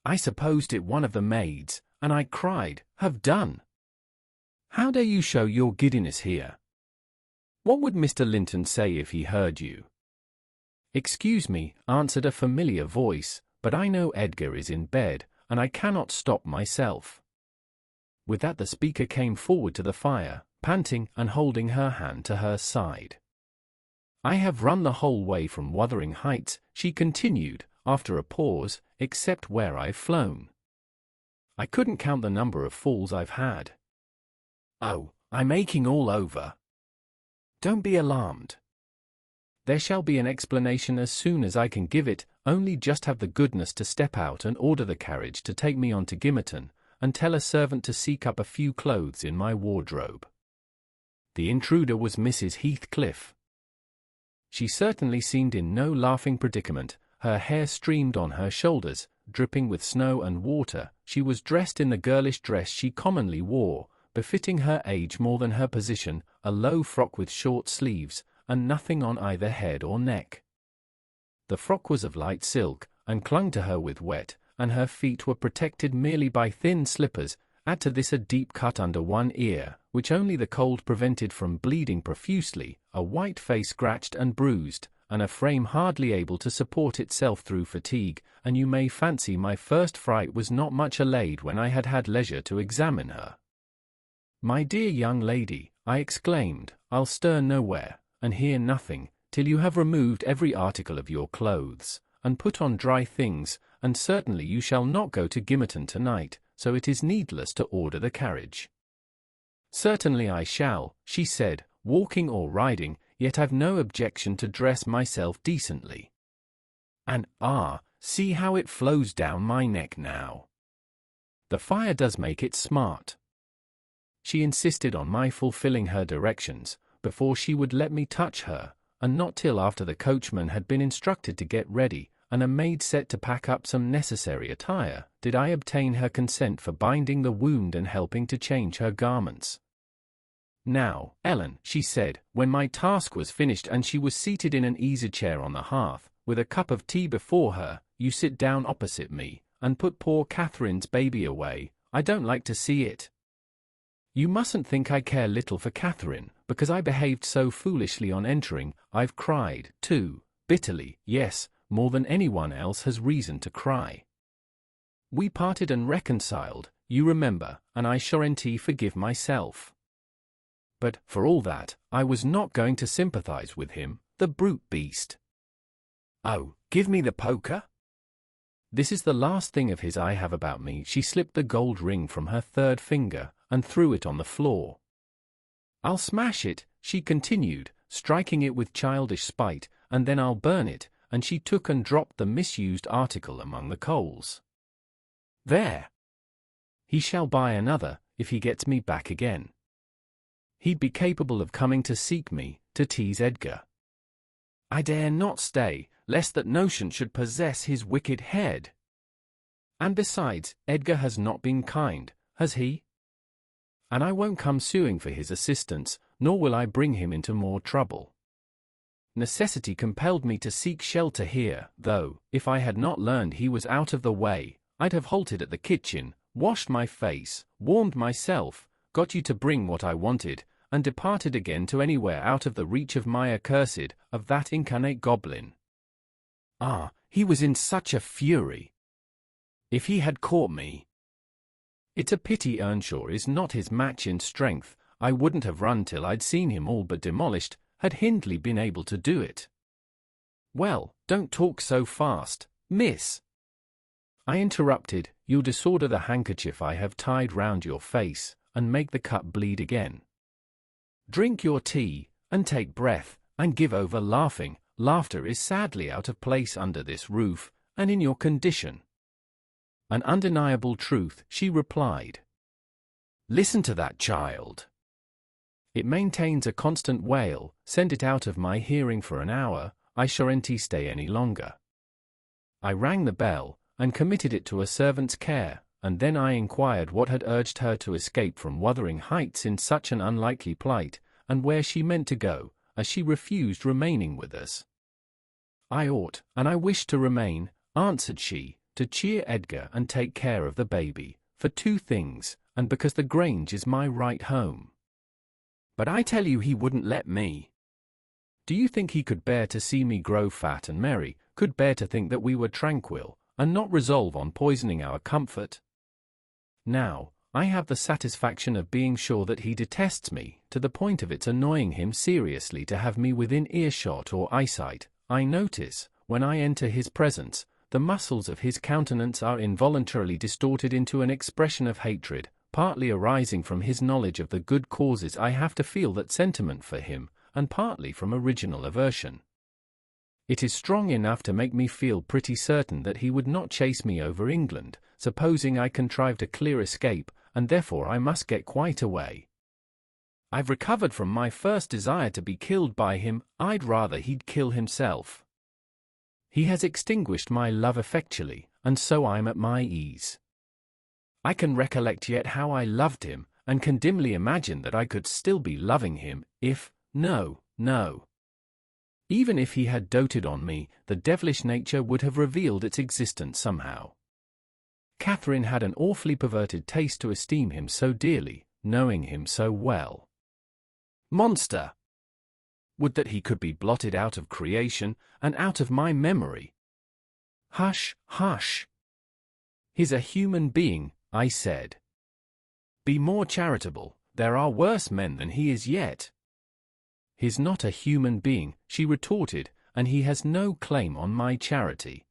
I supposed it one of the maids, and I cried, "Have done! How dare you show your giddiness here? What would Mr. Linton say if he heard you?" "Excuse me," answered a familiar voice, "but I know Edgar is in bed, and I cannot stop myself." With that the speaker came forward to the fire, panting and holding her hand to her side. "I have run the whole way from Wuthering Heights," she continued, after a pause, "except where I've flown. I couldn't count the number of falls I've had. Oh, I'm aching all over. Don't be alarmed. There shall be an explanation as soon as I can give it, only just have the goodness to step out and order the carriage to take me on to Gimmerton, and tell a servant to seek up a few clothes in my wardrobe." The intruder was Mrs. Heathcliff. She certainly seemed in no laughing predicament. Her hair streamed on her shoulders, dripping with snow and water. She was dressed in the girlish dress she commonly wore, befitting her age more than her position, a low frock with short sleeves, and nothing on either head or neck. The frock was of light silk, and clung to her with wet, and her feet were protected merely by thin slippers. Add to this a deep cut under one ear, which only the cold prevented from bleeding profusely, a white face scratched and bruised, and a frame hardly able to support itself through fatigue, and you may fancy my first fright was not much allayed when I had had leisure to examine her. "My dear young lady," I exclaimed, "I'll stir nowhere, and hear nothing, till you have removed every article of your clothes, and put on dry things, and certainly you shall not go to Gimmerton tonight, so it is needless to order the carriage." "Certainly I shall," she said, "walking or riding, yet I've no objection to dress myself decently. And see how it flows down my neck now. The fire does make it smart." She insisted on my fulfilling her directions, before she would let me touch her, and not till after the coachman had been instructed to get ready, and a maid set to pack up some necessary attire, did I obtain her consent for binding the wound and helping to change her garments. "Now, Ellen," she said, when my task was finished and she was seated in an easy-chair on the hearth, with a cup of tea before her, "you sit down opposite me, and put poor Catherine's baby away. I don't like to see it. You mustn't think I care little for Catherine, because I behaved so foolishly on entering. I've cried, too, bitterly, yes, more than anyone else has reason to cry. We parted and reconciled, you remember, and I surely forgive myself. But, for all that, I was not going to sympathize with him, the brute beast. Oh, give me the poker. This is the last thing of his I have about me." She slipped the gold ring from her third finger, and threw it on the floor. "I'll smash it," she continued, striking it with childish spite, "and then I'll burn it," and she took and dropped the misused article among the coals. "There! He shall buy another, if he gets me back again. He'd be capable of coming to seek me, to tease Edgar. I dare not stay, lest that notion should possess his wicked head. And besides, Edgar has not been kind, has he? And I won't come suing for his assistance, nor will I bring him into more trouble. Necessity compelled me to seek shelter here, though, if I had not learned he was out of the way, I'd have halted at the kitchen, washed my face, warmed myself, got you to bring what I wanted, and departed again to anywhere out of the reach of my accursed, of that incarnate goblin. He was in such a fury. If he had caught me. It's a pity Earnshaw is not his match in strength. I wouldn't have run till I'd seen him all but demolished, had Hindley been able to do it. Well, don't talk so fast, miss. I interrupted, you'll disorder the handkerchief I have tied round your face, and make the cut bleed again. Drink your tea, and take breath, and give over laughing. Laughter is sadly out of place under this roof, and in your condition. An undeniable truth, she replied. Listen to that child. It maintains a constant wail. Send it out of my hearing for an hour. I shan't stay any longer. I rang the bell, and committed it to a servant's care, and then I inquired what had urged her to escape from Wuthering Heights in such an unlikely plight, and where she meant to go, as she refused remaining with us. I ought, and I wish to remain, answered she, to cheer Edgar and take care of the baby, for two things, and because the Grange is my right home. But I tell you he wouldn't let me. Do you think he could bear to see me grow fat and merry, could bear to think that we were tranquil, and not resolve on poisoning our comfort? Now, I have the satisfaction of being sure that he detests me, to the point of its annoying him seriously to have me within earshot or eyesight. I notice, when I enter his presence, the muscles of his countenance are involuntarily distorted into an expression of hatred, partly arising from his knowledge of the good causes I have to feel that sentiment for him, and partly from original aversion. It is strong enough to make me feel pretty certain that he would not chase me over England, supposing I contrived a clear escape, and therefore I must get quite away. I've recovered from my first desire to be killed by him. I'd rather he'd kill himself. He has extinguished my love effectually, and so I'm at my ease. I can recollect yet how I loved him, and can dimly imagine that I could still be loving him, if, no. Even if he had doted on me, the devilish nature would have revealed its existence somehow. Catherine had an awfully perverted taste to esteem him so dearly, knowing him so well. Monster! Would that he could be blotted out of creation, and out of my memory. Hush, hush. He's a human being, I said. Be more charitable, there are worse men than he is yet. He's not a human being, she retorted, and he has no claim on my charity.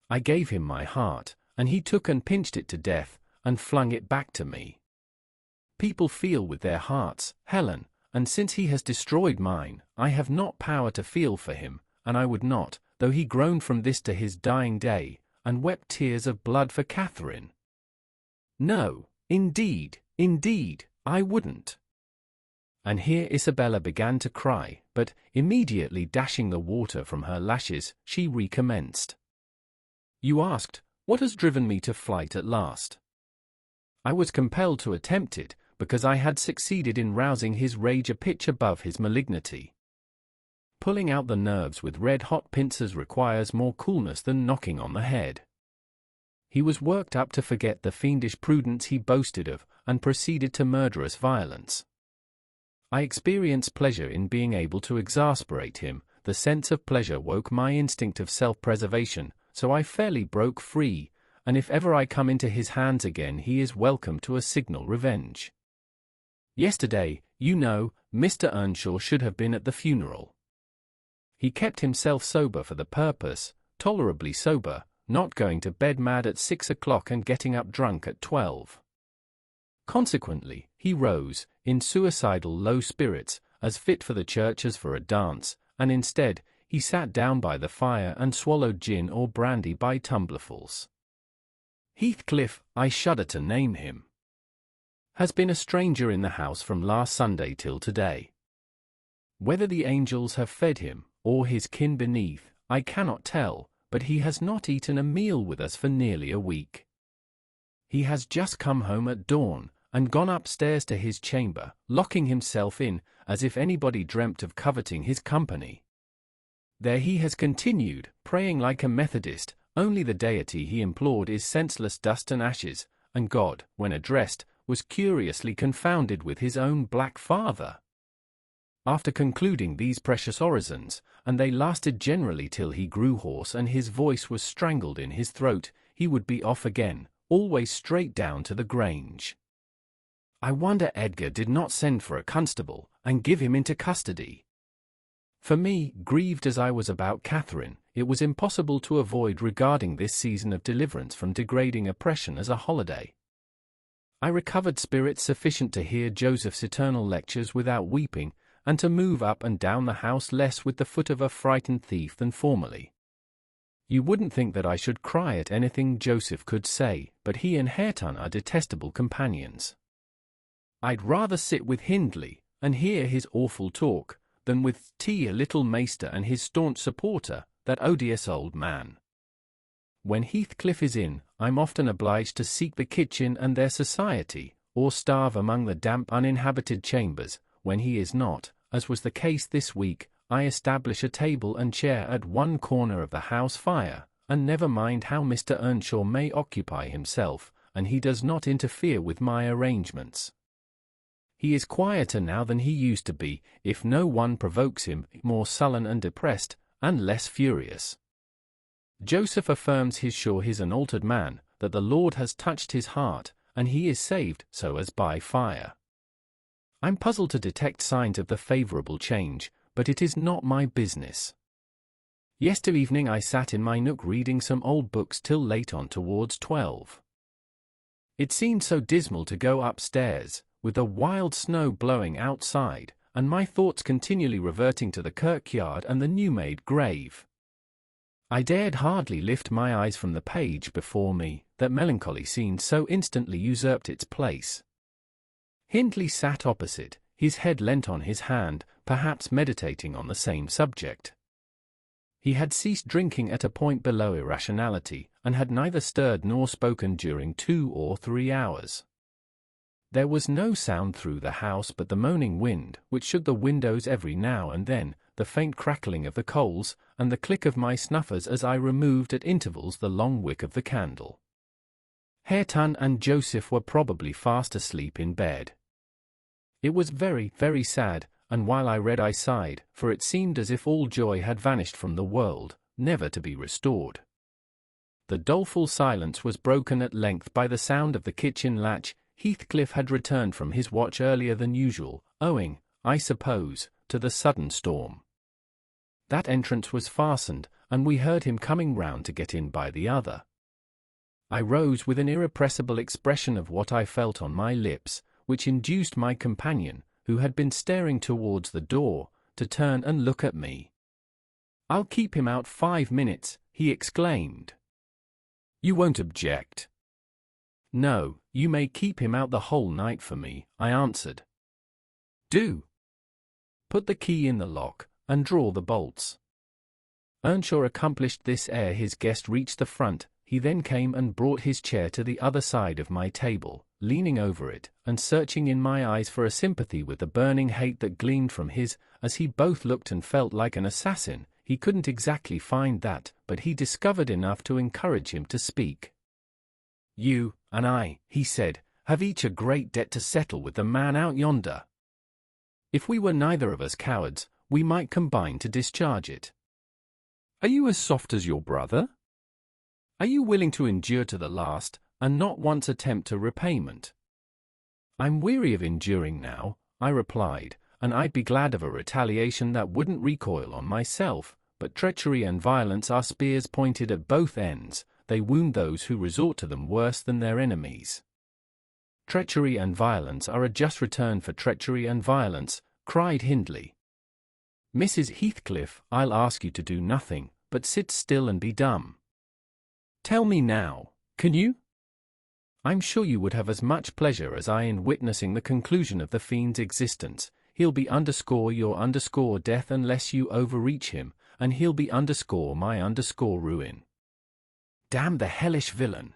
I gave him my heart, and he took and pinched it to death, and flung it back to me. People feel with their hearts, Helen, and since he has destroyed mine, I have not power to feel for him, and I would not, though he groaned from this to his dying day, and wept tears of blood for Catherine. No, indeed, I wouldn't. And here Isabella began to cry, but, immediately dashing the water from her lashes, she recommenced. You asked, what has driven me to flight at last? I was compelled to attempt it, because I had succeeded in rousing his rage a pitch above his malignity. Pulling out the nerves with red-hot pincers requires more coolness than knocking on the head. He was worked up to forget the fiendish prudence he boasted of, and proceeded to murderous violence. I experienced pleasure in being able to exasperate him. The sense of pleasure woke my instinct of self-preservation, so I fairly broke free, and if ever I come into his hands again he is welcome to a signal revenge. Yesterday, you know, Mr. Earnshaw should have been at the funeral. He kept himself sober for the purpose, tolerably sober, not going to bed mad at 6 o'clock and getting up drunk at 12. Consequently, he rose, in suicidal low spirits, as fit for the church as for a dance, and instead, he sat down by the fire and swallowed gin or brandy by tumblerfuls. Heathcliff, I shudder to name him, has been a stranger in the house from last Sunday till today. Whether the angels have fed him, or his kin beneath, I cannot tell, but he has not eaten a meal with us for nearly a week. He has just come home at dawn, and gone upstairs to his chamber, locking himself in, as if anybody dreamt of coveting his company. There he has continued, praying like a Methodist, only the deity he implored is senseless dust and ashes, and God, when addressed, was curiously confounded with his own black father. After concluding these precious orisons, and they lasted generally till he grew hoarse and his voice was strangled in his throat, he would be off again, always straight down to the Grange. I wonder Edgar did not send for a constable, and give him into custody. For me, grieved as I was about Catherine, it was impossible to avoid regarding this season of deliverance from degrading oppression as a holiday. I recovered spirits sufficient to hear Joseph's eternal lectures without weeping, and to move up and down the house less with the foot of a frightened thief than formerly. You wouldn't think that I should cry at anything Joseph could say, but he and Hareton are detestable companions. I'd rather sit with Hindley, and hear his awful talk, than with a little maester and his staunch supporter, that odious old man. When Heathcliff is in, I'm often obliged to seek the kitchen and their society, or starve among the damp uninhabited chambers. When he is not, as was the case this week, I establish a table and chair at one corner of the house fire, and never mind how Mr. Earnshaw may occupy himself, and he does not interfere with my arrangements. He is quieter now than he used to be, if no one provokes him, more sullen and depressed, and less furious. Joseph affirms he's an altered man, that the Lord has touched his heart, and he is saved so as by fire. I'm puzzled to detect signs of the favourable change, but it is not my business. Yesterday evening I sat in my nook reading some old books till late on towards 12. It seemed so dismal to go upstairs, with the wild snow blowing outside, and my thoughts continually reverting to the kirkyard and the new-made grave. I dared hardly lift my eyes from the page before me, that melancholy scene so instantly usurped its place. Hindley sat opposite, his head leant on his hand, perhaps meditating on the same subject. He had ceased drinking at a point below irrationality, and had neither stirred nor spoken during 2 or 3 hours. There was no sound through the house but the moaning wind, which shook the windows every now and then, the faint crackling of the coals, and the click of my snuffers as I removed at intervals the long wick of the candle. Hareton and Joseph were probably fast asleep in bed. It was very, very sad, and while I read I sighed, for it seemed as if all joy had vanished from the world, never to be restored. The doleful silence was broken at length by the sound of the kitchen latch. Heathcliff had returned from his watch earlier than usual, owing, I suppose, to the sudden storm. That entrance was fastened, and we heard him coming round to get in by the other. I rose with an irrepressible expression of what I felt on my lips, which induced my companion, who had been staring towards the door, to turn and look at me. "I'll keep him out 5 minutes," he exclaimed. "You won't object?" "No, you may keep him out the whole night for me," I answered. "Do. Put the key in the lock, and draw the bolts." Earnshaw accomplished this ere his guest reached the front. He then came and brought his chair to the other side of my table, leaning over it, and searching in my eyes for a sympathy with the burning hate that gleamed from his, as he both looked and felt like an assassin. He couldn't exactly find that, but he discovered enough to encourage him to speak. "You and I," he said, "have each a great debt to settle with the man out yonder. If we were neither of us cowards, we might combine to discharge it. Are you as soft as your brother? Are you willing to endure to the last, and not once attempt a repayment?" "I'm weary of enduring now," I replied, "and I'd be glad of a retaliation that wouldn't recoil on myself, but treachery and violence are spears pointed at both ends. They wound those who resort to them worse than their enemies." "Treachery and violence are a just return for treachery and violence," cried Hindley. "Mrs. Heathcliff, I'll ask you to do nothing, but sit still and be dumb. Tell me now, can you? I'm sure you would have as much pleasure as I in witnessing the conclusion of the fiend's existence. He'll be your death unless you overreach him, and he'll be my ruin. Damn the hellish villain!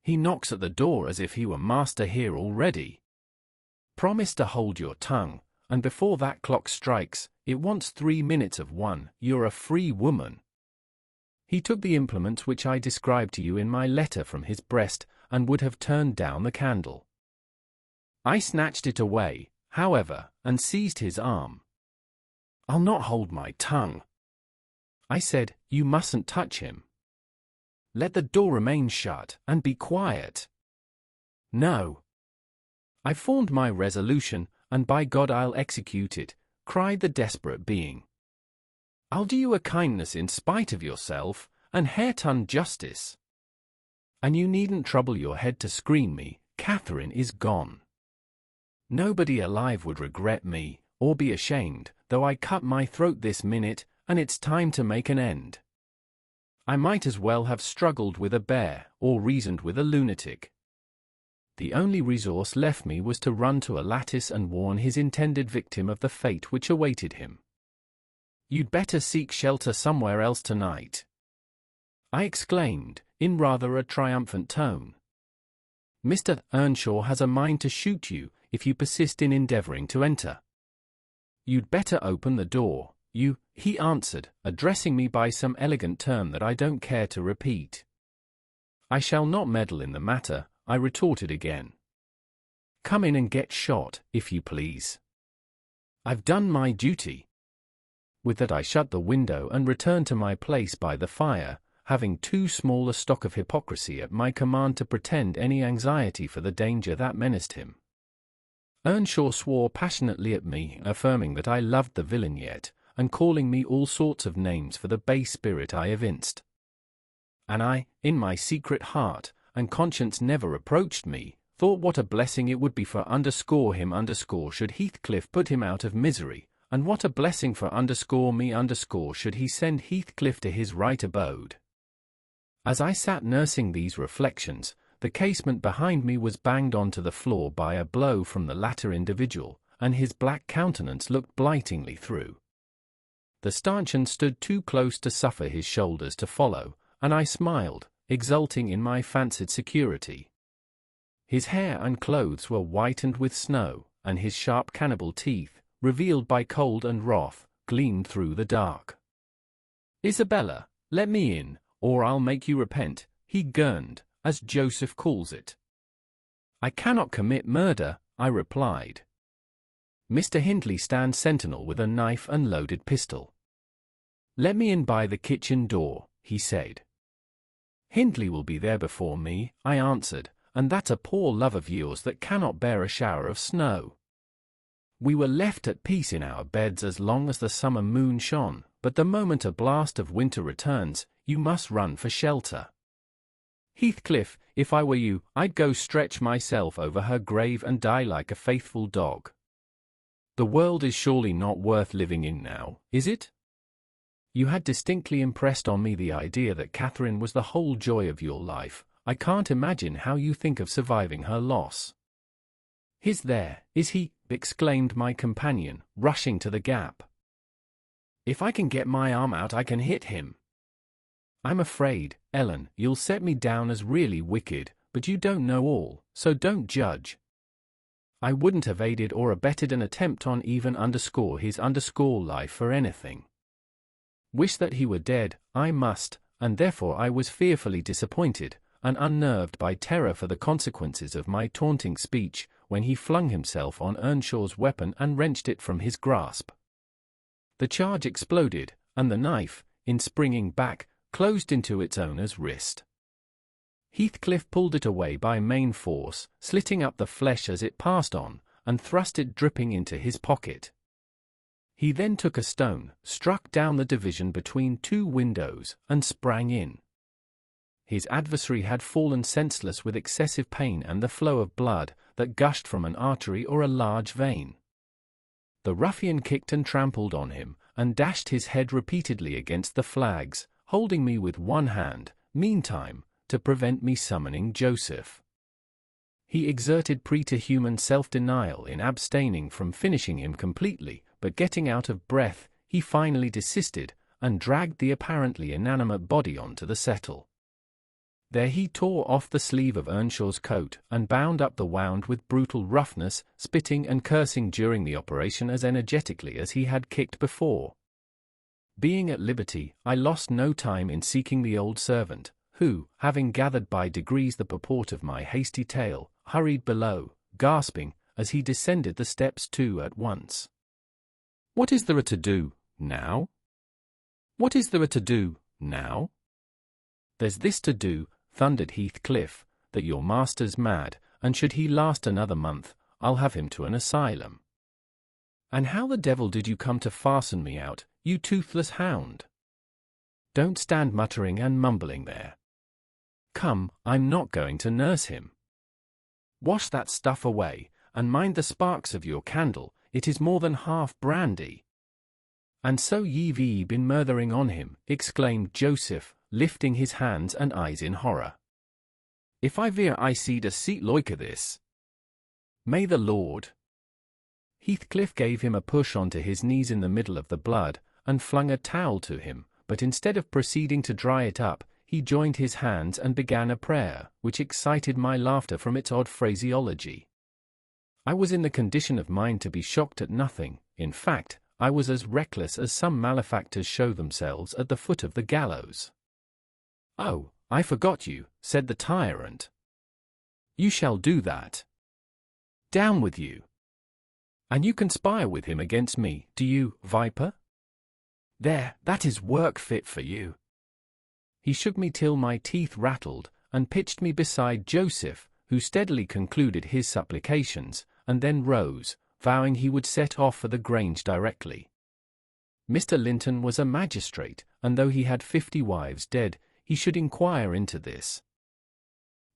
He knocks at the door as if he were master here already. Promise to hold your tongue, and before that clock strikes, it wants 3 minutes of 1, you're a free woman." He took the implement which I described to you in my letter from his breast, and would have turned down the candle. I snatched it away, however, and seized his arm. "I'll not hold my tongue," I said. "You mustn't touch him. Let the door remain shut, and be quiet." "No." I formed my resolution, and by God I'll execute it, cried the desperate being. "I'll do you a kindness in spite of yourself, and hair-ton justice. And you needn't trouble your head to screen me. Catherine is gone. Nobody alive would regret me, or be ashamed, though I cut my throat this minute, and it's time to make an end. I might as well have struggled with a bear, or reasoned with a lunatic. The only resource left me was to run to a lattice and warn his intended victim of the fate which awaited him. You'd better seek shelter somewhere else tonight," I exclaimed, in rather a triumphant tone. "Mr. Earnshaw has a mind to shoot you, if you persist in endeavoring to enter. You'd better open the door, he answered, addressing me by some elegant term that I don't care to repeat. "I shall not meddle in the matter," I retorted again. "Come in and get shot, if you please. I've done my duty." With that I shut the window and returned to my place by the fire, having too small a stock of hypocrisy at my command to pretend any anxiety for the danger that menaced him. Earnshaw swore passionately at me, affirming that I loved the villain yet, and calling me all sorts of names for the base spirit I evinced. And I, in my secret heart, and conscience never reproached me, thought what a blessing it would be for him should Heathcliff put him out of misery, and what a blessing for me should he send Heathcliff to his right abode. As I sat nursing these reflections, the casement behind me was banged onto the floor by a blow from the latter individual, and his black countenance looked blightingly through. The stanchion stood too close to suffer his shoulders to follow, and I smiled, exulting in my fancied security. His hair and clothes were whitened with snow, and his sharp cannibal teeth, revealed by cold and wrath, gleamed through the dark. "Isabella, let me in, or I'll make you repent," he gurned, as Joseph calls it. "I cannot commit murder," I replied. Mr. Hindley stands sentinel with a knife and loaded pistol. "Let me in by the kitchen door," he said. "Hindley will be there before me," I answered, "and that's a poor love of yours that cannot bear a shower of snow." We were left at peace in our beds as long as the summer moon shone, but the moment a blast of winter returns, you must run for shelter. Heathcliff, if I were you, I'd go stretch myself over her grave and die like a faithful dog. The world is surely not worth living in now, is it? You had distinctly impressed on me the idea that Catherine was the whole joy of your life. I can't imagine how you think of surviving her loss. "He's there, is he?" exclaimed my companion, rushing to the gap. "If I can get my arm out, I can hit him." "I'm afraid, Ellen, you'll set me down as really wicked, but you don't know all, so don't judge. I wouldn't have aided or abetted an attempt on even his life for anything. Wish that he were dead, I must, and therefore I was fearfully disappointed, and unnerved by terror for the consequences of my taunting speech, when he flung himself on Earnshaw's weapon and wrenched it from his grasp. The charge exploded, and the knife, in springing back, closed into its owner's wrist. Heathcliff pulled it away by main force, slitting up the flesh as it passed on, and thrust it dripping into his pocket. He then took a stone, struck down the division between two windows, and sprang in. His adversary had fallen senseless with excessive pain and the flow of blood that gushed from an artery or a large vein. The ruffian kicked and trampled on him, and dashed his head repeatedly against the flags, holding me with one hand, meantime, to prevent me summoning Joseph. He exerted preterhuman self-denial in abstaining from finishing him completely, but getting out of breath, he finally desisted, and dragged the apparently inanimate body onto the settle. There he tore off the sleeve of Earnshaw's coat, and bound up the wound with brutal roughness, spitting and cursing during the operation as energetically as he had kicked before. Being at liberty, I lost no time in seeking the old servant, who, having gathered by degrees the purport of my hasty tale, hurried below, gasping, as he descended the steps two at once. "What is there to do, now? What is there to do, now?" "There's this to do," thundered Heathcliff, "that your master's mad, and should he last another month, I'll have him to an asylum." "And how the devil did you come to fasten me out, you toothless hound? Don't stand muttering and mumbling there. Come, I'm not going to nurse him. Wash that stuff away, and mind the sparks of your candle, it is more than half brandy." "And so ye've been murthering on him," exclaimed Joseph, lifting his hands and eyes in horror. "If I veer I seed a seat loike this. May the Lord—" Heathcliff gave him a push onto his knees in the middle of the blood, and flung a towel to him, but instead of proceeding to dry it up, he joined his hands and began a prayer, which excited my laughter from its odd phraseology. I was in the condition of mind to be shocked at nothing. In fact, I was as reckless as some malefactors show themselves at the foot of the gallows. "Oh, I forgot you," said the tyrant. "You shall do that. Down with you. And you conspire with him against me, do you, viper? There, that is work fit for you." He shook me till my teeth rattled, and pitched me beside Joseph, who steadily concluded his supplications, and then rose, vowing he would set off for the Grange directly. Mr. Linton was a magistrate, and though he had 50 wives dead, he should inquire into this.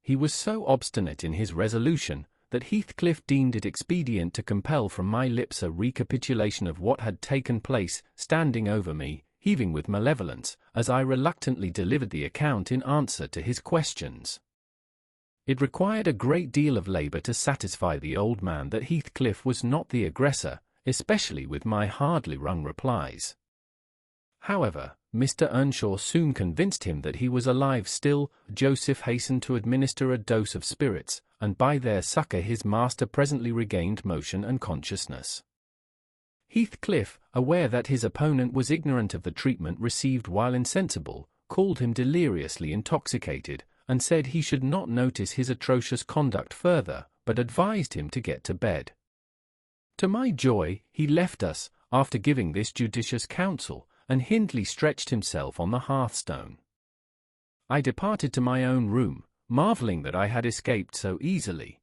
He was so obstinate in his resolution, that Heathcliff deemed it expedient to compel from my lips a recapitulation of what had taken place, standing over me, heaving with malevolence, as I reluctantly delivered the account in answer to his questions. It required a great deal of labour to satisfy the old man that Heathcliff was not the aggressor, especially with my hardly wrung replies. However, Mr. Earnshaw soon convinced him that he was alive still. Joseph hastened to administer a dose of spirits, and by their succour his master presently regained motion and consciousness. Heathcliff, aware that his opponent was ignorant of the treatment received while insensible, called him deliriously intoxicated, and said he should not notice his atrocious conduct further, but advised him to get to bed. To my joy, he left us, after giving this judicious counsel, and Hindley stretched himself on the hearthstone. I departed to my own room, marvelling that I had escaped so easily.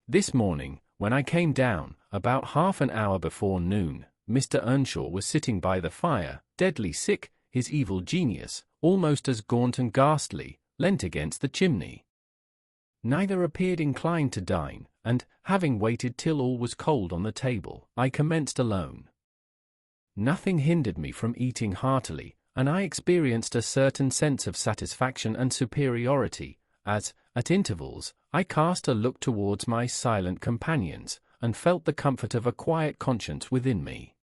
This morning, when I came down, about half an hour before noon, Mr. Earnshaw was sitting by the fire, deadly sick, his evil genius, almost as gaunt and ghastly, leant against the chimney. Neither appeared inclined to dine, and, having waited till all was cold on the table, I commenced alone. Nothing hindered me from eating heartily, and I experienced a certain sense of satisfaction and superiority, as, at intervals, I cast a look towards my silent companions, and felt the comfort of a quiet conscience within me.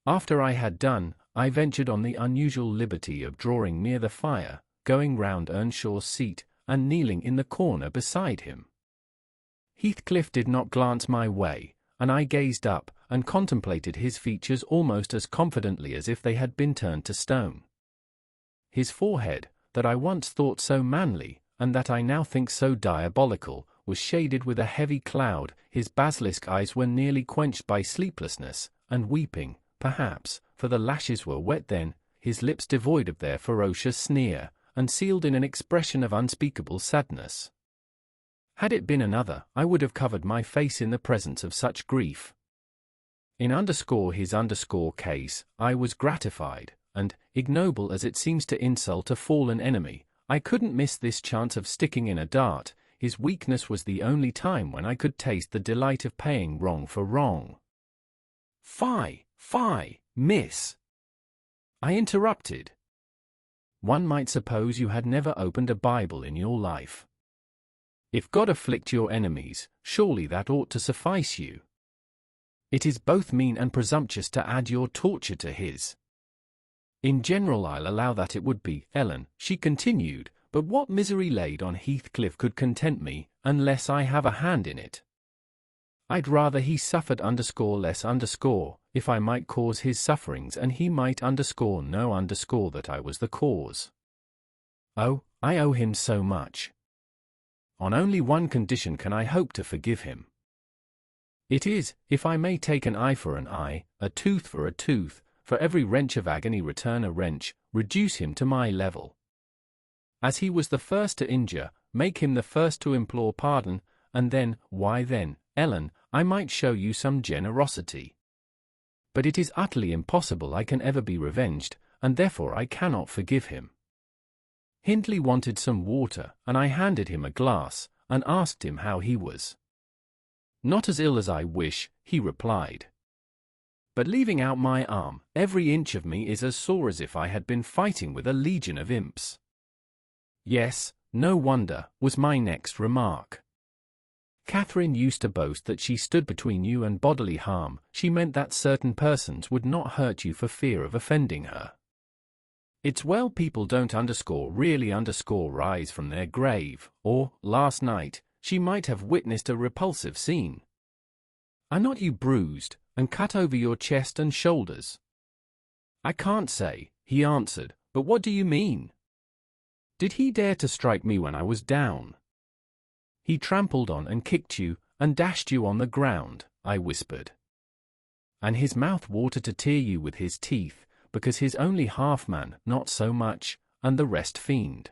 After I had done, I ventured on the unusual liberty of drawing near the fire, going round Earnshaw's seat, and kneeling in the corner beside him. Heathcliff did not glance my way, and I gazed up, and contemplated his features almost as confidently as if they had been turned to stone. His forehead, that I once thought so manly, and that I now think so diabolical, was shaded with a heavy cloud, his basilisk eyes were nearly quenched by sleeplessness, and weeping, perhaps, for the lashes were wet then, his lips devoid of their ferocious sneer, and sealed in an expression of unspeakable sadness. Had it been another, I would have covered my face in the presence of such grief. In his case, I was gratified, and, ignoble as it seems to insult a fallen enemy, I couldn't miss this chance of sticking in a dart. His weakness was the only time when I could taste the delight of paying wrong for wrong. Fie, miss! I interrupted. One might suppose you had never opened a Bible in your life. If God afflict your enemies, surely that ought to suffice you. It is both mean and presumptuous to add your torture to his. In general I'll allow that it would be, Ellen, she continued, but what misery laid on Heathcliff could content me, unless I have a hand in it. I'd rather he suffered less if I might cause his sufferings and he might know that I was the cause. Oh, I owe him so much. On only one condition can I hope to forgive him. It is, if I may take an eye for an eye, a tooth, for every wrench of agony return a wrench, reduce him to my level. As he was the first to injure, make him the first to implore pardon, and then, why then, Ellen, I might show you some generosity. But it is utterly impossible I can ever be revenged, and therefore I cannot forgive him. Hindley wanted some water, and I handed him a glass, and asked him how he was. Not as ill as I wish, he replied. But leaving out my arm, every inch of me is as sore as if I had been fighting with a legion of imps. Yes, no wonder, was my next remark. Catherine used to boast that she stood between you and bodily harm. She meant that certain persons would not hurt you for fear of offending her. It's well people don't really rise from their grave, or, last night, she might have witnessed a repulsive scene. Are not you bruised, and cut over your chest and shoulders? I can't say, he answered, but what do you mean? Did he dare to strike me when I was down? He trampled on and kicked you, and dashed you on the ground, I whispered. And his mouth watered to tear you with his teeth, because he's only half man, not so much, and the rest fiend.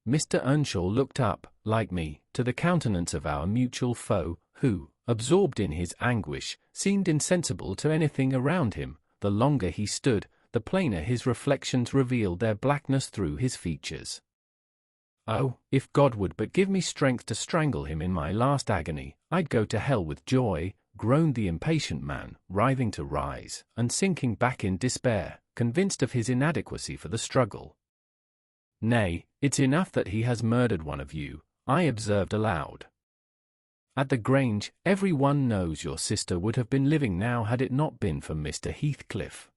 Mr. Earnshaw looked up, like me, to the countenance of our mutual foe, who, absorbed in his anguish, seemed insensible to anything around him. The longer he stood, the plainer his reflections revealed their blackness through his features. Oh, if God would but give me strength to strangle him in my last agony, I'd go to hell with joy, groaned the impatient man, writhing to rise, and sinking back in despair, convinced of his inadequacy for the struggle. Nay, it's enough that he has murdered one of you, I observed aloud. At the Grange, every one knows your sister would have been living now had it not been for Mr. Heathcliff.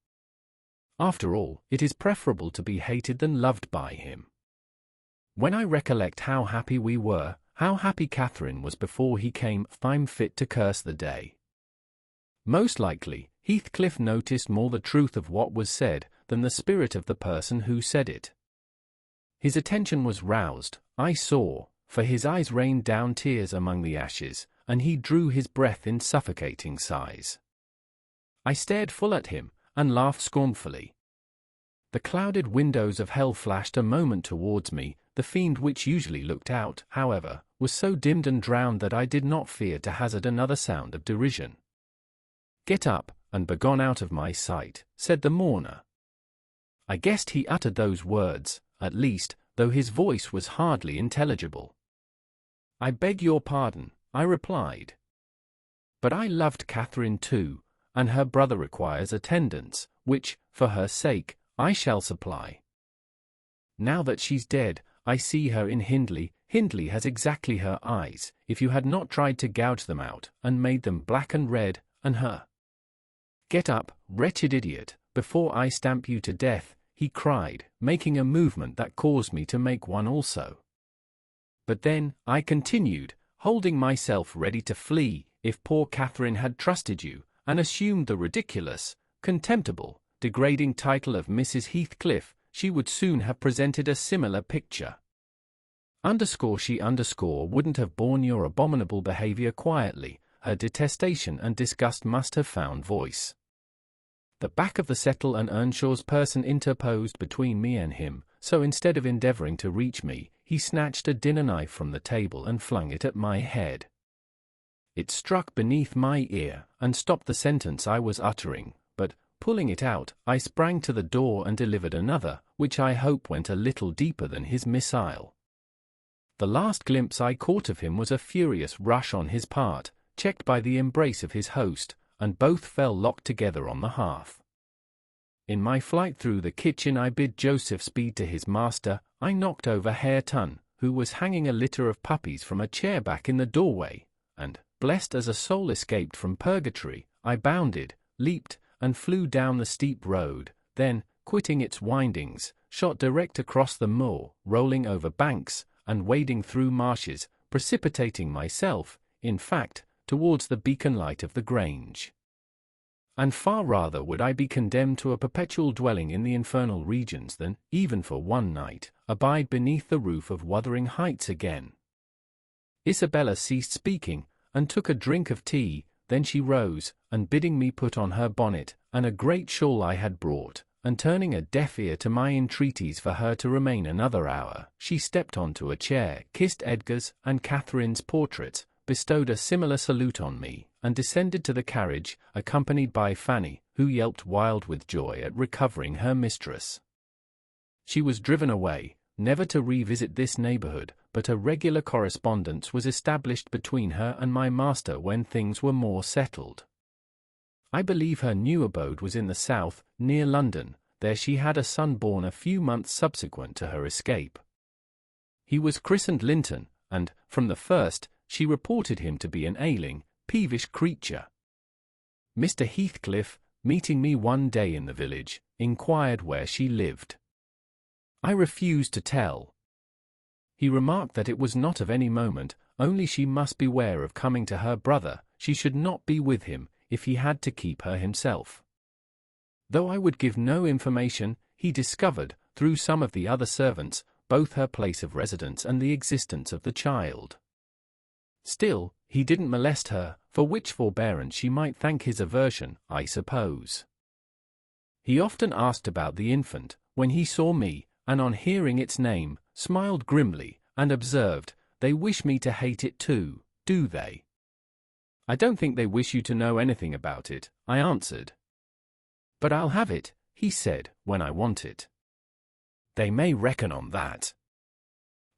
After all, it is preferable to be hated than loved by him. When I recollect how happy we were, how happy Catherine was before he came, I'm fit to curse the day. Most likely, Heathcliff noticed more the truth of what was said than the spirit of the person who said it. His attention was roused, I saw, for his eyes rained down tears among the ashes, and he drew his breath in suffocating sighs. I stared full at him, and laughed scornfully. The clouded windows of hell flashed a moment towards me. The fiend which usually looked out, however, was so dimmed and drowned that I did not fear to hazard another sound of derision. "Get up, and begone out of my sight," said the mourner. I guessed he uttered those words, at least, though his voice was hardly intelligible. "I beg your pardon," I replied. "But I loved Catherine too, and her brother requires attendance, which, for her sake, I shall supply. Now that she's dead, I see her in Hindley. Hindley has exactly her eyes, if you had not tried to gouge them out, and made them black and red, and her. Get up, wretched idiot, before I stamp you to death," he cried, making a movement that caused me to make one also. "But then," I continued, holding myself ready to flee, "if poor Catherine had trusted you, and assumed the ridiculous, contemptible, degrading title of Mrs. Heathcliff, she would soon have presented a similar picture. She wouldn't have borne your abominable behavior quietly. Her detestation and disgust must have found voice." The back of the Settle and Earnshaw's person interposed between me and him, so instead of endeavoring to reach me, he snatched a dinner knife from the table and flung it at my head. It struck beneath my ear, and stopped the sentence I was uttering, but, pulling it out, I sprang to the door and delivered another, which I hope went a little deeper than his missile. The last glimpse I caught of him was a furious rush on his part, checked by the embrace of his host, and both fell locked together on the hearth. In my flight through the kitchen I bid Joseph speed to his master. I knocked over Hareton, who was hanging a litter of puppies from a chair back in the doorway, and, blessed as a soul escaped from purgatory, I bounded, leaped, and flew down the steep road, then, quitting its windings, shot direct across the moor, rolling over banks, and wading through marshes, precipitating myself, in fact, towards the beacon light of the Grange. And far rather would I be condemned to a perpetual dwelling in the infernal regions than, even for one night, abide beneath the roof of Wuthering Heights again. Isabella ceased speaking, and took a drink of tea. Then she rose, and bidding me put on her bonnet, and a great shawl I had brought, and turning a deaf ear to my entreaties for her to remain another hour, she stepped onto a chair, kissed Edgar's and Catherine's portraits, bestowed a similar salute on me, and descended to the carriage, accompanied by Fanny, who yelped wild with joy at recovering her mistress. She was driven away, never to revisit this neighborhood, but a regular correspondence was established between her and my master when things were more settled. I believe her new abode was in the south, near London. There she had a son born a few months subsequent to her escape. He was christened Linton, and, from the first, she reported him to be an ailing, peevish creature. Mr. Heathcliff, meeting me one day in the village, inquired where she lived. I refused to tell. He remarked that it was not of any moment, only she must beware of coming to her brother. She should not be with him, if he had to keep her himself. Though I would give no information, he discovered, through some of the other servants, both her place of residence and the existence of the child. Still, he didn't molest her, for which forbearance she might thank his aversion, I suppose. He often asked about the infant, when he saw me, and on hearing its name, smiled grimly, and observed, "They wish me to hate it too, do they?" "I don't think they wish you to know anything about it," I answered. "But I'll have it," he said, "when I want it." "They may reckon on that."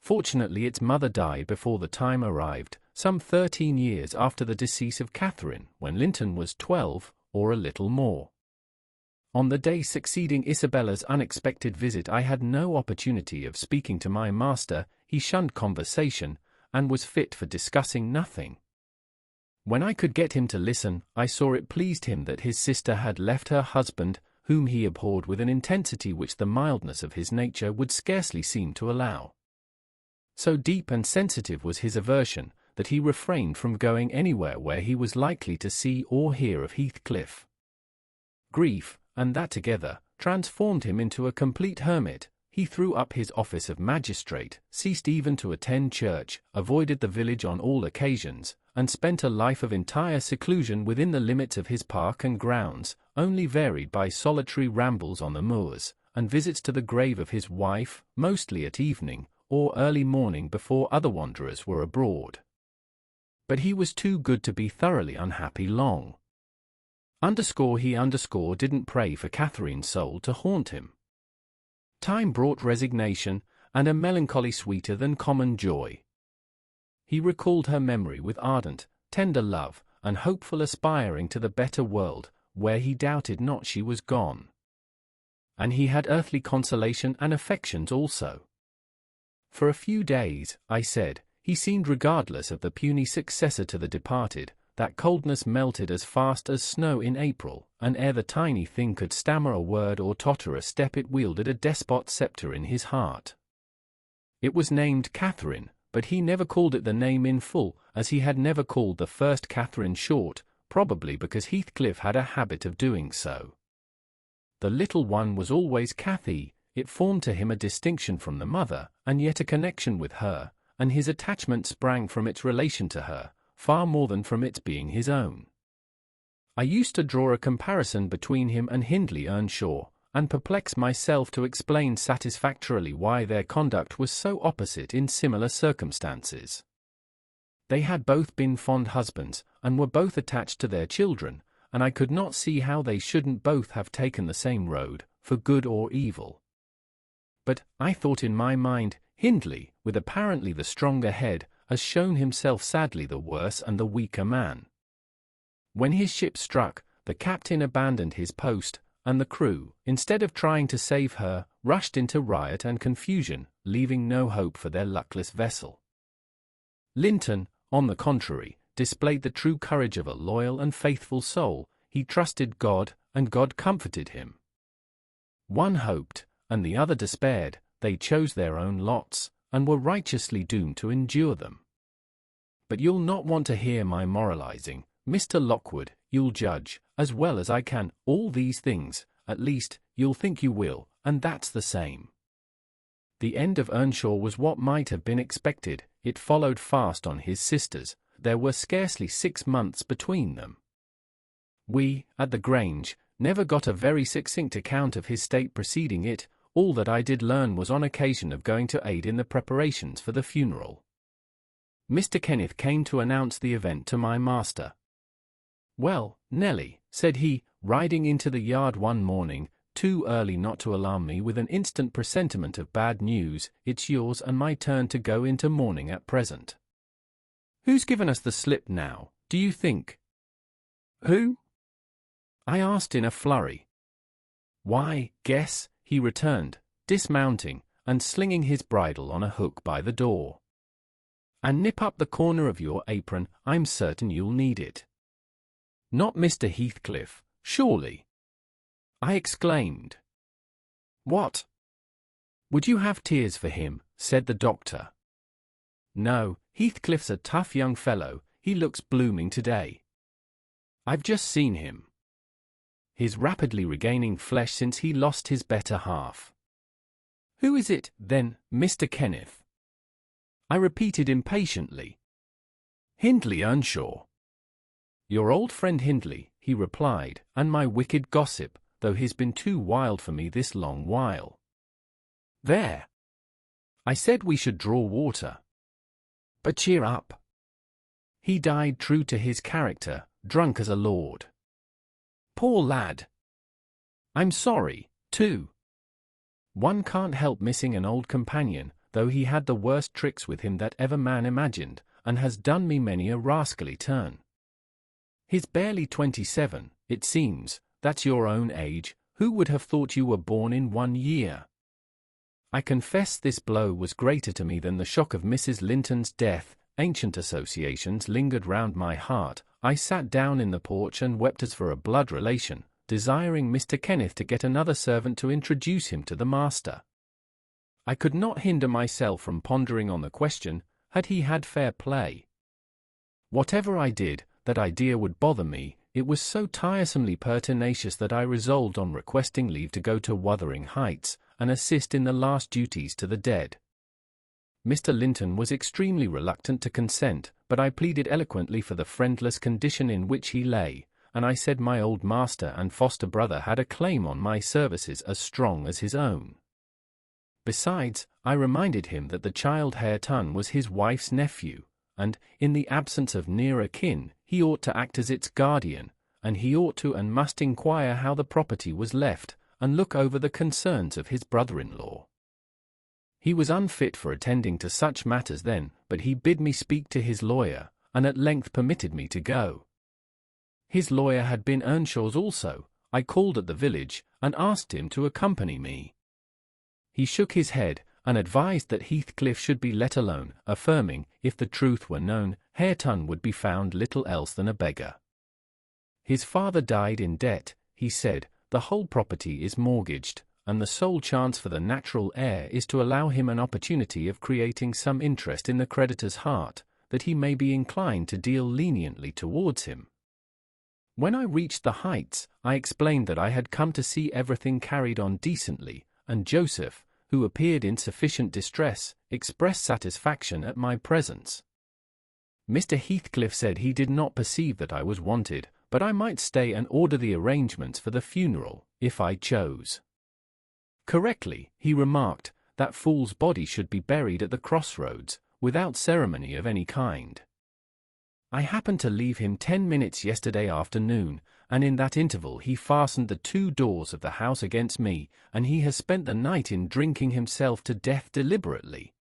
Fortunately its mother died before the time arrived, some 13 years after the decease of Catherine, when Linton was 12, or a little more. On the day succeeding Isabella's unexpected visit I had no opportunity of speaking to my master. He shunned conversation, and was fit for discussing nothing. When I could get him to listen, I saw it pleased him that his sister had left her husband, whom he abhorred with an intensity which the mildness of his nature would scarcely seem to allow. So deep and sensitive was his aversion, that he refrained from going anywhere where he was likely to see or hear of Heathcliff. Grief, and that together, transformed him into a complete hermit. he threw up his office of magistrate, ceased even to attend church, avoided the village on all occasions, and spent a life of entire seclusion within the limits of his park and grounds, only varied by solitary rambles on the moors, and visits to the grave of his wife, mostly at evening, or early morning before other wanderers were abroad. But he was too good to be thoroughly unhappy long. He didn't pray for Catherine's soul to haunt him. Time brought resignation, and a melancholy sweeter than common joy. He recalled her memory with ardent, tender love, and hopeful aspiring to the better world, where he doubted not she was gone. And he had earthly consolation and affections also. For a few days, I said, he seemed regardless of the puny successor to the departed. That coldness melted as fast as snow in April, and ere the tiny thing could stammer a word or totter a step it wielded a despot sceptre in his heart. It was named Catherine, but he never called it the name in full, as he had never called the first Catherine short, probably because Heathcliff had a habit of doing so. The little one was always Cathy. It formed to him a distinction from the mother, and yet a connection with her, and his attachment sprang from its relation to her, far more than from its being his own. I used to draw a comparison between him and Hindley Earnshaw, and perplex myself to explain satisfactorily why their conduct was so opposite in similar circumstances. They had both been fond husbands, and were both attached to their children, and I could not see how they shouldn't both have taken the same road, for good or evil. But, I thought in my mind, Hindley, with apparently the stronger head, has shown himself sadly the worse and the weaker man. When his ship struck, the captain abandoned his post, and the crew, instead of trying to save her, rushed into riot and confusion, leaving no hope for their luckless vessel. Linton, on the contrary, displayed the true courage of a loyal and faithful soul. He trusted God, and God comforted him. One hoped, and the other despaired. They chose their own lots, and were righteously doomed to endure them. But you'll not want to hear my moralizing, Mr. Lockwood. You'll judge, as well as I can, all these things, at least, you'll think you will, and that's the same. The end of Earnshaw was what might have been expected. It followed fast on his sisters. There were scarcely 6 months between them. We, at the Grange, never got a very succinct account of his state preceding it. All that I did learn was on occasion of going to aid in the preparations for the funeral. Mr. Kenneth came to announce the event to my master. "Well, Nelly," said he, riding into the yard one morning, too early not to alarm me with an instant presentiment of bad news, "it's yours and my turn to go into mourning at present. Who's given us the slip now, do you think?" "Who?" I asked in a flurry. "Why, guess," he returned, dismounting, and slinging his bridle on a hook by the door. "And nip up the corner of your apron, I'm certain you'll need it." "Not Mr. Heathcliff, surely?" I exclaimed. "What? Would you have tears for him?" said the doctor. "No, Heathcliff's a tough young fellow. He looks blooming today. I've just seen him. He's rapidly regaining flesh since he lost his better half." "Who is it, then, Mr. Kenneth?" I repeated impatiently. "Hindley Earnshaw." "Your old friend Hindley," he replied, "and my wicked gossip, though he's been too wild for me this long while." "There! I said we should draw water. But cheer up. He died true to his character, drunk as a lord. Poor lad. I'm sorry, too. One can't help missing an old companion, though he had the worst tricks with him that ever man imagined, and has done me many a rascally turn. He's barely 27, it seems. That's your own age. Who would have thought you were born in 1 year? I confess this blow was greater to me than the shock of Mrs. Linton's death. Ancient associations lingered round my heart. I sat down in the porch and wept as for a blood relation, desiring Mr. Kenneth to get another servant to introduce him to the master. I could not hinder myself from pondering on the question, had he had fair play? Whatever I did, that idea would bother me. It was so tiresomely pertinacious that I resolved on requesting leave to go to Wuthering Heights, and assist in the last duties to the dead. Mr. Linton was extremely reluctant to consent, but I pleaded eloquently for the friendless condition in which he lay, and I said my old master and foster brother had a claim on my services as strong as his own. Besides, I reminded him that the child Hareton was his wife's nephew, and, in the absence of nearer kin, he ought to act as its guardian, and he ought to and must inquire how the property was left, and look over the concerns of his brother-in-law. He was unfit for attending to such matters then, but he bid me speak to his lawyer, and at length permitted me to go. His lawyer had been Earnshaw's also. I called at the village, and asked him to accompany me. He shook his head, and advised that Heathcliff should be let alone, affirming, if the truth were known, Hareton would be found little else than a beggar. His father died in debt, he said, the whole property is mortgaged, and the sole chance for the natural heir is to allow him an opportunity of creating some interest in the creditor's heart, that he may be inclined to deal leniently towards him. When I reached the Heights, I explained that I had come to see everything carried on decently, and Joseph, who appeared in sufficient distress, expressed satisfaction at my presence. Mr. Heathcliff said he did not perceive that I was wanted, but I might stay and order the arrangements for the funeral, if I chose. Correctly, he remarked, that fool's body should be buried at the crossroads, without ceremony of any kind. I happened to leave him 10 minutes yesterday afternoon, and in that interval he fastened the 2 doors of the house against me, and he has spent the night in drinking himself to death deliberately.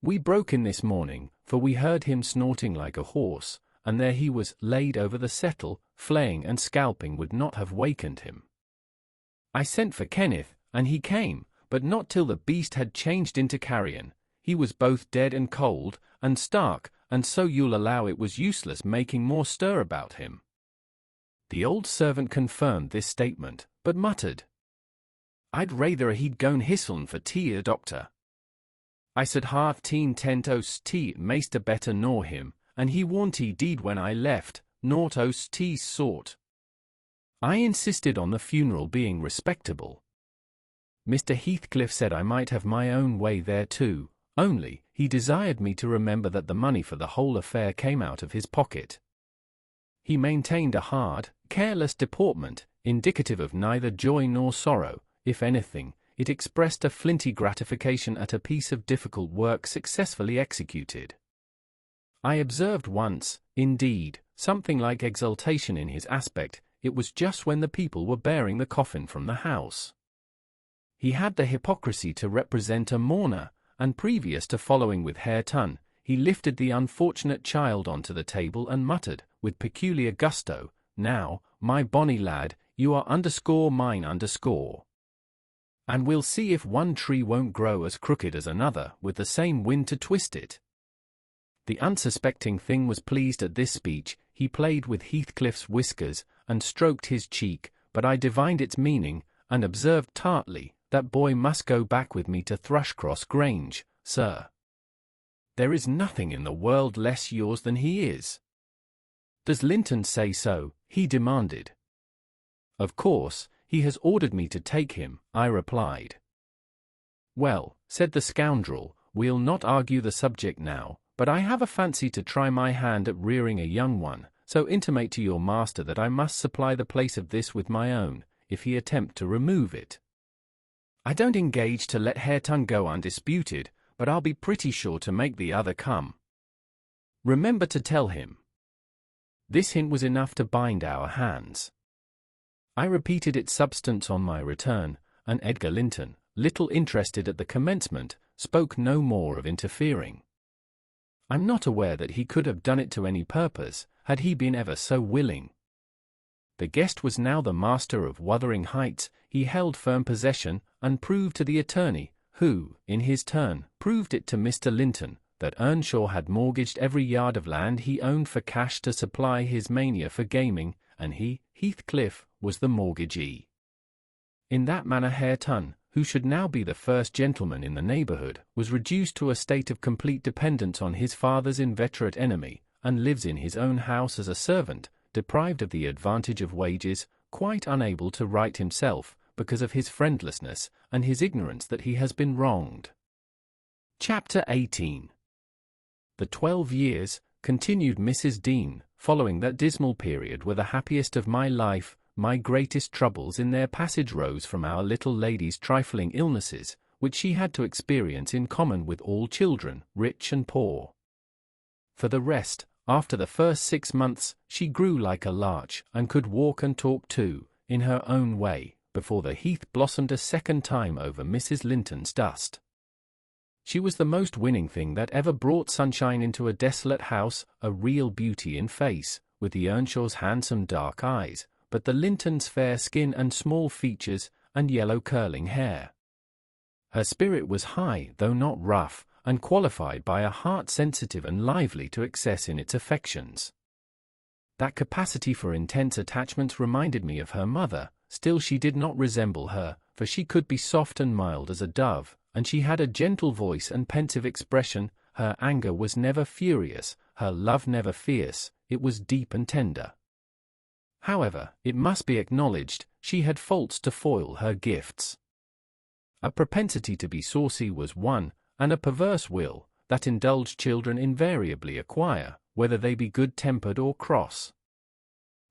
We broke in this morning, for we heard him snorting like a horse, and there he was, laid over the settle, flaying and scalping would not have wakened him. I sent for Kenneth, and he came, but not till the beast had changed into carrion. He was both dead and cold, and stark, and so you'll allow it was useless making more stir about him. The old servant confirmed this statement, but muttered, I'd rather he'd gone hisseln for tea, doctor. I said half teen tent oast tea maister better nor him, and he warn't he deed when I left, naught oast tea sort. I insisted on the funeral being respectable. Mr. Heathcliff said I might have my own way there too, only, he desired me to remember that the money for the whole affair came out of his pocket. He maintained a hard, careless deportment, indicative of neither joy nor sorrow. If anything, it expressed a flinty gratification at a piece of difficult work successfully executed. I observed once, indeed, something like exultation in his aspect. It was just when the people were bearing the coffin from the house. He had the hypocrisy to represent a mourner, and previous to following with Hareton, he lifted the unfortunate child onto the table and muttered, with peculiar gusto, Now, my bonny lad, you are mine. And we'll see if one tree won't grow as crooked as another, with the same wind to twist it. The unsuspecting thing was pleased at this speech. He played with Heathcliff's whiskers, and stroked his cheek, but I divined its meaning, and observed tartly, That boy must go back with me to Thrushcross Grange, sir. There is nothing in the world less yours than he is. Does Linton say so? He demanded. Of course, he has ordered me to take him, I replied. Well, said the scoundrel, we'll not argue the subject now, but I have a fancy to try my hand at rearing a young one, so intimate to your master that I must supply the place of this with my own, if he attempt to remove it. I don't engage to let Hareton go undisputed, but I'll be pretty sure to make the other come. Remember to tell him. This hint was enough to bind our hands. I repeated its substance on my return, and Edgar Linton, little interested at the commencement, spoke no more of interfering. I'm not aware that he could have done it to any purpose, had he been ever so willing. The guest was now the master of Wuthering Heights. He held firm possession, and proved to the attorney, who, in his turn, proved it to Mr. Linton, that Earnshaw had mortgaged every yard of land he owned for cash to supply his mania for gaming, and he, Heathcliff, was the mortgagee. In that manner Hareton, who should now be the first gentleman in the neighbourhood, was reduced to a state of complete dependence on his father's inveterate enemy, and lives in his own house as a servant, deprived of the advantage of wages, quite unable to right himself, because of his friendlessness and his ignorance that he has been wronged. Chapter 18. The 12 years, continued Mrs. Dean, following that dismal period were the happiest of my life. My greatest troubles in their passage rose from our little lady's trifling illnesses, which she had to experience in common with all children, rich and poor. For the rest, after the first 6 months, she grew like a larch, and could walk and talk too, in her own way, before the heath blossomed a second time over Mrs. Linton's dust. She was the most winning thing that ever brought sunshine into a desolate house, a real beauty in face, with the Earnshaw's handsome dark eyes, but the Linton's fair skin and small features, and yellow curling hair. Her spirit was high, though not rough, and qualified by a heart sensitive and lively to excess in its affections. That capacity for intense attachments reminded me of her mother. Still she did not resemble her, for she could be soft and mild as a dove, and she had a gentle voice and pensive expression. Her anger was never furious, her love never fierce, it was deep and tender. However, it must be acknowledged, she had faults to foil her gifts. A propensity to be saucy was one, and a perverse will, that indulged children invariably acquire, whether they be good-tempered or cross.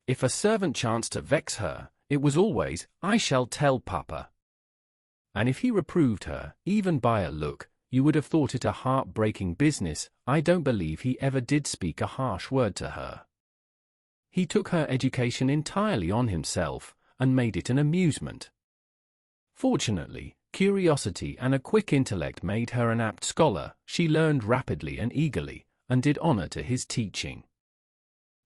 If a servant chanced to vex her, it was always, "I shall tell Papa." And if he reproved her, even by a look, you would have thought it a heart-breaking business. I don't believe he ever did speak a harsh word to her. He took her education entirely on himself, and made it an amusement. Fortunately, curiosity and a quick intellect made her an apt scholar. She learned rapidly and eagerly, and did honor to his teaching.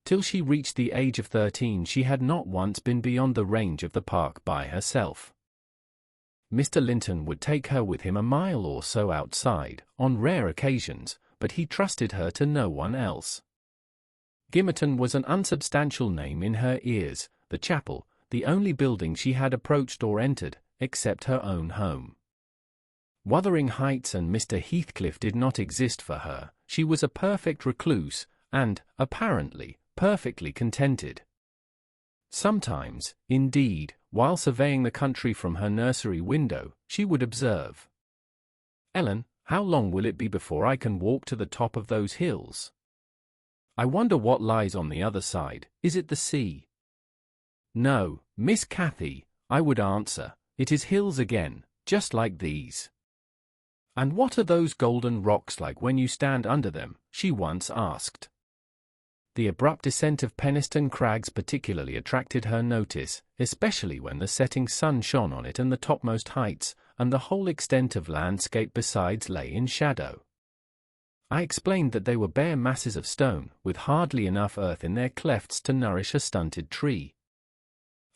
Till she reached the age of 13 she had not once been beyond the range of the park by herself. Mr. Linton would take her with him a mile or so outside, on rare occasions, but he trusted her to no one else. Gimmerton was an unsubstantial name in her ears, the chapel, the only building she had approached or entered, except her own home. Wuthering Heights and Mr. Heathcliff did not exist for her. She was a perfect recluse, and, apparently, perfectly contented. Sometimes, indeed, while surveying the country from her nursery window, she would observe, "Ellen, how long will it be before I can walk to the top of those hills? I wonder what lies on the other side. Is it the sea?" "No, Miss Cathy," I would answer, "it is hills again, just like these." "And what are those golden rocks like when you stand under them?" she once asked. The abrupt descent of Penistone Crags particularly attracted her notice, especially when the setting sun shone on it and the topmost heights, and the whole extent of landscape besides lay in shadow. I explained that they were bare masses of stone, with hardly enough earth in their clefts to nourish a stunted tree.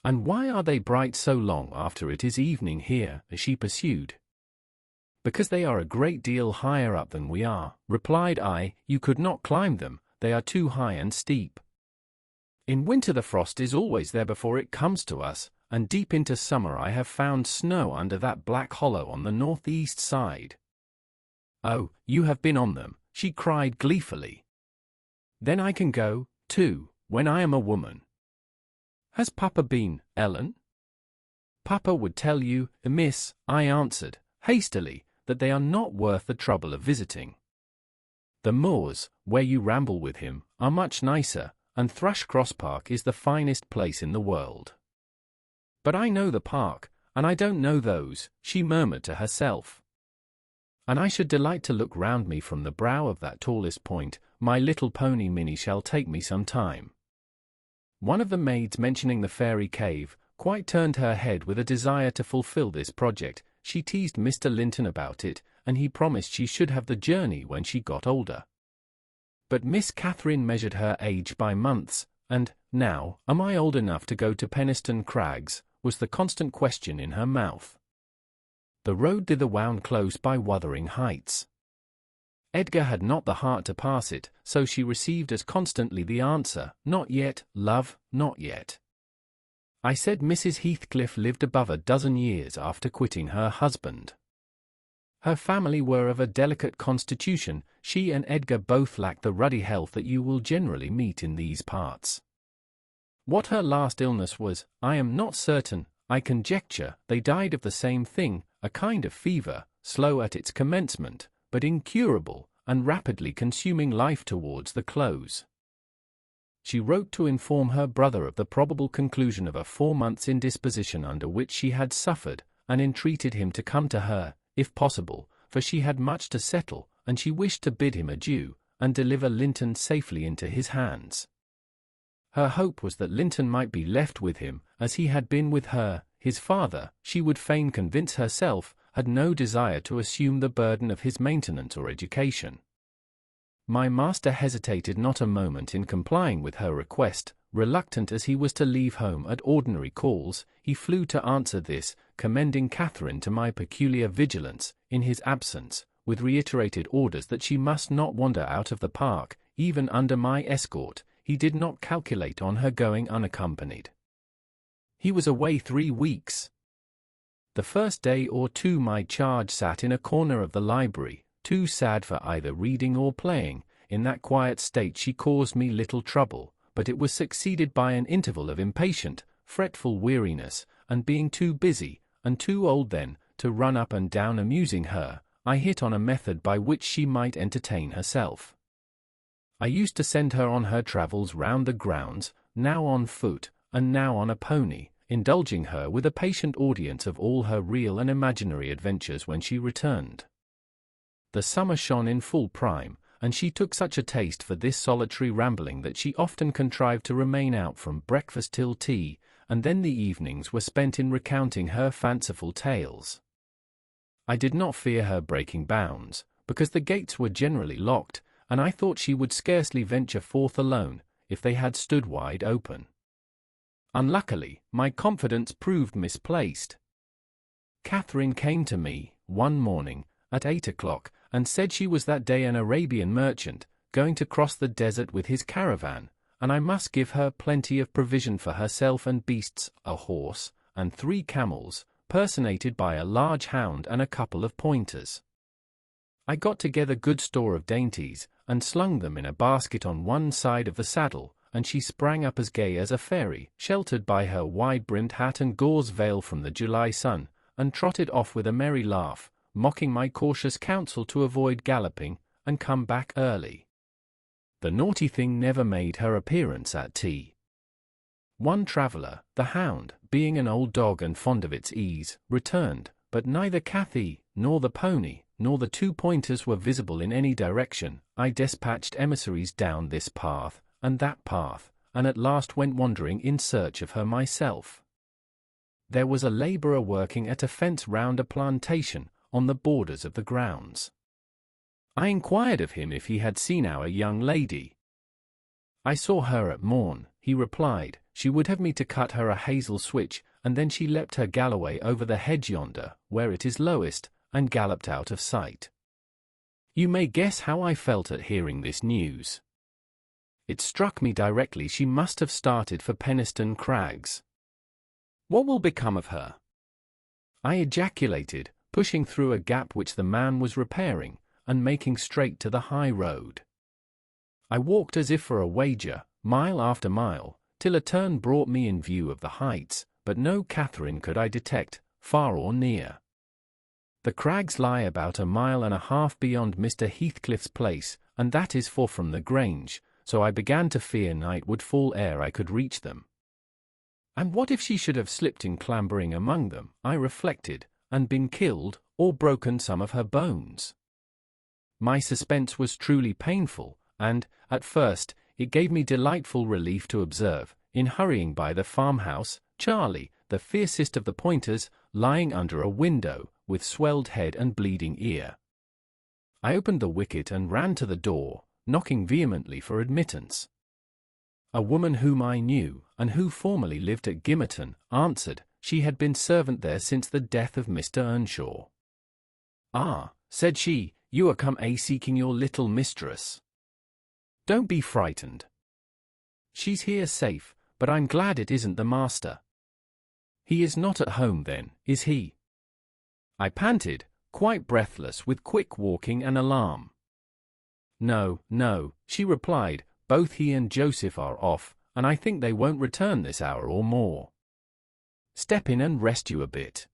"And why are they bright so long after it is evening here?" she pursued. "Because they are a great deal higher up than we are," replied I. "You could not climb them, they are too high and steep. In winter the frost is always there before it comes to us, and deep into summer I have found snow under that black hollow on the northeast side." "Oh, you have been on them," she cried gleefully. "Then I can go, too, when I am a woman." "Has Papa been, Ellen?" "Papa would tell you, miss," I answered, hastily, "that they are not worth the trouble of visiting. The moors, where you ramble with him, are much nicer, and Thrushcross Park is the finest place in the world." "But I know the park, and I don't know those," she murmured to herself. "And I should delight to look round me from the brow of that tallest point. My little pony Minnie shall take me some time." One of the maids mentioning the fairy cave, quite turned her head with a desire to fulfill this project. She teased Mr. Linton about it, and he promised she should have the journey when she got older. But Miss Catherine measured her age by months, and, "Now, am I old enough to go to Penistone Crags?" was the constant question in her mouth. The road thither wound close by Wuthering Heights. Edgar had not the heart to pass it, so she received as constantly the answer, "Not yet, love, not yet." I said Mrs. Heathcliff lived above a dozen years after quitting her husband. Her family were of a delicate constitution. She and Edgar both lacked the ruddy health that you will generally meet in these parts. What her last illness was, I am not certain. I conjecture they died of the same thing, a kind of fever, slow at its commencement, but incurable, and rapidly consuming life towards the close. She wrote to inform her brother of the probable conclusion of a 4 months' indisposition under which she had suffered, and entreated him to come to her, if possible, for she had much to settle, and she wished to bid him adieu, and deliver Linton safely into his hands. Her hope was that Linton might be left with him, as he had been with her. His father, she would fain convince herself, had no desire to assume the burden of his maintenance or education. My master hesitated not a moment in complying with her request. Reluctant as he was to leave home at ordinary calls, he flew to answer this, commending Catherine to my peculiar vigilance, in his absence, with reiterated orders that she must not wander out of the park, even under my escort. He did not calculate on her going unaccompanied. He was away 3 weeks. The first day or two my charge sat in a corner of the library, too sad for either reading or playing. In that quiet state she caused me little trouble, but it was succeeded by an interval of impatient, fretful weariness, and being too busy, and too old then, to run up and down amusing her, I hit on a method by which she might entertain herself. I used to send her on her travels round the grounds, now on foot, and now on a pony, indulging her with a patient audience of all her real and imaginary adventures when she returned. The summer shone in full prime, and she took such a taste for this solitary rambling that she often contrived to remain out from breakfast till tea, and then the evenings were spent in recounting her fanciful tales. I did not fear her breaking bounds, because the gates were generally locked, and I thought she would scarcely venture forth alone, if they had stood wide open. Unluckily, my confidence proved misplaced. Catherine came to me, one morning, at 8 o'clock, and said she was that day an Arabian merchant, going to cross the desert with his caravan, and I must give her plenty of provision for herself and beasts, a horse, and 3 camels, personated by a large hound and a couple of pointers. I got together good store of dainties, and slung them in a basket on one side of the saddle, and she sprang up as gay as a fairy, sheltered by her wide-brimmed hat and gauze veil from the July sun, and trotted off with a merry laugh, mocking my cautious counsel to avoid galloping, and come back early. The naughty thing never made her appearance at tea. One traveller, the hound, being an old dog and fond of its ease, returned, but neither Cathy, nor the pony, nor the 2 pointers were visible in any direction. I despatched emissaries down this path, and that path, and at last went wandering in search of her myself. There was a labourer working at a fence round a plantation, on the borders of the grounds. I inquired of him if he had seen our young lady. I saw her at morn, he replied. She would have me to cut her a hazel switch, and then she leapt her galloway over the hedge yonder, where it is lowest, and galloped out of sight. You may guess how I felt at hearing this news. It struck me directly she must have started for Penistone Crags. What will become of her? I ejaculated, pushing through a gap which the man was repairing, and making straight to the high road. I walked as if for a wager, mile after mile, till a turn brought me in view of the heights, but no Catherine could I detect, far or near. The crags lie about 1.5 miles beyond Mr. Heathcliff's place, and that is far from the Grange, so I began to fear night would fall ere I could reach them. And what if she should have slipped in clambering among them, I reflected, and been killed, or broken some of her bones? My suspense was truly painful, and, at first, it gave me delightful relief to observe, in hurrying by the farmhouse, Charlie, the fiercest of the pointers, lying under a window, with swelled head and bleeding ear. I opened the wicket and ran to the door, knocking vehemently for admittance. A woman whom I knew, and who formerly lived at Gimmerton, answered. She had been servant there since the death of Mr. Earnshaw. "Ah," said she, "you are come seeking your little mistress. Don't be frightened. She's here safe, but I'm glad it isn't the master." "He is not at home then, is he?" I panted, quite breathless with quick walking and alarm. "No, no," she replied, "both he and Joseph are off, and I think they won't return this hour or more." Step in and rest you a bit."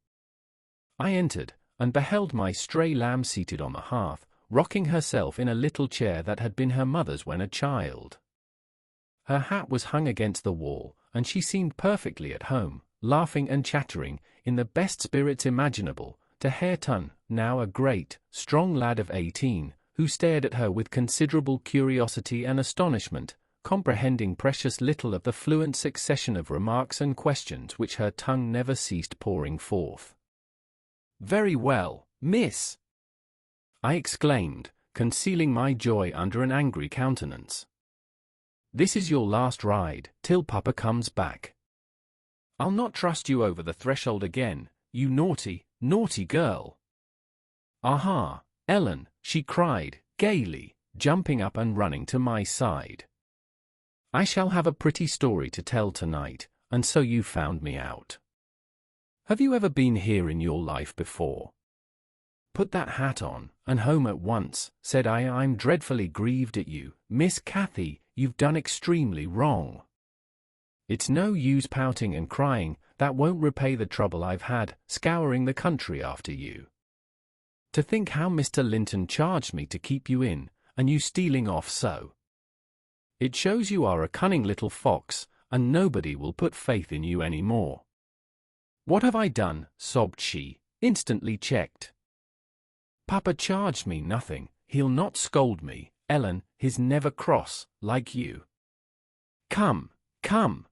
I entered, and beheld my stray lamb seated on the hearth, rocking herself in a little chair that had been her mother's when a child. Her hat was hung against the wall, and she seemed perfectly at home, laughing and chattering, in the best spirits imaginable, to Hareton, now a great, strong lad of 18, who stared at her with considerable curiosity and astonishment, comprehending precious little of the fluent succession of remarks and questions which her tongue never ceased pouring forth. "Very well, miss," I exclaimed, concealing my joy under an angry countenance. "This is your last ride, till Papa comes back. I'll not trust you over the threshold again, you naughty, naughty girl." "Aha, Ellen," she cried, gaily, jumping up and running to my side. "I shall have a pretty story to tell tonight, and so you found me out. Have you ever been here in your life before?" "Put that hat on, and home at once," said I. "I'm dreadfully grieved at you, Miss Cathy. You've done extremely wrong. It's no use pouting and crying, that won't repay the trouble I've had, scouring the country after you. To think how Mr. Linton charged me to keep you in, and you stealing off so. It shows you are a cunning little fox, and nobody will put faith in you any more." "What have I done?" sobbed she, instantly checked. "Papa charged me nothing. He'll not scold me, Ellen. He's never cross, like you." "Come, come,"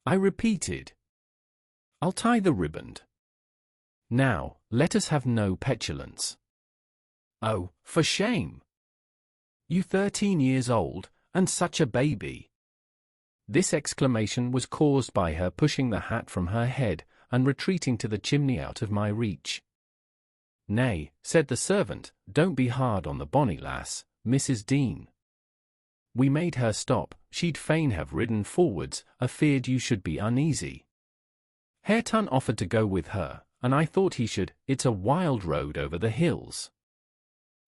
I repeated. "I'll tie the riband. Now, let us have no petulance." "Oh, for shame! You 13 years old, and such a baby." This exclamation was caused by her pushing the hat from her head, and retreating to the chimney out of my reach. "Nay," said the servant, "don't be hard on the bonny lass, Mrs. Dean." We made her stop. She'd fain have ridden forwards, afeard you should be uneasy. Hareton offered to go with her, and I thought he should. It's a wild road over the hills.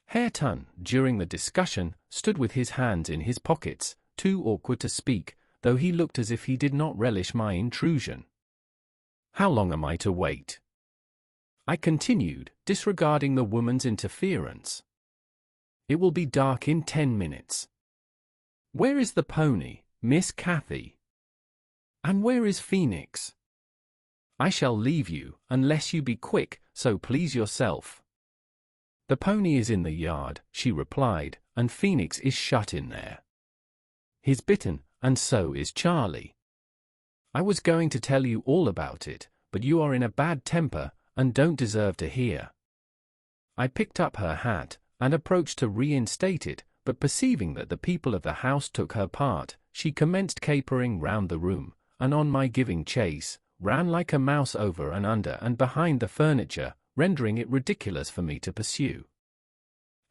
Hareton, during the discussion, stood with his hands in his pockets, too awkward to speak, though he looked as if he did not relish my intrusion. "How long am I to wait?" I continued, disregarding the woman's interference. "It will be dark in 10 minutes. Where is the pony, Miss Cathy? And where is Phoenix? I shall leave you, unless you be quick, so please yourself." "The pony is in the yard," she replied, "and Phoenix is shut in there. He's bitten, and so is Charlie. I was going to tell you all about it, but you are in a bad temper, and don't deserve to hear." I picked up her hat, and approached to reinstate it, but perceiving that the people of the house took her part, she commenced capering round the room, and on my giving chase, ran like a mouse over and under and behind the furniture, rendering it ridiculous for me to pursue.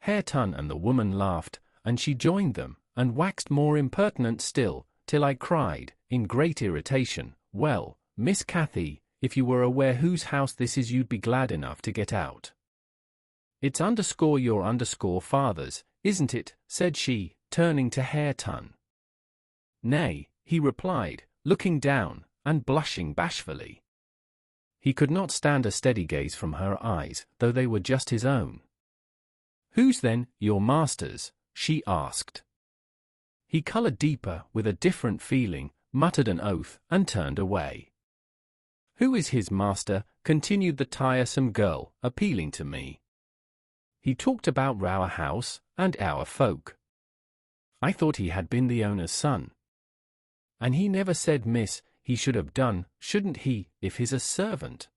Hareton and the woman laughed, and she joined them, and waxed more impertinent still, till I cried, in great irritation, "Well, Miss Cathy, if you were aware whose house this is you'd be glad enough to get out." "It's your father's, isn't it?" said she, turning to Hareton. "Nay," he replied, looking down, and blushing bashfully. He could not stand a steady gaze from her eyes, though they were just his own. "Whose then, your master's?" she asked. He coloured deeper, with a different feeling, muttered an oath, and turned away. "Who is his master?" continued the tiresome girl, appealing to me. "He talked about our house, and our folk. I thought he had been the owner's son. And he never said, miss, he should have done, shouldn't he, if he's a servant?"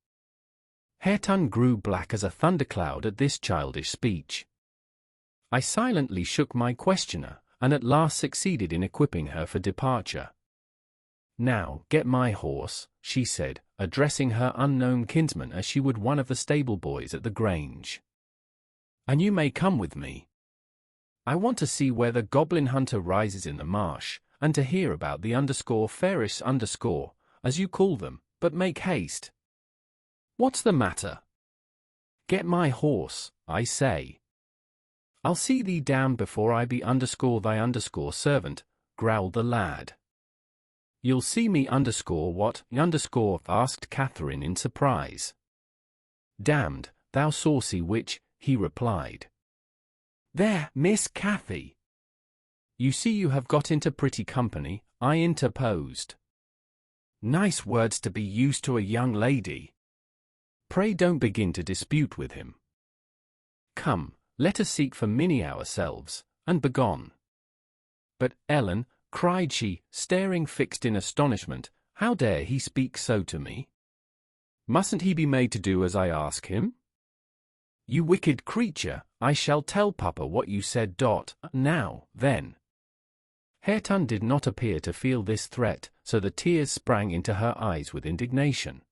Hareton grew black as a thundercloud at this childish speech. I silently shook my questioner, and at last succeeded in equipping her for departure. "Now, get my horse," she said, addressing her unknown kinsman as she would one of the stable boys at the Grange. "And you may come with me. I want to see where the goblin hunter rises in the marsh, and to hear about the fairish as you call them, but make haste." "What's the matter?" "Get my horse, I say." "I'll see thee down before I be thy servant," growled the lad. You'll see me underscore what underscore asked Catherine in surprise. Damned, thou saucy witch, he replied. There, Miss Cathy. You see you have got into pretty company, I interposed. Nice words to be used to a young lady. Pray don't begin to dispute with him. Come, let us seek for Minnie ourselves, and begone. But, Ellen, cried she, staring fixed in astonishment, how dare he speak so to me? Mustn't he be made to do as I ask him? You wicked creature, I shall tell Papa what you said. Now, then. Hareton did not appear to feel this threat, so the tears sprang into her eyes with indignation.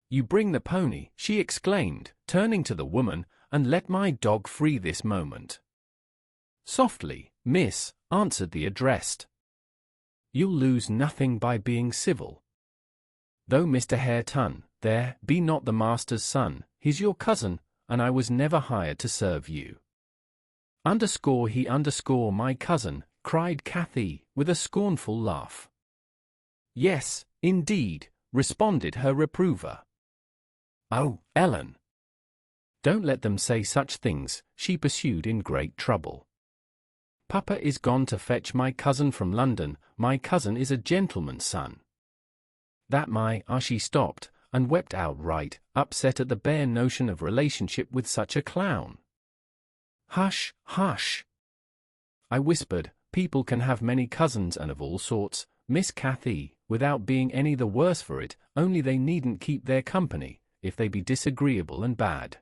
You bring the pony, she exclaimed, turning to the woman, and let my dog free this moment. Softly, miss, answered the addressed. You'll lose nothing by being civil. Though Mr. Hareton, there, be not the master's son, he's your cousin, and I was never hired to serve you. He my cousin, cried Cathy, with a scornful laugh. Yes, indeed, responded her reprover. Oh, Ellen! Don't let them say such things, she pursued in great trouble. Papa is gone to fetch my cousin from London, my cousin is a gentleman's son. She stopped, and wept outright, upset at the bare notion of relationship with such a clown. Hush, hush! I whispered, people can have many cousins and of all sorts, Miss Cathy, without being any the worse for it, only they needn't keep their company, if they be disagreeable and bad.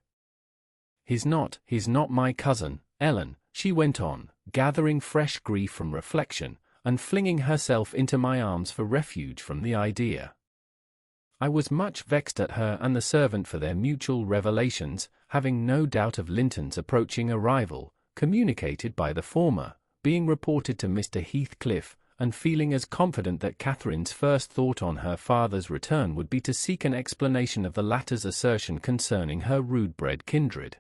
He's not my cousin, Ellen, she went on, gathering fresh grief from reflection, and flinging herself into my arms for refuge from the idea. I was much vexed at her and the servant for their mutual revelations, having no doubt of Linton's approaching arrival, communicated by the former, being reported to Mr. Heathcliff, and feeling as confident that Catherine's first thought on her father's return would be to seek an explanation of the latter's assertion concerning her rude-bred kindred.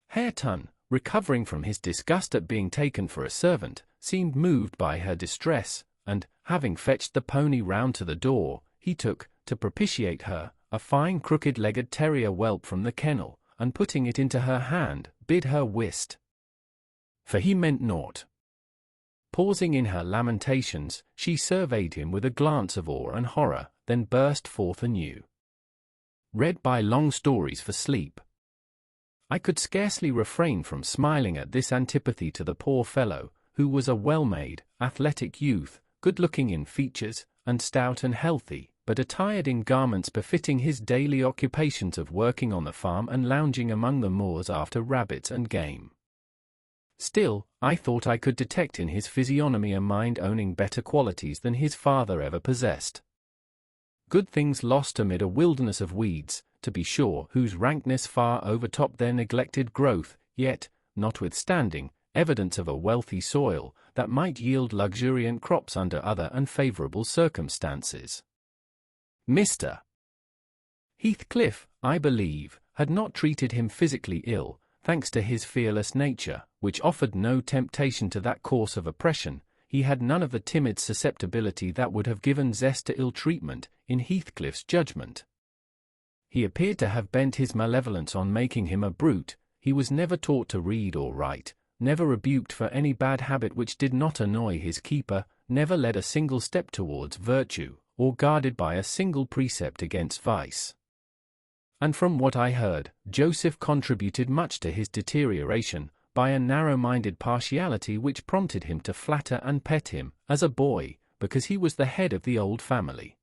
Hareton, recovering from his disgust at being taken for a servant, seemed moved by her distress, and, having fetched the pony round to the door, he took, to propitiate her, a fine crooked-legged terrier whelp from the kennel, and putting it into her hand, bid her whist. For he meant naught. Pausing in her lamentations, she surveyed him with a glance of awe and horror, then burst forth anew. Read by Long Stories for Sleep. I could scarcely refrain from smiling at this antipathy to the poor fellow, who was a well-made, athletic youth, good-looking in features, and stout and healthy, but attired in garments befitting his daily occupations of working on the farm and lounging among the moors after rabbits and game. Still, I thought I could detect in his physiognomy a mind owning better qualities than his father ever possessed. Good things lost amid a wilderness of weeds, to be sure, whose rankness far overtopped their neglected growth, yet, notwithstanding, evidence of a wealthy soil, that might yield luxuriant crops under other unfavourable circumstances. Mr. Heathcliff, I believe, had not treated him physically ill, thanks to his fearless nature, which offered no temptation to that course of oppression. He had none of the timid susceptibility that would have given zest to ill treatment, in Heathcliff's judgment. He appeared to have bent his malevolence on making him a brute. He was never taught to read or write, never rebuked for any bad habit which did not annoy his keeper, never led a single step towards virtue, or guarded by a single precept against vice. And from what I heard, Joseph contributed much to his deterioration, by a narrow-minded partiality which prompted him to flatter and pet him, as a boy, because he was the head of the old family.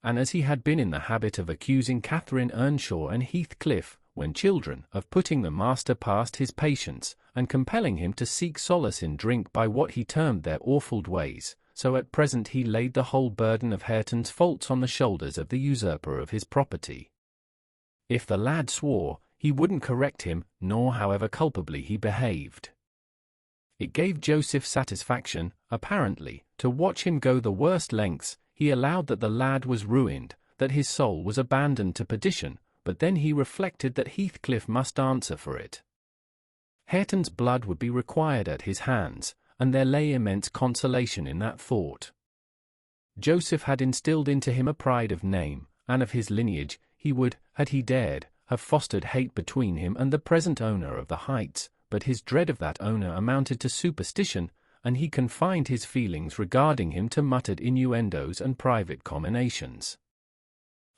And as he had been in the habit of accusing Catherine Earnshaw and Heathcliff, when children, of putting the master past his patience, and compelling him to seek solace in drink by what he termed their awful ways, so at present he laid the whole burden of Hareton's faults on the shoulders of the usurper of his property. If the lad swore, he wouldn't correct him, nor however culpably he behaved. It gave Joseph satisfaction, apparently, to watch him go the worst lengths. He allowed that the lad was ruined, that his soul was abandoned to perdition, but then he reflected that Heathcliff must answer for it. Hareton's blood would be required at his hands, and there lay immense consolation in that thought. Joseph had instilled into him a pride of name, and of his lineage. He would, had he dared, have fostered hate between him and the present owner of the Heights, but his dread of that owner amounted to superstition, and he confined his feelings regarding him to muttered innuendos and private comminations.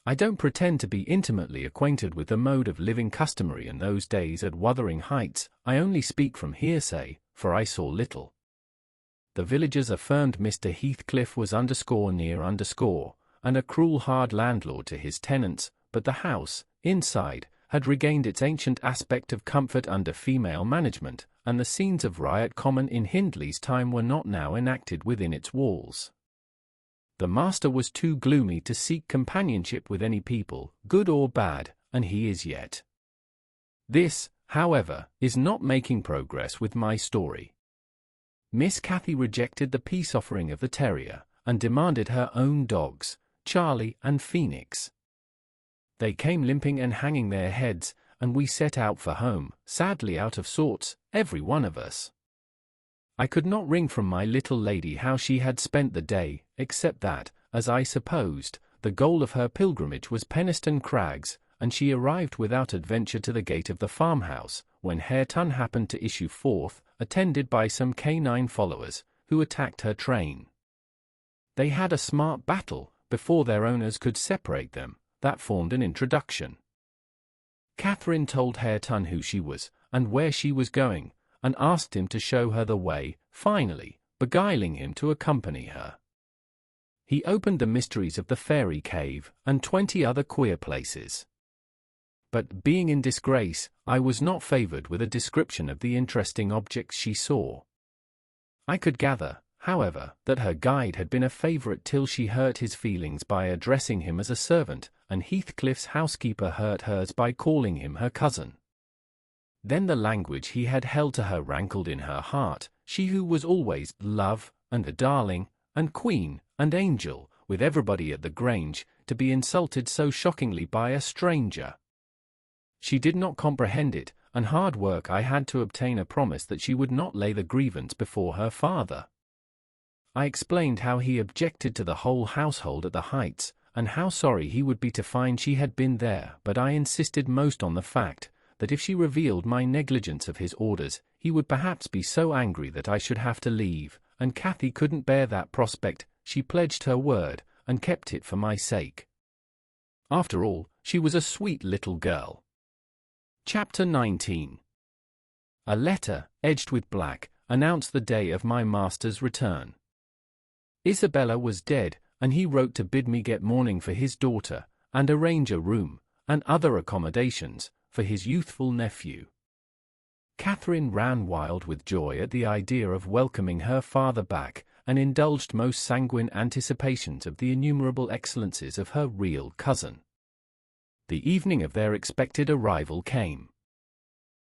I don't pretend to be intimately acquainted with the mode of living customary in those days at Wuthering Heights. I only speak from hearsay, for I saw little. The villagers affirmed Mr. Heathcliff was near and a cruel hard landlord to his tenants, but the house, inside, had regained its ancient aspect of comfort under female management, and the scenes of riot common in Hindley's time were not now enacted within its walls. The master was too gloomy to seek companionship with any people, good or bad, and he is yet. This, however, is not making progress with my story. Miss Cathy rejected the peace offering of the terrier, and demanded her own dogs, Charlie and Phoenix. They came limping and hanging their heads, and we set out for home, sadly out of sorts, every one of us. I could not wring from my little lady how she had spent the day, except that, as I supposed, the goal of her pilgrimage was Penistone Crags, and she arrived without adventure to the gate of the farmhouse, when Hareton happened to issue forth, attended by some canine followers, who attacked her train. They had a smart battle, before their owners could separate them, that formed an introduction. Catherine told Hareton who she was, and where she was going, and asked him to show her the way, finally, beguiling him to accompany her. He opened the mysteries of the fairy cave, and 20 other queer places. But, being in disgrace, I was not favoured with a description of the interesting objects she saw. I could gather, however, that her guide had been a favourite till she hurt his feelings by addressing him as a servant, and Heathcliff's housekeeper hurt hers by calling him her cousin. Then the language he had held to her rankled in her heart, she who was always love, and a darling, and queen, and angel, with everybody at the Grange, to be insulted so shockingly by a stranger. She did not comprehend it, and hard work I had to obtain a promise that she would not lay the grievance before her father. I explained how he objected to the whole household at the Heights, and how sorry he would be to find she had been there, but I insisted most on the fact that if she revealed my negligence of his orders, he would perhaps be so angry that I should have to leave, and Cathy couldn't bear that prospect. She pledged her word, and kept it for my sake. After all, she was a sweet little girl. Chapter 19. A letter, edged with black, announced the day of my master's return. Isabella was dead, and he wrote to bid me get mourning for his daughter, and arrange a room, and other accommodations, for his youthful nephew. Catherine ran wild with joy at the idea of welcoming her father back, and indulged most sanguine anticipations of the innumerable excellences of her real cousin. The evening of their expected arrival came.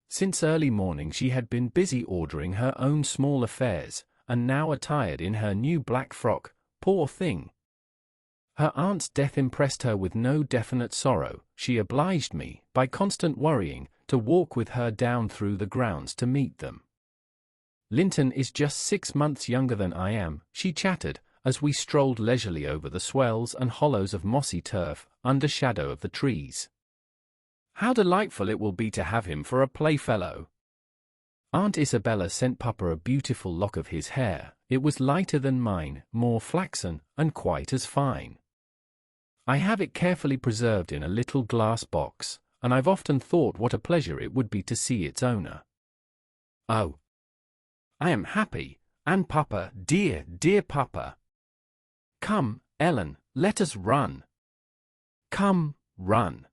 Since early morning she had been busy ordering her own small affairs, and now attired in her new black frock, poor thing. Her aunt's death impressed her with no definite sorrow. She obliged me, by constant worrying, to walk with her down through the grounds to meet them. Linton is just 6 months younger than I am, she chattered, as we strolled leisurely over the swells and hollows of mossy turf, under shadow of the trees. How delightful it will be to have him for a playfellow. Aunt Isabella sent Papa a beautiful lock of his hair. It was lighter than mine, more flaxen, and quite as fine. I have it carefully preserved in a little glass box, and I've often thought what a pleasure it would be to see its owner. Oh, I am happy, and Papa, dear, dear Papa. Come, Ellen, let us run. Come, run.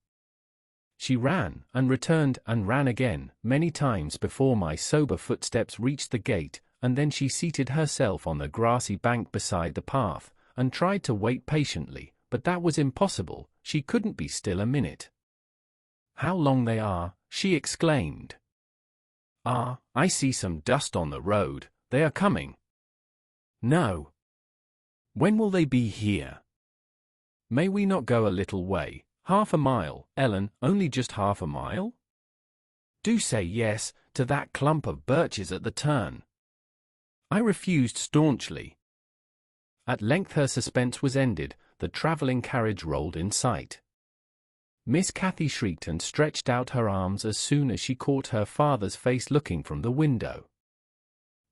She ran, and returned, and ran again, many times before my sober footsteps reached the gate, and then she seated herself on the grassy bank beside the path, and tried to wait patiently, but that was impossible. She couldn't be still a minute. How long they are, she exclaimed. Ah, I see some dust on the road, they are coming. No. When will they be here? May we not go a little way, half a mile, Ellen, only just half a mile? Do say yes, to that clump of birches at the turn. I refused staunchly. At length her suspense was ended, the travelling carriage rolled in sight. Miss Cathy shrieked and stretched out her arms as soon as she caught her father's face looking from the window.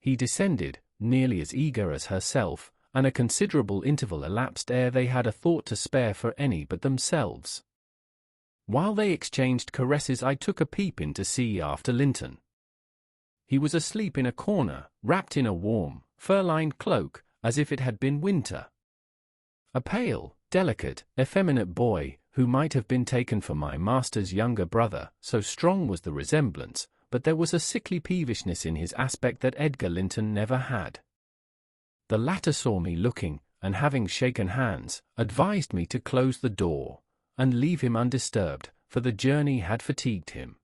He descended, nearly as eager as herself, and a considerable interval elapsed ere they had a thought to spare for any but themselves. While they exchanged caresses, I took a peep in to see after Linton. He was asleep in a corner, wrapped in a warm, fur-lined cloak, as if it had been winter. A pale, delicate, effeminate boy, who might have been taken for my master's younger brother, so strong was the resemblance, but there was a sickly peevishness in his aspect that Edgar Linton never had. The latter saw me looking, and having shaken hands, advised me to close the door, and leave him undisturbed, for the journey had fatigued him.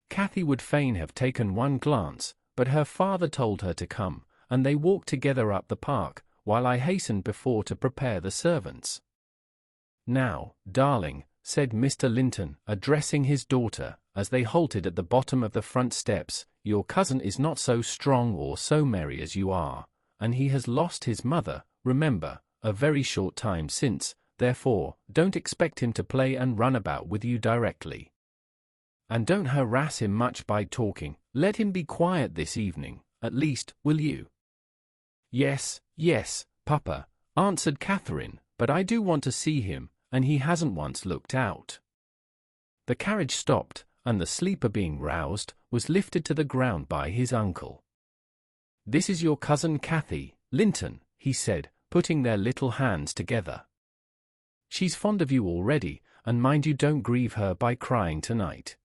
Cathy would fain have taken one glance, but her father told her to come, and they walked together up the park, while I hastened before to prepare the servants. "Now, darling," said Mr. Linton, addressing his daughter, as they halted at the bottom of the front steps, "your cousin is not so strong or so merry as you are, and he has lost his mother, remember, a very short time since, therefore, don't expect him to play and run about with you directly. And don't harass him much by talking, let him be quiet this evening, at least, will you?" "Yes, yes, Papa," answered Catherine, "but I do want to see him, and he hasn't once looked out." The carriage stopped, and the sleeper being roused, was lifted to the ground by his uncle. "This is your cousin Cathy, Linton," he said, putting their little hands together. "She's fond of you already, and mind you don't grieve her by crying tonight.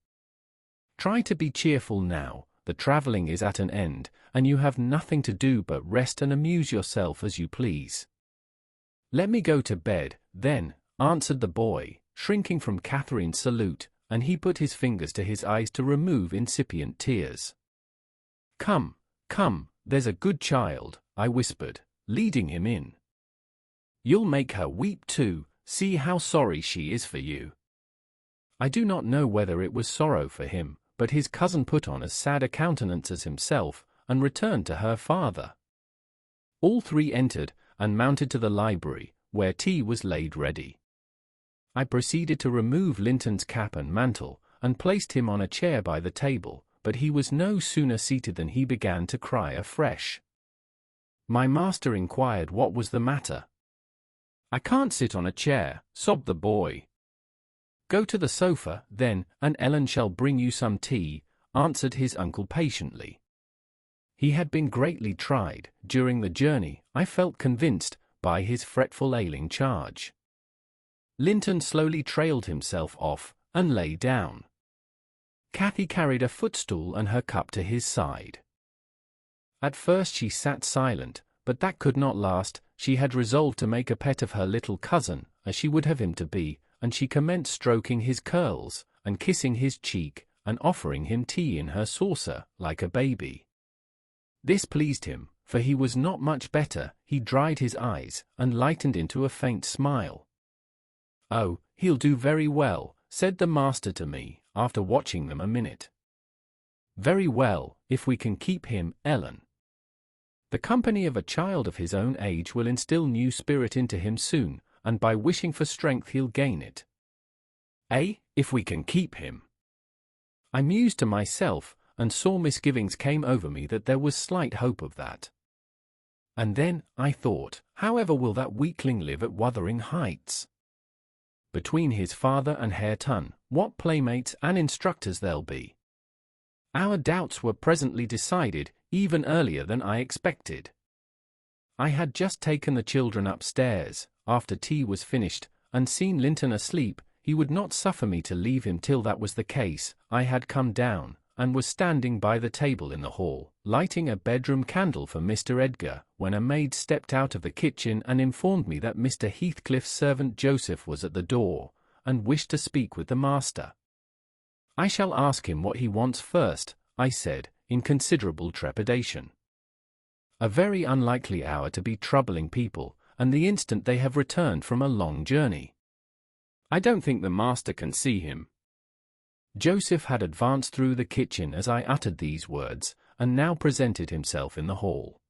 Try to be cheerful now, the travelling is at an end, and you have nothing to do but rest and amuse yourself as you please." "Let me go to bed, then," answered the boy, shrinking from Catherine's salute, and he put his fingers to his eyes to remove incipient tears. "Come, come, there's a good child," I whispered, leading him in. "You'll make her weep too, see how sorry she is for you." I do not know whether it was sorrow for him, but his cousin put on as sad a countenance as himself, and returned to her father. All three entered, and mounted to the library, where tea was laid ready. I proceeded to remove Linton's cap and mantle, and placed him on a chair by the table, but he was no sooner seated than he began to cry afresh. My master inquired what was the matter. "I can't sit on a chair," sobbed the boy. "Go to the sofa, then, and Ellen shall bring you some tea," answered his uncle patiently. He had been greatly tried, during the journey, I felt convinced, by his fretful ailing charge. Linton slowly trailed himself off, and lay down. Cathy carried a footstool and her cup to his side. At first she sat silent, but that could not last. She had resolved to make a pet of her little cousin, as she would have him to be, and she commenced stroking his curls, and kissing his cheek, and offering him tea in her saucer, like a baby. This pleased him, for he was not much better. He dried his eyes, and lightened into a faint smile. "Oh, he'll do very well," said the master to me, after watching them a minute. "Very well, if we can keep him, Ellen. The company of a child of his own age will instill new spirit into him soon, and by wishing for strength he'll gain it." If we can keep him. I mused to myself, and sore misgivings came over me that there was slight hope of that. And then, I thought, however will that weakling live at Wuthering Heights? Between his father and Hareton, what playmates and instructors there'll be. Our doubts were presently decided, even earlier than I expected. I had just taken the children upstairs, after tea was finished, and seen Linton asleep. He would not suffer me to leave him till that was the case. I had come down, and was standing by the table in the hall, lighting a bedroom candle for Mr. Edgar, when a maid stepped out of the kitchen and informed me that Mr. Heathcliff's servant Joseph was at the door, and wished to speak with the master. "I shall ask him what he wants first," I said, in considerable trepidation. A very unlikely hour to be troubling people, and the instant they have returned from a long journey. "I don't think the master can see him." Joseph had advanced through the kitchen as I uttered these words, and now presented himself in the hall.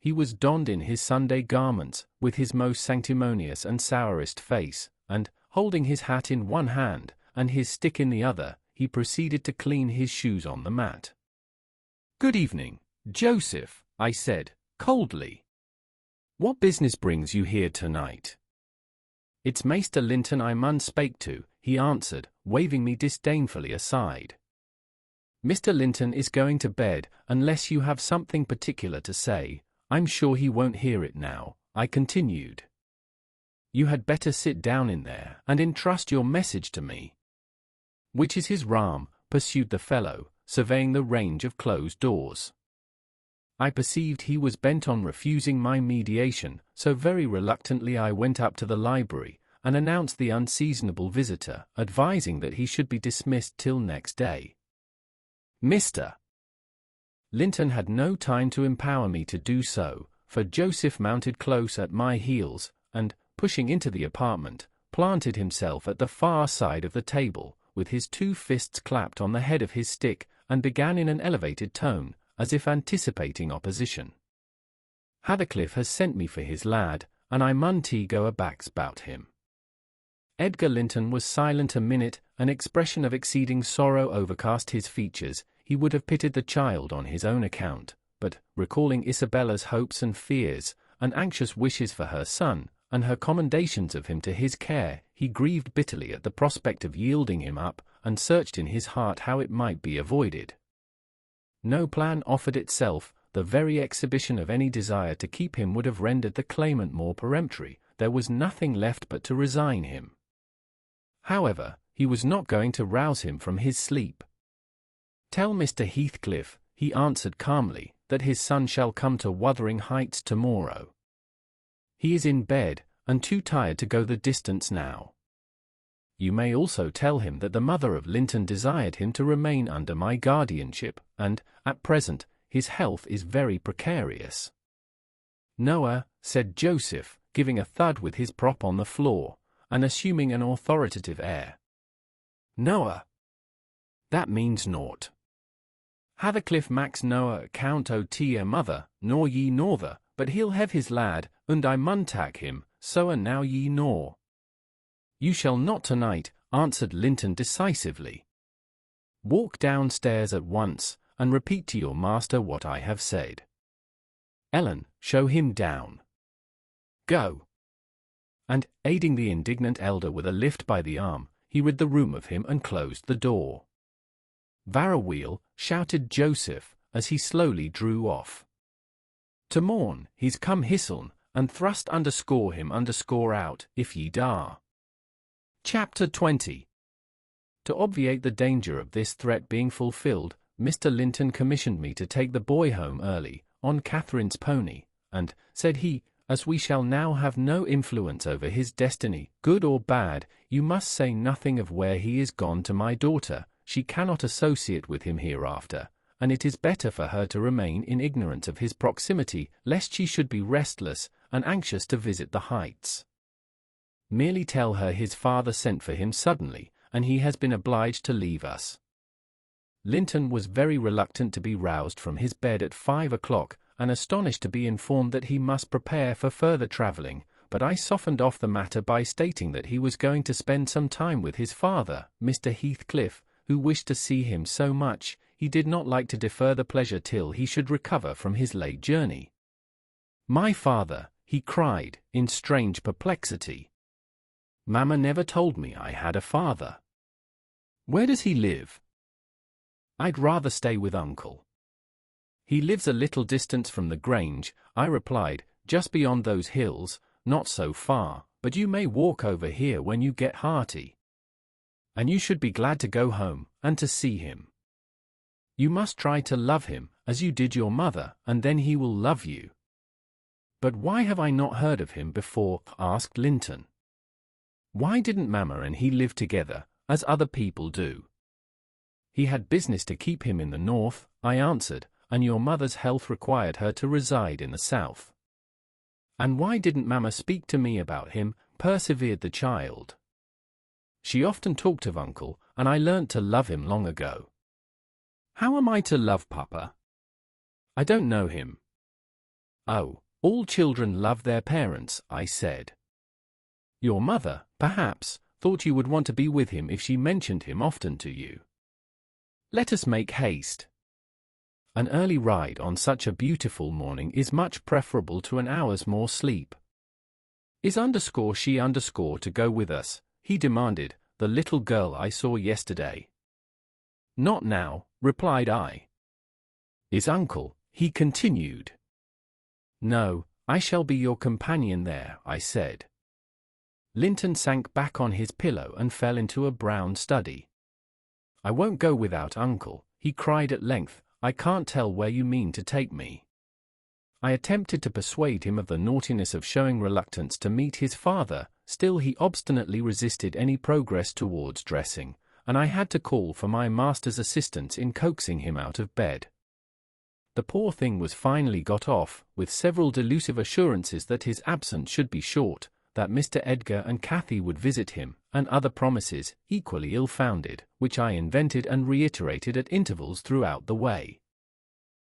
He was donned in his Sunday garments, with his most sanctimonious and sourest face, and, holding his hat in one hand, and his stick in the other, he proceeded to clean his shoes on the mat. "Good evening, Joseph," I said, coldly. "What business brings you here tonight?" "It's Maester Linton I mun spake to," he answered, waving me disdainfully aside. "Mr. Linton is going to bed, unless you have something particular to say. I'm sure he won't hear it now," I continued. "You had better sit down in there, and entrust your message to me." "Which is his ram?" pursued the fellow, surveying the range of closed doors. I perceived he was bent on refusing my mediation, so very reluctantly I went up to the library, and announced the unseasonable visitor, advising that he should be dismissed till next day. "Mr. Linton had no time to empower me to do so, for Joseph mounted close at my heels, and, pushing into the apartment, planted himself at the far side of the table, with his 2 fists clapped on the head of his stick, and began in an elevated tone, as if anticipating opposition. "Hathercliff has sent me for his lad, and I mun go a backs bout him." Edgar Linton was silent a minute, an expression of exceeding sorrow overcast his features. He would have pitied the child on his own account, but, recalling Isabella's hopes and fears, and anxious wishes for her son, and her commendations of him to his care, he grieved bitterly at the prospect of yielding him up, and searched in his heart how it might be avoided. No plan offered itself. The very exhibition of any desire to keep him would have rendered the claimant more peremptory. There was nothing left but to resign him. However, he was not going to rouse him from his sleep. "Tell Mr. Heathcliff," he answered calmly, "that his son shall come to Wuthering Heights tomorrow. He is in bed, and too tired to go the distance now. You may also tell him that the mother of Linton desired him to remain under my guardianship, and, at present, his health is very precarious." "Noah," said Joseph, giving a thud with his prop on the floor, and assuming an authoritative air. "Noah. That means naught. Hathercliff max Noah account o' tea mother, nor ye norther, but he'll have his lad, und I mun tak him, so a now ye nor." "You shall not tonight," answered Linton decisively. "Walk downstairs at once, and repeat to your master what I have said. Ellen, show him down. Go." And, aiding the indignant elder with a lift by the arm, he rid the room of him and closed the door. "Varawheel," shouted Joseph, as he slowly drew off. "To morn, he's come hisseln, and thrust him out, if ye dar." Chapter 20. To obviate the danger of this threat being fulfilled, Mr. Linton commissioned me to take the boy home early, on Catherine's pony, and, said he, as we shall now have no influence over his destiny, good or bad, you must say nothing of where he is gone to my daughter. She cannot associate with him hereafter, and it is better for her to remain in ignorance of his proximity, lest she should be restless and anxious to visit the Heights. Merely tell her his father sent for him suddenly, and he has been obliged to leave us. Linton was very reluctant to be roused from his bed at 5 o'clock, and astonished to be informed that he must prepare for further travelling, but I softened off the matter by stating that he was going to spend some time with his father, Mr. Heathcliff, who wished to see him so much. He did not like to defer the pleasure till he should recover from his late journey. "My father," he cried, in strange perplexity. "Mamma never told me I had a father. Where does he live?" "I'd rather stay with uncle." "He lives a little distance from the Grange," I replied, "just beyond those hills, not so far, but you may walk over here when you get hearty. And you should be glad to go home, and to see him. You must try to love him, as you did your mother, and then he will love you." "But why have I not heard of him before?" asked Linton. "Why didn't Mamma and he live together, as other people do?" "He had business to keep him in the north," I answered, "and your mother's health required her to reside in the south." "And why didn't Mamma speak to me about him?" persevered the child. "She often talked of uncle, and I learnt to love him long ago." "How am I to love Papa? I don't know him." Oh, all children love their parents, I said. Your mother, perhaps, thought you would want to be with him if she mentioned him often to you. Let us make haste. An early ride on such a beautiful morning is much preferable to an hour's more sleep. Is she to go with us? He demanded, the little girl I saw yesterday. Not now, replied I. Is uncle? He continued. No, I shall be your companion there, I said. Linton sank back on his pillow and fell into a brown study. I won't go without uncle, he cried at length. I can't tell where you mean to take me. I attempted to persuade him of the naughtiness of showing reluctance to meet his father, still he obstinately resisted any progress towards dressing, and I had to call for my master's assistance in coaxing him out of bed. The poor thing was finally got off, with several delusive assurances that his absence should be short, that Mr. Edgar and Cathy would visit him, and other promises, equally ill-founded, which I invented and reiterated at intervals throughout the way.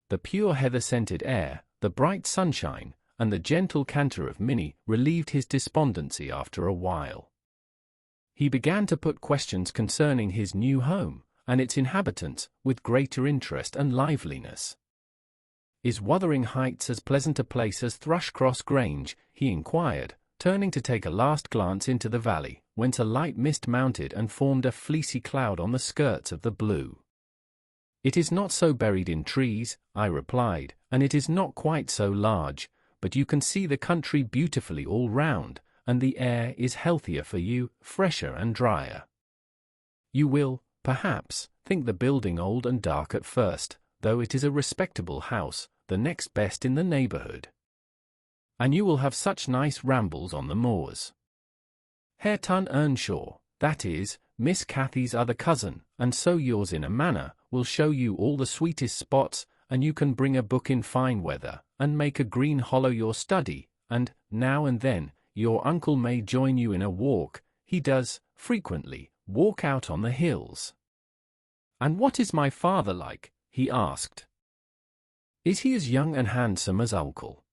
The pure heather-scented air, the bright sunshine, and the gentle canter of Minnie relieved his despondency after a while. He began to put questions concerning his new home, and its inhabitants, with greater interest and liveliness. Is Wuthering Heights as pleasant a place as Thrushcross Grange? He inquired, turning to take a last glance into the valley, whence a light mist mounted and formed a fleecy cloud on the skirts of the blue. It is not so buried in trees, I replied, and it is not quite so large, but you can see the country beautifully all round, and the air is healthier for you, fresher and drier. You will, perhaps, think the building old and dark at first, though it is a respectable house, the next best in the neighbourhood. And you will have such nice rambles on the moors. Hareton Earnshaw, that is, Miss Cathy's other cousin, and so yours in a manner, will show you all the sweetest spots, and you can bring a book in fine weather, and make a green hollow your study, and, now and then, your uncle may join you in a walk. He does, frequently, walk out on the hills. And what is my father like? He asked. Is he as young and handsome as uncle?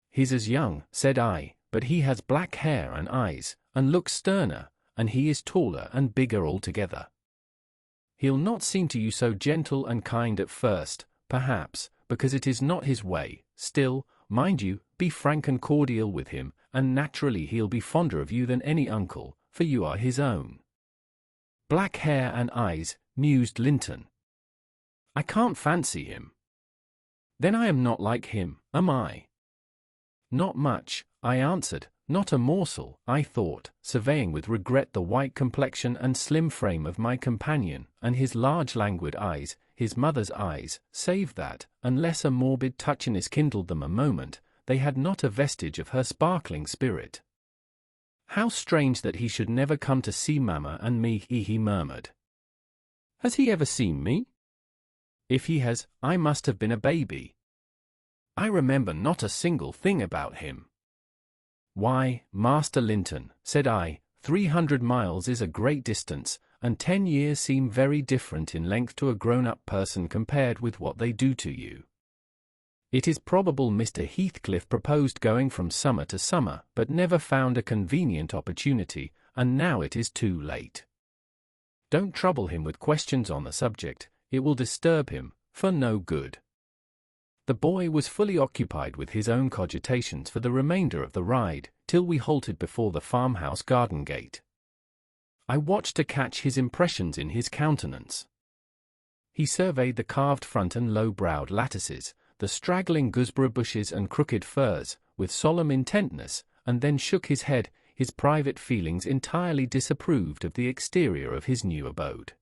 He's as young, said I, but he has black hair and eyes, and looks sterner, and he is taller and bigger altogether. He'll not seem to you so gentle and kind at first, perhaps, because it is not his way, still, mind you, be frank and cordial with him, and naturally he'll be fonder of you than any uncle, for you are his own. Black hair and eyes, mused Linton. I can't fancy him. Then I am not like him, am I? Not much, I answered, not a morsel, I thought, surveying with regret the white complexion and slim frame of my companion, and his large languid eyes, his mother's eyes, save that, unless a morbid touchiness kindled them a moment, they had not a vestige of her sparkling spirit. How strange that he should never come to see Mamma and me, he murmured. Has he ever seen me? If he has, I must have been a baby. I remember not a single thing about him. Why, Master Linton, said I, 300 miles is a great distance, and 10 years seem very different in length to a grown-up person compared with what they do to you. It is probable Mr. Heathcliff proposed going from summer to summer, but never found a convenient opportunity, and now it is too late. Don't trouble him with questions on the subject, it will disturb him, for no good. The boy was fully occupied with his own cogitations for the remainder of the ride, till we halted before the farmhouse garden gate. I watched to catch his impressions in his countenance. He surveyed the carved front and low-browed lattices, the straggling gooseberry bushes and crooked firs, with solemn intentness, and then shook his head. His private feelings entirely disapproved of the exterior of his new abode.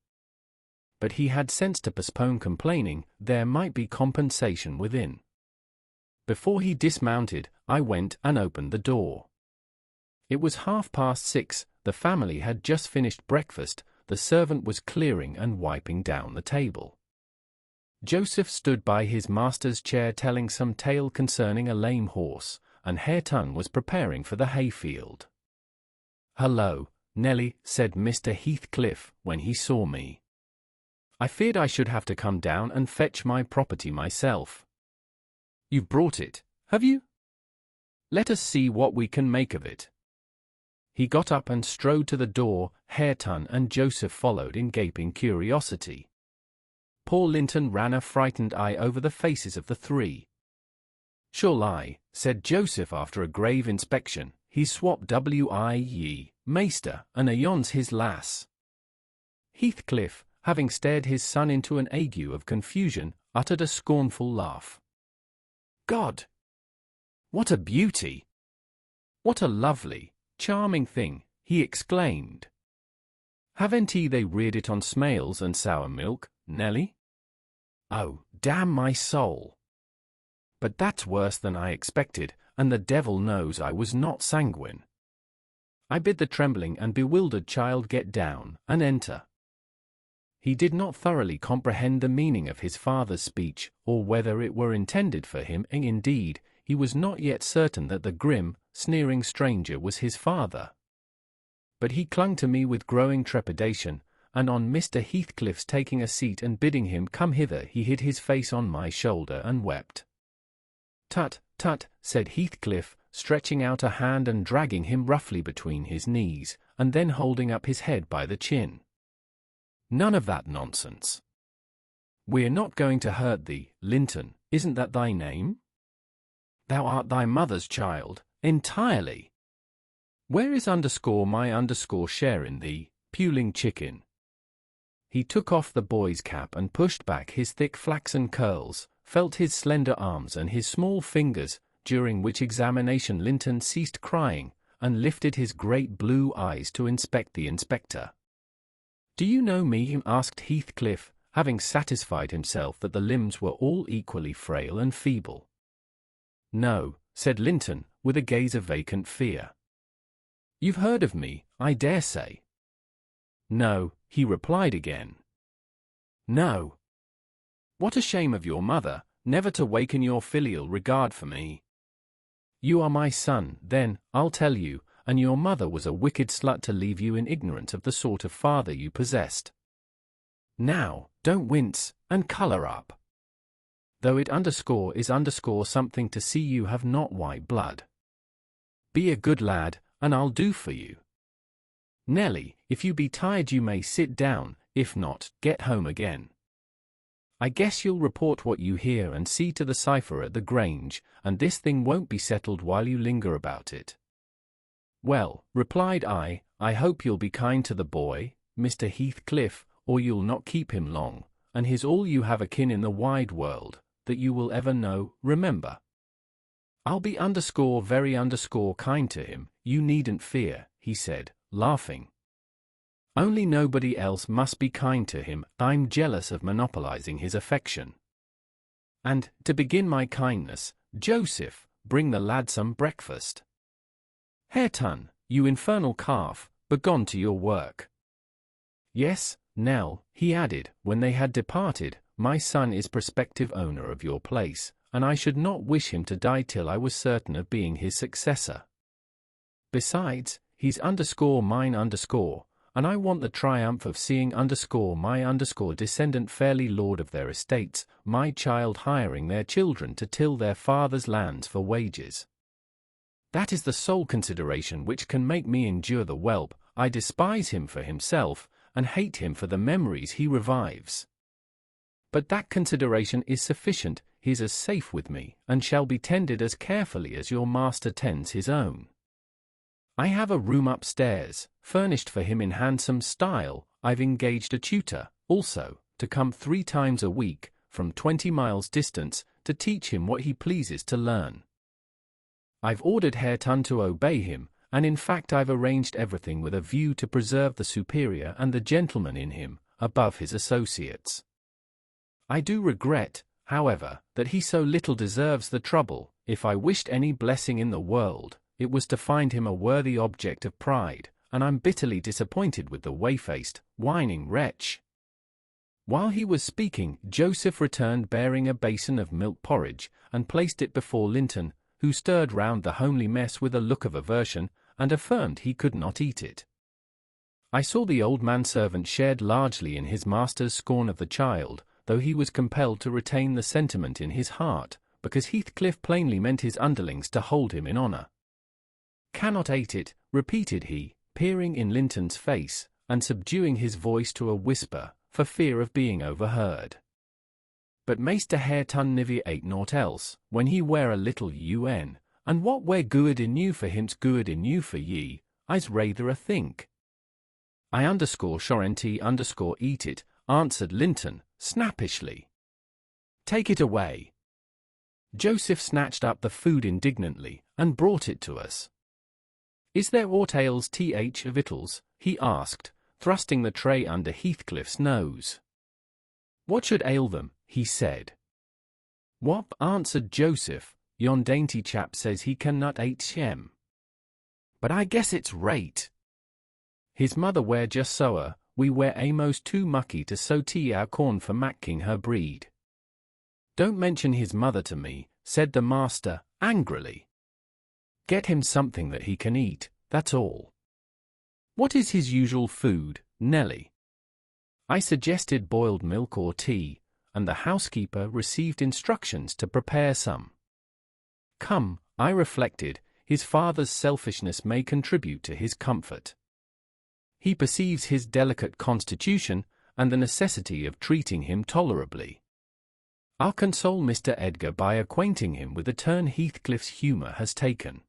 But he had sense to postpone complaining, there might be compensation within. Before he dismounted, I went and opened the door. It was 6:30, the family had just finished breakfast, the servant was clearing and wiping down the table. Joseph stood by his master's chair telling some tale concerning a lame horse, and Hareton was preparing for the hayfield. "Hello, Nelly," said Mr. Heathcliff, when he saw me. "I feared I should have to come down and fetch my property myself." "You've brought it, have you? Let us see what we can make of it. He got up and strode to the door. Hareton and Joseph followed in gaping curiosity. Poor Linton ran a frightened eye over the faces of the three. "Shall lie," said Joseph after a grave inspection. "He's swapped ye, maester, and ayon's his lass." Heathcliff, having stared his son into an ague of confusion, uttered a scornful laugh. "God! What a beauty! What a lovely, charming thing!" he exclaimed. "Haven't they reared it on smails and sour milk, Nelly? Oh, damn my soul! But that's worse than I expected, and the devil knows I was not sanguine. I bid the trembling and bewildered child get down and enter." He did not thoroughly comprehend the meaning of his father's speech, or whether it were intended for him, and indeed, he was not yet certain that the grim, sneering stranger was his father. But he clung to me with growing trepidation, and on Mr. Heathcliff's taking a seat and bidding him come hither, he hid his face on my shoulder and wept. "Tut, tut," said Heathcliff, stretching out a hand and dragging him roughly between his knees, and then holding up his head by the chin. "None of that nonsense. We're not going to hurt thee, Linton, isn't that thy name? Thou art thy mother's child, entirely. Where is my share in thee, puling chicken?" He took off the boy's cap and pushed back his thick flaxen curls, felt his slender arms and his small fingers, during which examination Linton ceased crying, and lifted his great blue eyes to inspect the inspector. "Do you know me?" asked Heathcliff, having satisfied himself that the limbs were all equally frail and feeble. "No," said Linton, with a gaze of vacant fear. "You've heard of me, I dare say." "No," he replied again. "No. What a shame of your mother, never to waken your filial regard for me. You are my son, then, I'll tell you, and your mother was a wicked slut to leave you in ignorance of the sort of father you possessed. Now, don't wince, and colour up. Though it is something to see you have not white blood. Be a good lad, and I'll do for you. Nelly, if you be tired you may sit down, if not, get home again. I guess you'll report what you hear and see to the cipher at the Grange, and this thing won't be settled while you linger about it." "Well," replied I hope you'll be kind to the boy, Mr. Heathcliff, or you'll not keep him long, and he's all you have akin in the wide world, that you will ever know, remember. I'll be very kind to him, you needn't fear," he said, laughing. "Only nobody else must be kind to him, I'm jealous of monopolizing his affection. And, to begin my kindness, Joseph, bring the lad some breakfast. Hareton, you infernal calf, begone to your work. Yes, Nell," he added, when they had departed, "my son is prospective owner of your place, and I should not wish him to die till I was certain of being his successor. Besides, he's mine, and I want the triumph of seeing my descendant fairly lord of their estates, my child hiring their children to till their father's lands for wages. That is the sole consideration which can make me endure the whelp. I despise him for himself, and hate him for the memories he revives. But that consideration is sufficient. He's as safe with me, and shall be tended as carefully as your master tends his own. I have a room upstairs, furnished for him in handsome style. I've engaged a tutor, also, to come 3 times a week, from 20 miles distance, to teach him what he pleases to learn. I've ordered Hareton to obey him, and in fact I've arranged everything with a view to preserve the superior and the gentleman in him, above his associates. I do regret, however, that he so little deserves the trouble. If I wished any blessing in the world, it was to find him a worthy object of pride, and I'm bitterly disappointed with the way-faced, whining wretch." While he was speaking, Joseph returned bearing a basin of milk porridge, and placed it before Linton, who stirred round the homely mess with a look of aversion, and affirmed he could not eat it. I saw the old manservant shared largely in his master's scorn of the child, though he was compelled to retain the sentiment in his heart, because Heathcliff plainly meant his underlings to hold him in honour. "Cannot ate it," repeated he, peering in Linton's face, and subduing his voice to a whisper, for fear of being overheard. "But Maester Hareton niver ate naught else, when he were a little un, and what were good enow for him's good enow for ye, I's rather a think." "I _shorent_ eat it," answered Linton, snappishly. "Take it away." Joseph snatched up the food indignantly, and brought it to us. "Is there aught ails victuals?" he asked, thrusting the tray under Heathcliff's nose. "What should ail them?" he said. "Wop," answered Joseph, "yon dainty chap says he cannot ate shem. But I guess it's right. His mother were just sower, we were amos too mucky to sow tea our corn for macking her breed." "Don't mention his mother to me," said the master, angrily. "Get him something that he can eat, that's all." "What is his usual food, Nelly?" I suggested boiled milk or tea, and the housekeeper received instructions to prepare some. Come, I reflected, his father's selfishness may contribute to his comfort. He perceives his delicate constitution, and the necessity of treating him tolerably. I'll console Mr. Edgar by acquainting him with the turn Heathcliff's humour has taken.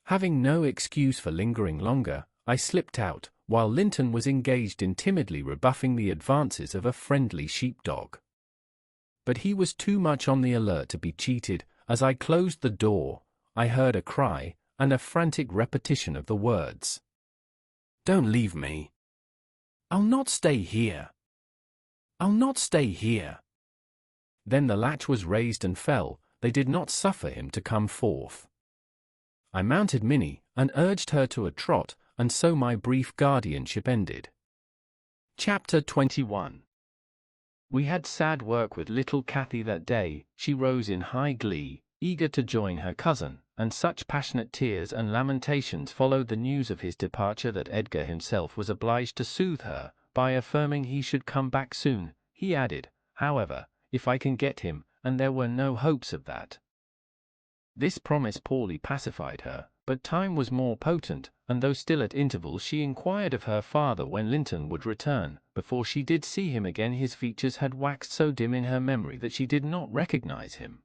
Having no excuse for lingering longer, I slipped out, while Linton was engaged in timidly rebuffing the advances of a friendly sheepdog. But he was too much on the alert to be cheated. As I closed the door, I heard a cry, and a frantic repetition of the words. "Don't leave me. I'll not stay here. I'll not stay here." Then the latch was raised and fell. They did not suffer him to come forth. I mounted Minnie, and urged her to a trot, and so my brief guardianship ended. Chapter 21. We had sad work with little Cathy that day. She rose in high glee, eager to join her cousin, and such passionate tears and lamentations followed the news of his departure that Edgar himself was obliged to soothe her, by affirming he should come back soon. He added, however, "if I can get him," and there were no hopes of that. This promise poorly pacified her, but time was more potent, and though still at intervals she inquired of her father when Linton would return, before she did see him again his features had waxed so dim in her memory that she did not recognize him.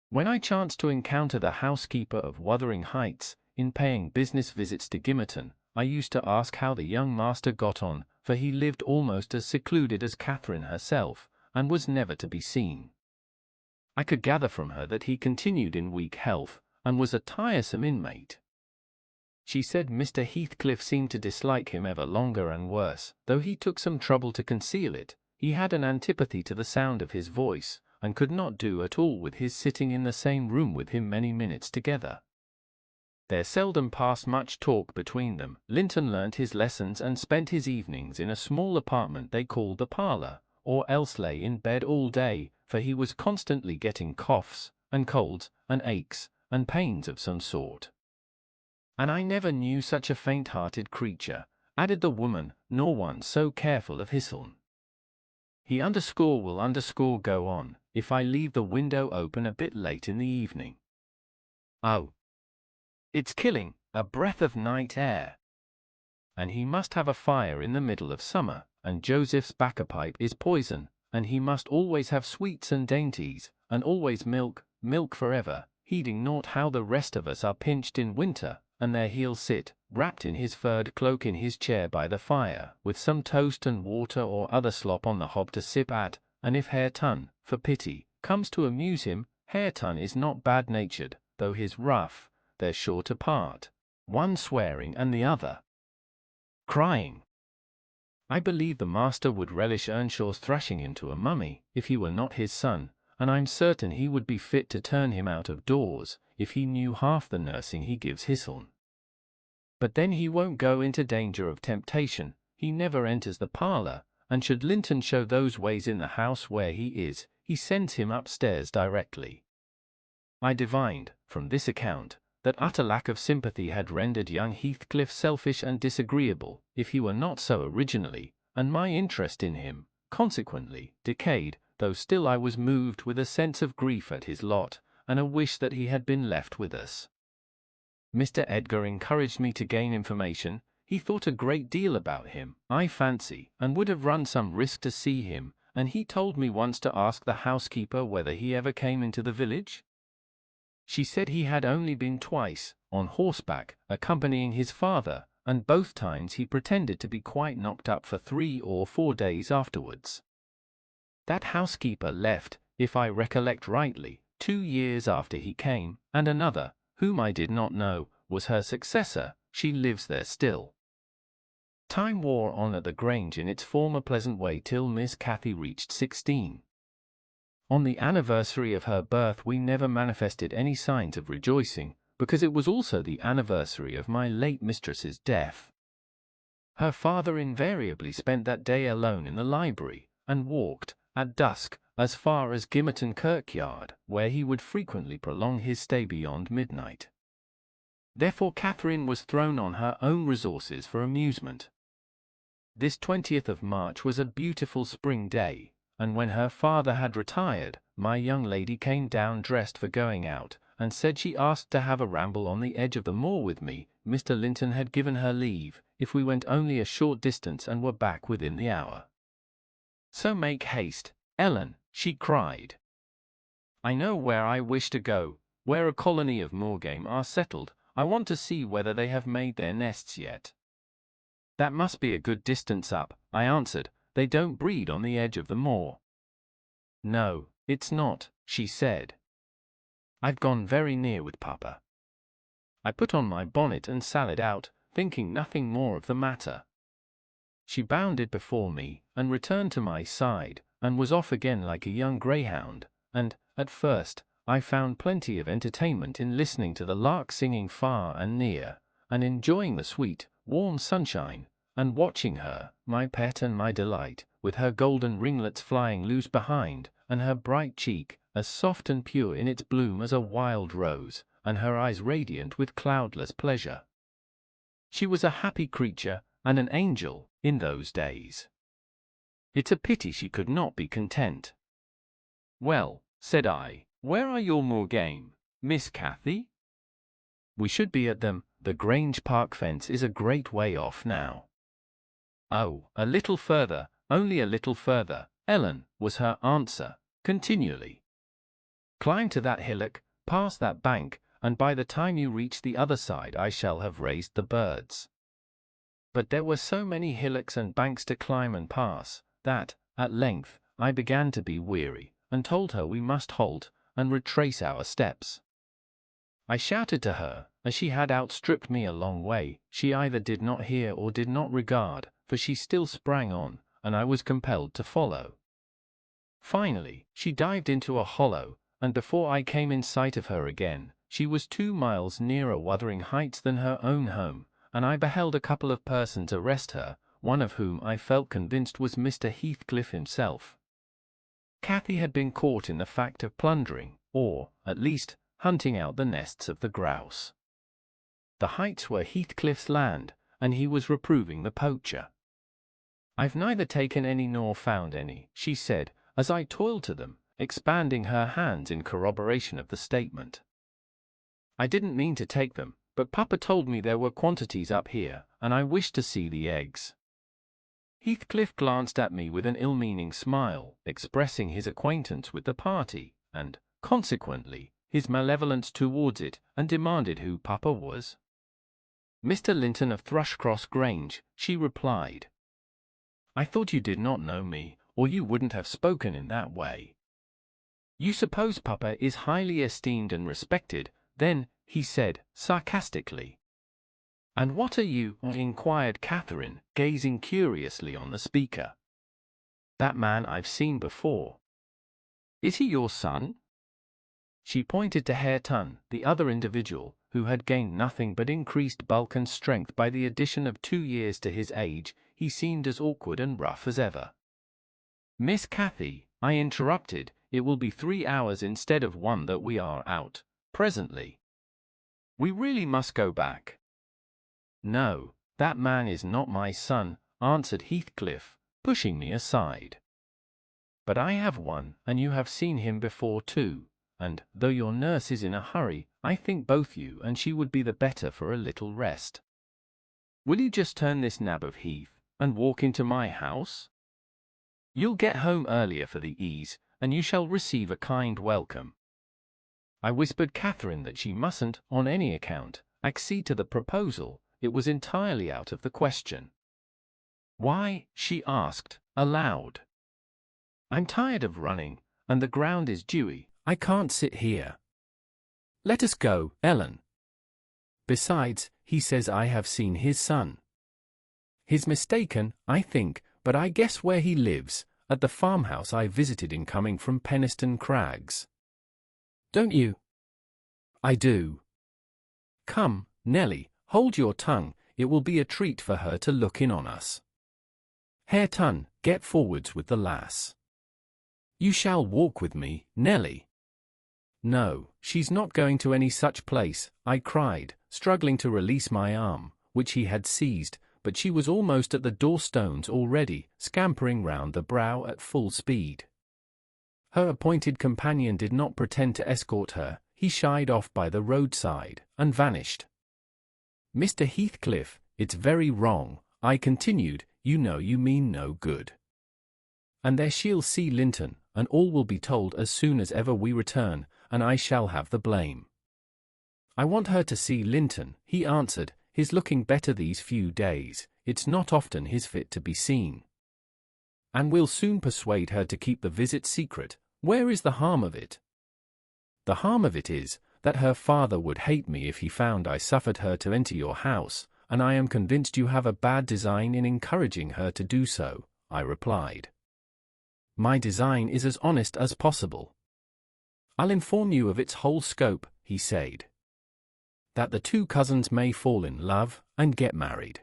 When I chanced to encounter the housekeeper of Wuthering Heights, in paying business visits to Gimmerton, I used to ask how the young master got on, for he lived almost as secluded as Catherine herself, and was never to be seen. I could gather from her that he continued in weak health, and was a tiresome inmate. She said Mr. Heathcliff seemed to dislike him ever longer and worse, though he took some trouble to conceal it. He had an antipathy to the sound of his voice, and could not do at all with his sitting in the same room with him many minutes together. There seldom passed much talk between them. Linton learnt his lessons and spent his evenings in a small apartment they called the parlour, or else lay in bed all day, for he was constantly getting coughs, and colds, and aches, and pains of some sort. "And I never knew such a faint-hearted creature," added the woman, "nor one so careful of hisseln. He will go on, if I leave the window open a bit late in the evening. Oh, it's killing, a breath of night air. And he must have a fire in the middle of summer, and Joseph's bacca-pipe is poison, and he must always have sweets and dainties, and always milk, milk forever, heeding naught how the rest of us are pinched in winter, and there he'll sit, wrapped in his furred cloak in his chair by the fire, with some toast and water or other slop on the hob to sip at, and if Hareton, for pity, comes to amuse him, Hareton is not bad-natured, though he's rough, they're sure to part, one swearing and the other crying. I believe the master would relish Earnshaw's thrashing into a mummy, if he were not his son, and I'm certain he would be fit to turn him out of doors, if he knew half the nursing he gives hisseln. But then he won't go into danger of temptation, he never enters the parlour, and should Linton show those ways in the house where he is, he sends him upstairs directly." I divined, from this account, that utter lack of sympathy had rendered young Heathcliff selfish and disagreeable, if he were not so originally, and my interest in him, consequently, decayed, though still I was moved with a sense of grief at his lot, and a wish that he had been left with us. Mr. Edgar encouraged me to gain information. He thought a great deal about him, I fancy, and would have run some risk to see him, and he told me once to ask the housekeeper whether he ever came into the village. She said he had only been twice, on horseback, accompanying his father, and both times he pretended to be quite knocked up for 3 or 4 days afterwards. That housekeeper left, if I recollect rightly, 2 years after he came, and another, whom I did not know, was her successor. She lives there still. Time wore on at the Grange in its former pleasant way till Miss Cathy reached 16. On the anniversary of her birth we never manifested any signs of rejoicing, because it was also the anniversary of my late mistress's death. Her father invariably spent that day alone in the library, and walked, at dusk, as far as Gimmerton Kirkyard, where he would frequently prolong his stay beyond midnight. Therefore Catherine was thrown on her own resources for amusement. This 20th of March was a beautiful spring day, and when her father had retired, my young lady came down dressed for going out, and said she asked to have a ramble on the edge of the moor with me. Mr. Linton had given her leave, if we went only a short distance and were back within the hour. "So make haste, Ellen," she cried. "I know where I wish to go, where a colony of moorgame are settled. I want to see whether they have made their nests yet." "That must be a good distance up," I answered. "They don't breed on the edge of the moor." "No, it's not," she said. "I've gone very near with Papa." I put on my bonnet and sallied out, thinking nothing more of the matter. She bounded before me, and returned to my side, and was off again like a young greyhound, and, at first, I found plenty of entertainment in listening to the lark singing far and near, and enjoying the sweet, warm sunshine, and watching her, my pet and my delight, with her golden ringlets flying loose behind, and her bright cheek, as soft and pure in its bloom as a wild rose, and her eyes radiant with cloudless pleasure. She was a happy creature, and an angel, in those days. It's a pity she could not be content. "Well," said I, "where are your moorgame, Miss Cathy?" "We should be at them. The Grange Park fence is a great way off now." "Oh, a little further, only a little further, Ellen," was her answer, continually. "Climb to that hillock, pass that bank, and by the time you reach the other side I shall have raised the birds." But there were so many hillocks and banks to climb and pass, that, at length, I began to be weary, and told her we must halt, and retrace our steps. I shouted to her, as she had outstripped me a long way. She either did not hear or did not regard, for she still sprang on, and I was compelled to follow. Finally, she dived into a hollow, and before I came in sight of her again, she was 2 miles nearer Wuthering Heights than her own home, and I beheld a couple of persons arrest her, one of whom I felt convinced was Mr. Heathcliff himself. Cathy had been caught in the fact of plundering, or, at least, hunting out the nests of the grouse. The Heights were Heathcliff's land, and he was reproving the poacher. "I've neither taken any nor found any," she said, as I toiled to them, expanding her hands in corroboration of the statement. "I didn't mean to take them, but Papa told me there were quantities up here, and I wished to see the eggs." Heathcliff glanced at me with an ill-meaning smile, expressing his acquaintance with the party, and, consequently, his malevolence towards it, and demanded who Papa was. "Mr. Linton of Thrushcross Grange," she replied. "I thought you did not know me, or you wouldn't have spoken in that way." "You suppose Papa is highly esteemed and respected, then," he said, sarcastically. "And what are you?" inquired Catherine, gazing curiously on the speaker. "That man I've seen before." "Is he your son?" She pointed to Hareton, the other individual, who had gained nothing but increased bulk and strength by the addition of 2 years to his age. He seemed as awkward and rough as ever. "Miss Cathy," I interrupted, "it will be 3 hours instead of 1 that we are out, presently. We really must go back." "No, that man is not my son," answered Heathcliff, pushing me aside. But I have one, and you have seen him before too, and, though your nurse is in a hurry, I think both you and she would be the better for a little rest. Will you just turn this nab of Heath, and walk into my house? You'll get home earlier for the ease, and you shall receive a kind welcome." I whispered Catherine that she mustn't, on any account, accede to the proposal. It was entirely out of the question. "Why?" she asked, aloud. "I'm tired of running, and the ground is dewy. I can't sit here. Let us go, Ellen. Besides, he says I have seen his son. He's mistaken, I think, but I guess where he lives, at the farmhouse I visited in coming from Penistone Crags. Don't you?" "I do." "Come, Nelly, hold your tongue, it will be a treat for her to look in on us. Hareton, get forwards with the lass. You shall walk with me, Nelly." "No, she's not going to any such place," I cried, struggling to release my arm, which he had seized, but she was almost at the door-stones already, scampering round the brow at full speed. Her appointed companion did not pretend to escort her. He shied off by the roadside, and vanished. "Mr. Heathcliff, it's very wrong," I continued, "you know you mean no good. And there she'll see Linton, and all will be told as soon as ever we return, and I shall have the blame." "I want her to see Linton," he answered, "he's looking better these few days, it's not often he's fit to be seen. And we'll soon persuade her to keep the visit secret. Where is the harm of it?" "The harm of it is, that her father would hate me if he found I suffered her to enter your house, and I am convinced you have a bad design in encouraging her to do so," I replied. "My design is as honest as possible. I'll inform you of its whole scope," he said. "That the two cousins may fall in love, and get married.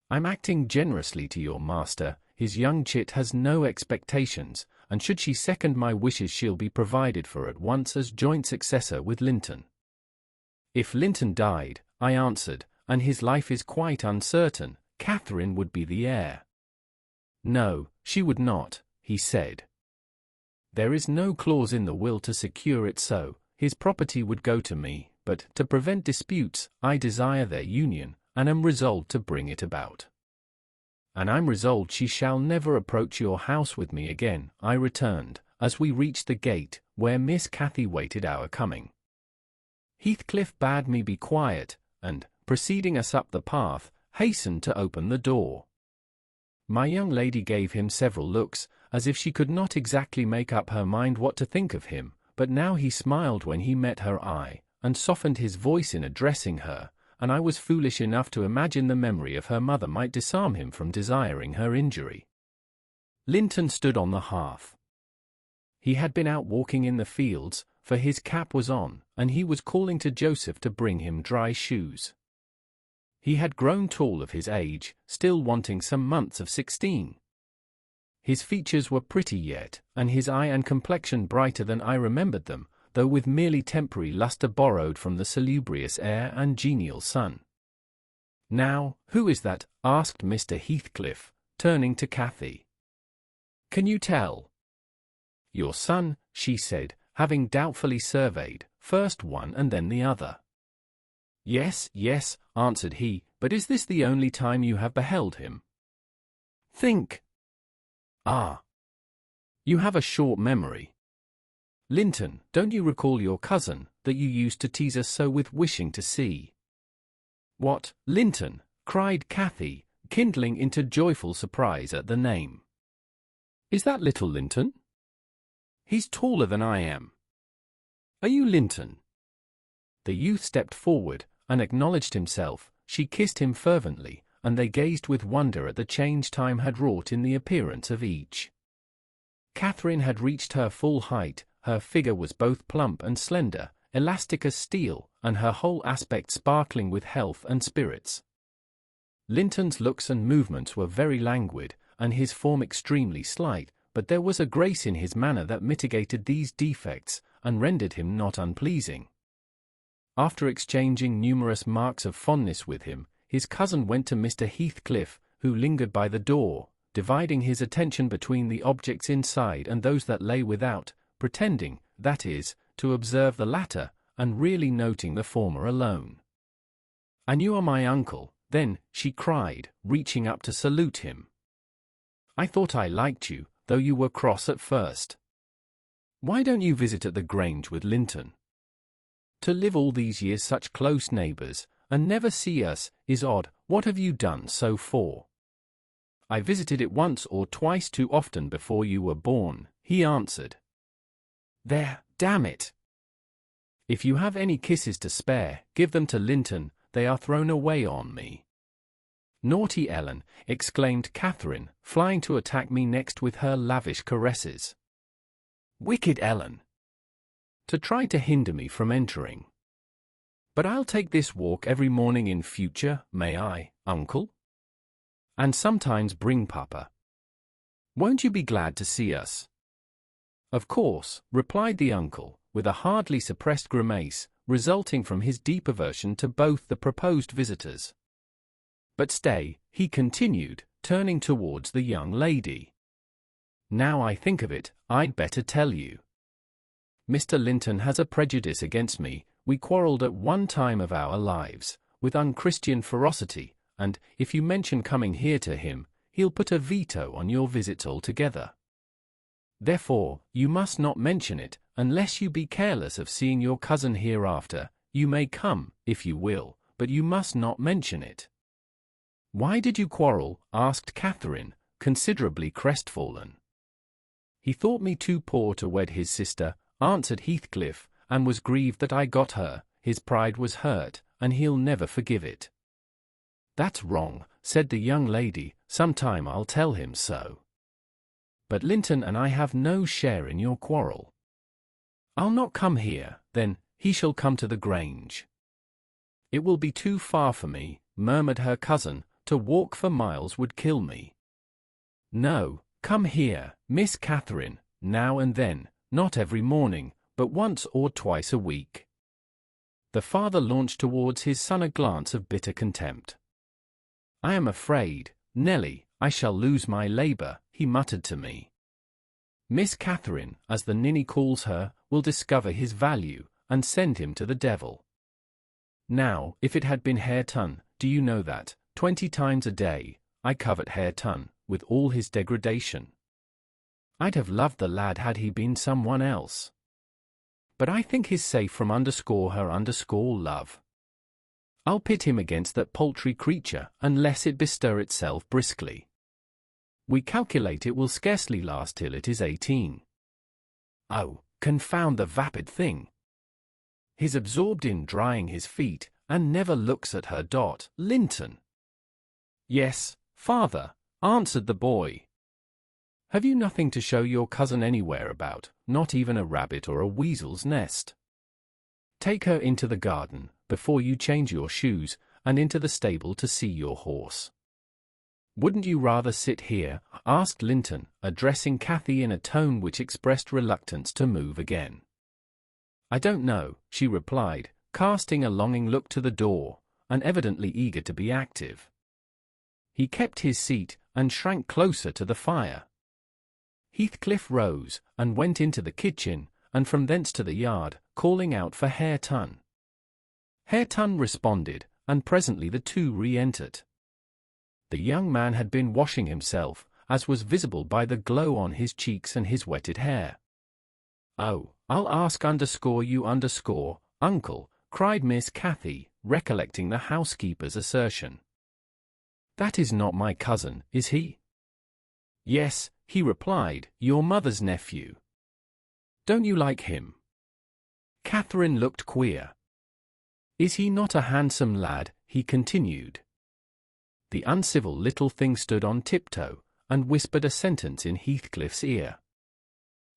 I'm acting generously to your master. His young chit has no expectations, and should she second my wishes she'll be provided for at once as joint successor with Linton." "If Linton died," I answered, "and his life is quite uncertain, Catherine would be the heir." "No, she would not," he said. "There is no clause in the will to secure it so. His property would go to me, but, to prevent disputes, I desire their union, and am resolved to bring it about." "And I'm resolved she shall never approach your house with me again," I returned, as we reached the gate, where Miss Cathy waited our coming. Heathcliff bade me be quiet, and, preceding us up the path, hastened to open the door. My young lady gave him several looks, as if she could not exactly make up her mind what to think of him, but now he smiled when he met her eye, and softened his voice in addressing her, and I was foolish enough to imagine the memory of her mother might disarm him from desiring her injury. Linton stood on the hearth. He had been out walking in the fields, for his cap was on, and he was calling to Joseph to bring him dry shoes. He had grown tall of his age, still wanting some months of 16. His features were pretty yet, and his eye and complexion brighter than I remembered them, though with merely temporary lustre borrowed from the salubrious air and genial sun. "Now, who is that?" asked Mr. Heathcliff, turning to Cathy. "Can you tell?" "Your son," she said, having doubtfully surveyed, first one and then the other. "Yes, yes," answered he, "but is this the only time you have beheld him? Think." "Ah. You have a short memory. Linton, don't you recall your cousin, that you used to tease us so with wishing to see?" "What, Linton?" cried Cathy, kindling into joyful surprise at the name. "Is that little Linton? He's taller than I am. Are you Linton?" The youth stepped forward, and acknowledged himself. She kissed him fervently, and they gazed with wonder at the change time had wrought in the appearance of each. Catherine had reached her full height. Her figure was both plump and slender, elastic as steel, and her whole aspect sparkling with health and spirits. Linton's looks and movements were very languid, and his form extremely slight, but there was a grace in his manner that mitigated these defects, and rendered him not unpleasing. After exchanging numerous marks of fondness with him, his cousin went to Mr. Heathcliff, who lingered by the door, dividing his attention between the objects inside and those that lay without, pretending, that is, to observe the latter, and really noting the former alone. "And you are my uncle, then," she cried, reaching up to salute him. "I thought I liked you, though you were cross at first. Why don't you visit at the Grange with Linton? To live all these years such close neighbours, and never see us, is odd. What have you done so for?" "I visited it once or twice too often before you were born," he answered. "There, damn it! If you have any kisses to spare, give them to Linton, they are thrown away on me." "Naughty Ellen," exclaimed Catherine, flying to attack me next with her lavish caresses. "Wicked Ellen! To try to hinder me from entering. But I'll take this walk every morning in future, may I, uncle? And sometimes bring Papa. Won't you be glad to see us?" "Of course," replied the uncle, with a hardly suppressed grimace, resulting from his deep aversion to both the proposed visitors. "But stay," he continued, turning towards the young lady. "Now I think of it, I'd better tell you. Mr. Linton has a prejudice against me. We quarrelled at one time of our lives, with unchristian ferocity, and, if you mention coming here to him, he'll put a veto on your visits altogether. Therefore, you must not mention it, unless you be careless of seeing your cousin hereafter. You may come, if you will, but you must not mention it." "Why did you quarrel?" asked Catherine, considerably crestfallen. "He thought me too poor to wed his sister," answered Heathcliff, "and was grieved that I got her. His pride was hurt, and he'll never forgive it." "That's wrong," said the young lady. "Some time I'll tell him so. But Linton and I have no share in your quarrel." "I'll not come here, then. He shall come to the Grange." "It will be too far for me," murmured her cousin. "To walk for miles would kill me." "No, come here, Miss Catherine, now and then, not every morning, but once or twice a week." The father launched towards his son a glance of bitter contempt. "I am afraid, Nelly, I shall lose my labour," he muttered to me. "Miss Catherine, as the ninny calls her, will discover his value, and send him to the devil. Now, if it had been Hareton, do you know that, 20 times a day, I covet Hareton, with all his degradation. I'd have loved the lad had he been someone else. But I think he's safe from _her_ love. I'll pit him against that paltry creature, unless it bestir itself briskly. We calculate it will scarcely last till it is 18. Oh, confound the vapid thing! He's absorbed in drying his feet, and never looks at her. Linton." "Yes, father," answered the boy. "Have you nothing to show your cousin anywhere about, not even a rabbit or a weasel's nest? Take her into the garden, before you change your shoes, and into the stable to see your horse." "Wouldn't you rather sit here?" asked Linton, addressing Cathy in a tone which expressed reluctance to move again. "I don't know," she replied, casting a longing look to the door, and evidently eager to be active. He kept his seat, and shrank closer to the fire. Heathcliff rose, and went into the kitchen, and from thence to the yard, calling out for Hareton. Hareton responded, and presently the two re-entered. The young man had been washing himself, as was visible by the glow on his cheeks and his wetted hair. "Oh, I'll ask _you_, uncle," cried Miss Cathy, recollecting the housekeeper's assertion. "That is not my cousin, is he?" "Yes," he replied, "your mother's nephew." "Don't you like him?" Catherine looked queer. "Is he not a handsome lad?" he continued. The uncivil little thing stood on tiptoe, and whispered a sentence in Heathcliff's ear.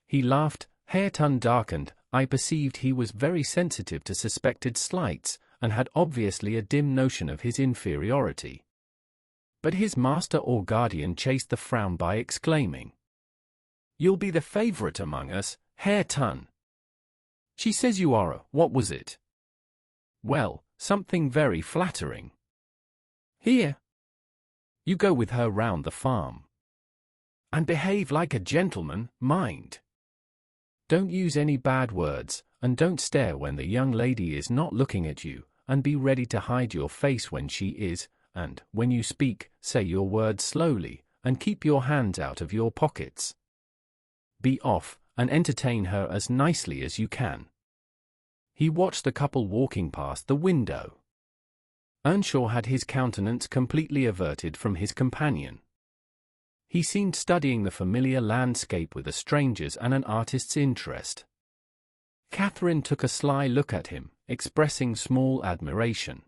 He laughed. Hareton darkened. I perceived he was very sensitive to suspected slights, and had obviously a dim notion of his inferiority. But his master or guardian chased the frown by exclaiming, "You'll be the favourite among us, Hareton. She says you are what was it? Well, something very flattering. Here. You go with her round the farm. And behave like a gentleman, mind. Don't use any bad words, and don't stare when the young lady is not looking at you, and be ready to hide your face when she is, and, when you speak, say your words slowly, and keep your hands out of your pockets. Be off, and entertain her as nicely as you can. He watched the couple walking past the window. Earnshaw had his countenance completely averted from his companion. He seemed studying the familiar landscape with a stranger's and an artist's interest. Catherine took a sly look at him, expressing small admiration.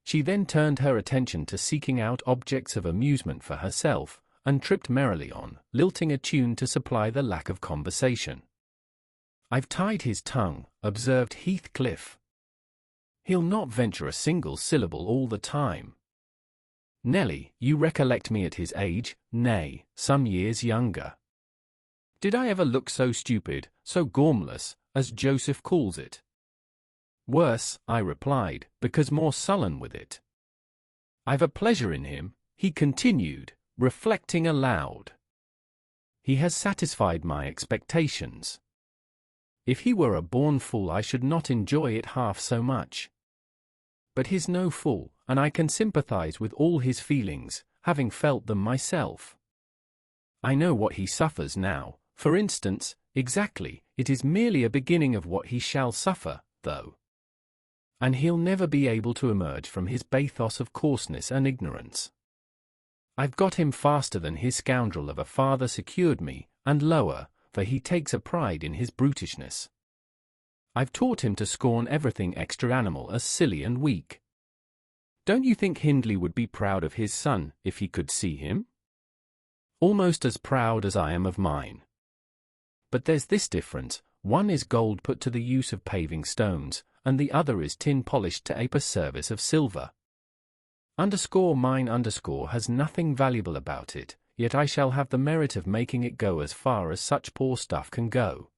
She then turned her attention to seeking out objects of amusement for herself, and tripped merrily on, lilting a tune to supply the lack of conversation. "I've tied his tongue," observed Heathcliff. "He'll not venture a single syllable all the time. Nelly, you recollect me at his age, nay, some years younger. Did I ever look so stupid, so gormless, as Joseph calls it?" "Worse," I replied, "because more sullen with it. I've a pleasure in him," he continued, reflecting aloud. "He has satisfied my expectations. If he were a born fool I should not enjoy it half so much. But he's no fool, and I can sympathize with all his feelings, having felt them myself. I know what he suffers now, for instance, exactly, it is merely a beginning of what he shall suffer, though. And he'll never be able to emerge from his bathos of coarseness and ignorance. I've got him faster than his scoundrel of a father secured me, and lower, for he takes a pride in his brutishness. I've taught him to scorn everything extra-animal as silly and weak. Don't you think Hindley would be proud of his son if he could see him? Almost as proud as I am of mine. But there's this difference, one is gold put to the use of paving stones, and the other is tin polished to ape a service of silver. Mine has nothing valuable about it, yet I shall have the merit of making it go as far as such poor stuff can go.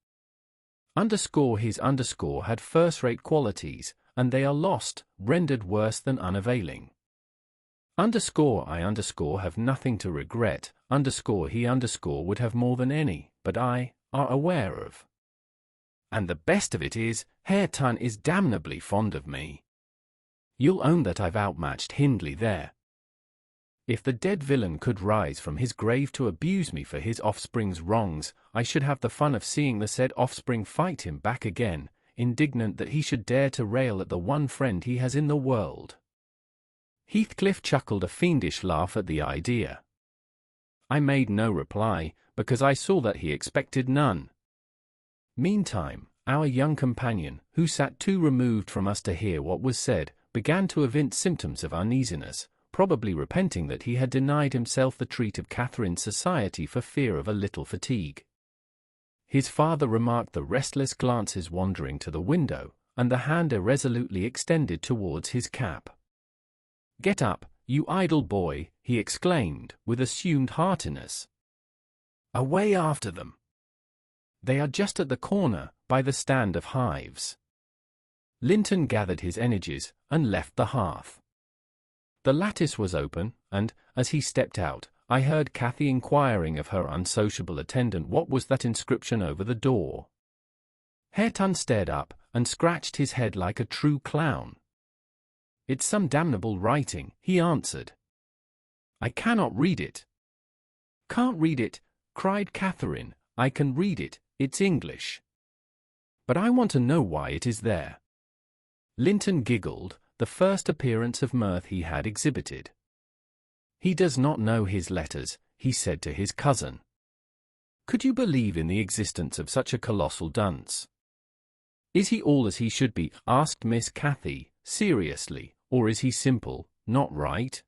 His had first-rate qualities, and they are lost, rendered worse than unavailing. I have nothing to regret, he would have more than any, but I, are aware of. And the best of it is, Hareton is damnably fond of me. You'll own that I've outmatched Hindley there. If the dead villain could rise from his grave to abuse me for his offspring's wrongs, I should have the fun of seeing the said offspring fight him back again, indignant that he should dare to rail at the one friend he has in the world." Heathcliff chuckled a fiendish laugh at the idea. I made no reply, because I saw that he expected none. Meantime, our young companion, who sat too removed from us to hear what was said, began to evince symptoms of uneasiness, probably repenting that he had denied himself the treat of Catherine's society for fear of a little fatigue. His father remarked the restless glances wandering to the window, and the hand irresolutely extended towards his cap. "Get up, you idle boy," he exclaimed, with assumed heartiness. "Away after them. They are just at the corner, by the stand of hives." Linton gathered his energies, and left the hearth. The lattice was open, and, as he stepped out, I heard Cathy inquiring of her unsociable attendant what was that inscription over the door. Hareton stared up, and scratched his head like a true clown. "It's some damnable writing," he answered. "I cannot read it." "Can't read it?" cried Catherine. "I can read it, it's English. But I want to know why it is there." Linton giggled, the first appearance of mirth he had exhibited. "He does not know his letters," he said to his cousin. "Could you believe in the existence of such a colossal dunce?" "Is he all as he should be?" asked Miss Cathy, seriously, "or is he simple, not right?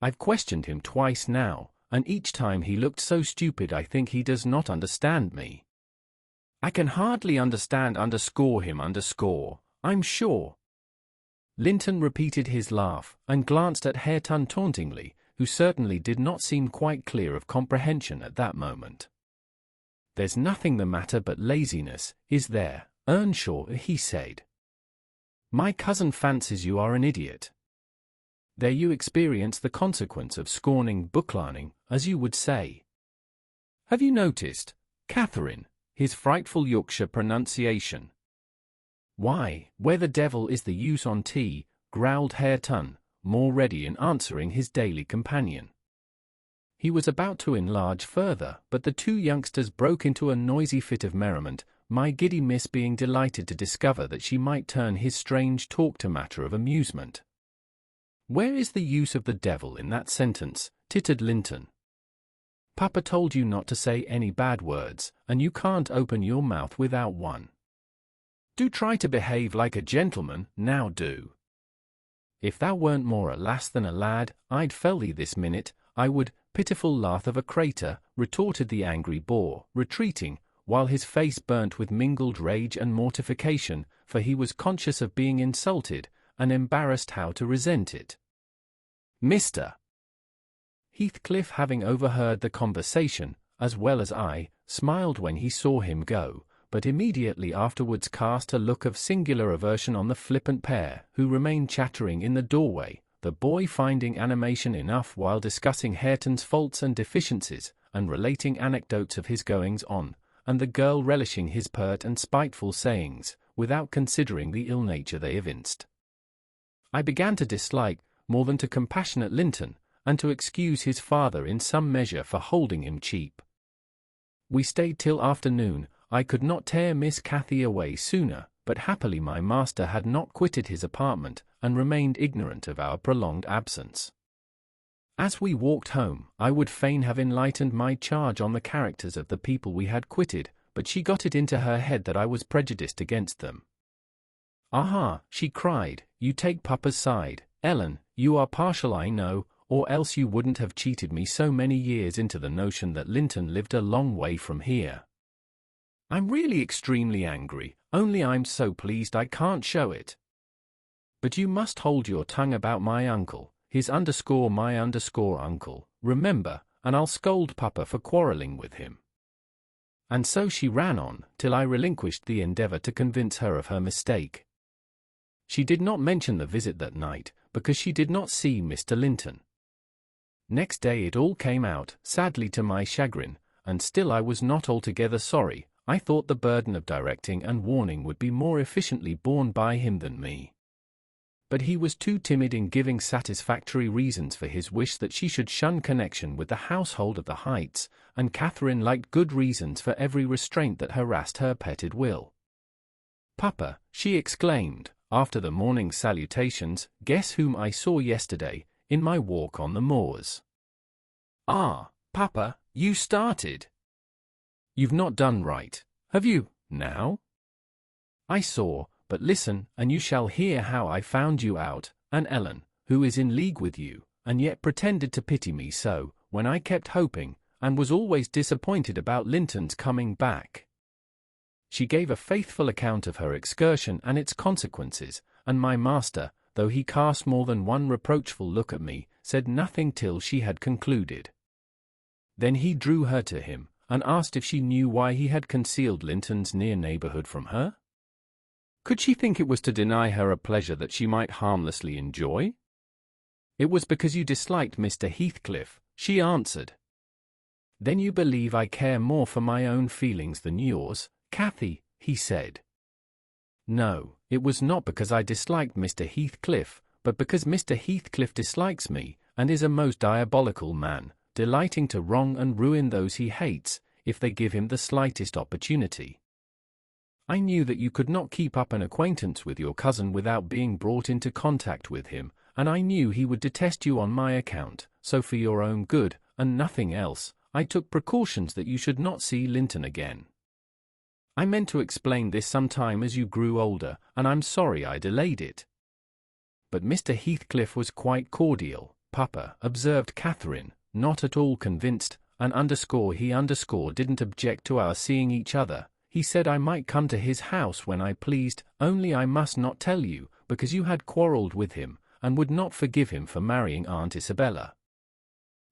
I've questioned him twice now, and each time he looked so stupid I think he does not understand me. I can hardly understand him, I'm sure." Linton repeated his laugh, and glanced at Hareton tauntingly, who certainly did not seem quite clear of comprehension at that moment. "There's nothing the matter but laziness, is there, Earnshaw?" he said. "My cousin fancies you are an idiot. There you experience the consequence of scorning book-learning, as you would say. Have you noticed, Catherine, his frightful Yorkshire pronunciation? Why, where the devil is the use on tea, growled Hareton, more ready in answering his daily companion. He was about to enlarge further, but the two youngsters broke into a noisy fit of merriment, my giddy miss being delighted to discover that she might turn his strange talk to matter of amusement. Where is the use of the devil in that sentence? Tittered Linton. Papa told you not to say any bad words, and you can't open your mouth without one. Do try to behave like a gentleman, now do. If thou weren't more a lass than a lad, I'd fell thee this minute, I would. Pitiful laugh of a crater, retorted the angry boar, retreating, while his face burnt with mingled rage and mortification, for he was conscious of being insulted, and embarrassed how to resent it. Mr. Heathcliff, having overheard the conversation, as well as I, smiled when he saw him go, but immediately afterwards cast a look of singular aversion on the flippant pair, who remained chattering in the doorway, the boy finding animation enough while discussing Hareton's faults and deficiencies, and relating anecdotes of his goings-on, and the girl relishing his pert and spiteful sayings, without considering the ill nature they evinced. I began to dislike, more than to compassionate Linton, and to excuse his father in some measure for holding him cheap. We stayed till afternoon. I could not tear Miss Cathy away sooner, but happily my master had not quitted his apartment, and remained ignorant of our prolonged absence. As we walked home, I would fain have enlightened my charge on the characters of the people we had quitted, but she got it into her head that I was prejudiced against them. "Aha," she cried, "you take Papa's side, Ellen, you are partial I know, or else you wouldn't have cheated me so many years into the notion that Linton lived a long way from here. I'm really extremely angry, only I'm so pleased I can't show it. But you must hold your tongue about my uncle, my uncle, remember, and I'll scold Papa for quarrelling with him." And so she ran on, till I relinquished the endeavour to convince her of her mistake. She did not mention the visit that night, because she did not see Mr. Linton. Next day it all came out, sadly to my chagrin, and still I was not altogether sorry. I thought the burden of directing and warning would be more efficiently borne by him than me. But he was too timid in giving satisfactory reasons for his wish that she should shun connection with the household of the Heights, and Catherine liked good reasons for every restraint that harassed her petted will. "Papa," she exclaimed, after the morning salutations, "guess whom I saw yesterday, in my walk on the moors." "Ah, Papa, you started. You've not done right, have you, now?" "I saw, but listen, and you shall hear how I found you out, and Ellen, who is in league with you, and yet pretended to pity me so, when I kept hoping, and was always disappointed about Linton's coming back." She gave a faithful account of her excursion and its consequences, and my master, though he cast more than one reproachful look at me, said nothing till she had concluded. Then he drew her to him, and asked if she knew why he had concealed Linton's near neighbourhood from her? Could she think it was to deny her a pleasure that she might harmlessly enjoy? "It was because you disliked Mr. Heathcliff," she answered. "Then you believe I care more for my own feelings than yours, Cathy," he said. "No, it was not because I disliked Mr. Heathcliff, but because Mr. Heathcliff dislikes me, and is a most diabolical man, delighting to wrong and ruin those he hates, if they give him the slightest opportunity. I knew that you could not keep up an acquaintance with your cousin without being brought into contact with him, and I knew he would detest you on my account, so for your own good, and nothing else, I took precautions that you should not see Linton again. I meant to explain this some time as you grew older, and I'm sorry I delayed it." "But Mr. Heathcliff was quite cordial, Papa," observed Catherine, not at all convinced, and he didn't object to our seeing each other. "He said I might come to his house when I pleased, only I must not tell you, because you had quarrelled with him, and would not forgive him for marrying Aunt Isabella.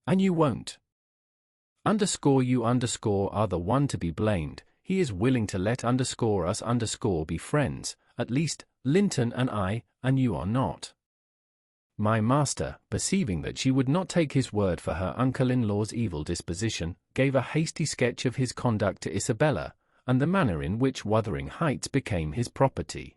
And you won't. You are the one to be blamed. He is willing to let us be friends, at least, Linton and I, and you are not." My master, perceiving that she would not take his word for her uncle-in-law's evil disposition, gave a hasty sketch of his conduct to Isabella, and the manner in which Wuthering Heights became his property.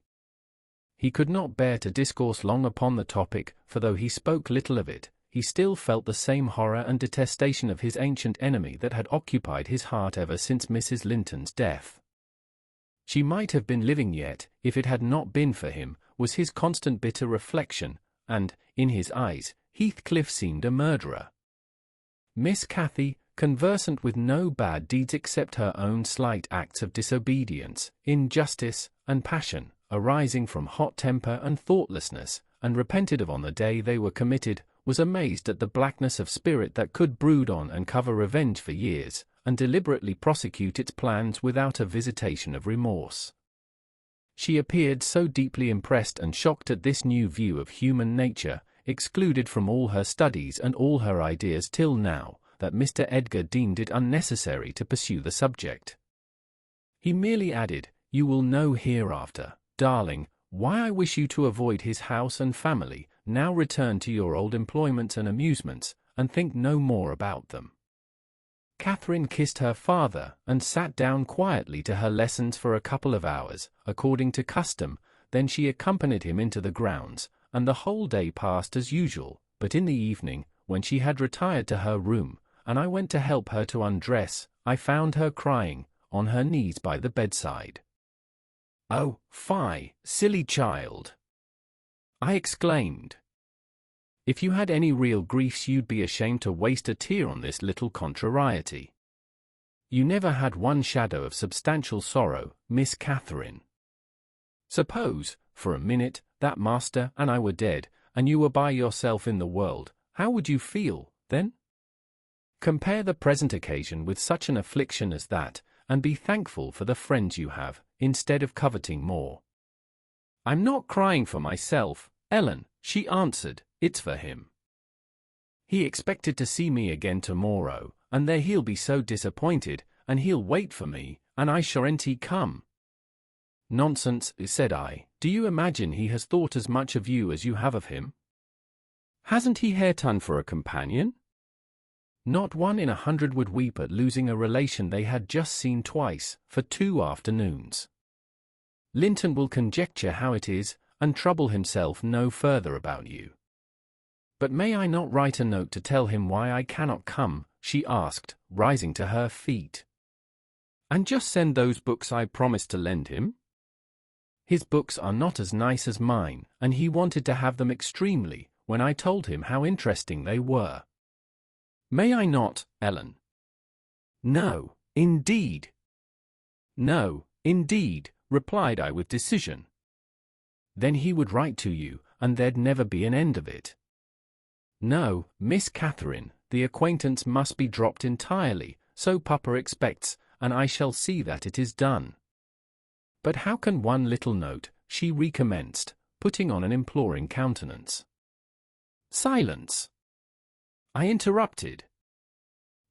He could not bear to discourse long upon the topic, for though he spoke little of it, he still felt the same horror and detestation of his ancient enemy that had occupied his heart ever since Mrs. Linton's death. She might have been living yet, if it had not been for him, was his constant bitter reflection, and, in his eyes, Heathcliff seemed a murderer. Miss Cathy, conversant with no bad deeds except her own slight acts of disobedience, injustice, and passion, arising from hot temper and thoughtlessness, and repented of on the day they were committed, was amazed at the blackness of spirit that could brood on and cover revenge for years, and deliberately prosecute its plans without a visitation of remorse. She appeared so deeply impressed and shocked at this new view of human nature, excluded from all her studies and all her ideas till now, that Mr. Edgar deemed it unnecessary to pursue the subject. He merely added, "You will know hereafter, darling, why I wish you to avoid his house and family. Now return to your old employments and amusements, and think no more about them." Catherine kissed her father, and sat down quietly to her lessons for a couple of hours, according to custom. Then she accompanied him into the grounds, and the whole day passed as usual, but in the evening, when she had retired to her room, and I went to help her to undress, I found her crying, on her knees by the bedside. "Oh, fie, silly child!" I exclaimed. "If you had any real griefs you'd be ashamed to waste a tear on this little contrariety. You never had one shadow of substantial sorrow, Miss Catherine. Suppose, for a minute, that master and I were dead, and you were by yourself in the world, how would you feel, then? Compare the present occasion with such an affliction as that, and be thankful for the friends you have, instead of coveting more." "I'm not crying for myself, Ellen," she answered, "it's for him. He expected to see me again tomorrow, and there he'll be so disappointed, and he'll wait for me, and I shan't come." "Nonsense," said I. "Do you imagine he has thought as much of you as you have of him? Hasn't he Hareton for a companion? Not one in 100 would weep at losing a relation they had just seen twice, for 2 afternoons. Linton will conjecture how it is, and trouble himself no further about you." "But may I not write a note to tell him why I cannot come?" she asked, rising to her feet. "And just send those books I promised to lend him? His books are not as nice as mine, and he wanted to have them extremely, when I told him how interesting they were. May I not, Ellen?" "No, indeed." "No, indeed," replied I with decision. "Then he would write to you, and there'd never be an end of it. No, Miss Catherine, the acquaintance must be dropped entirely, so Papa expects, and I shall see that it is done." "But how can one little note," she recommenced, putting on an imploring countenance. "Silence!" I interrupted.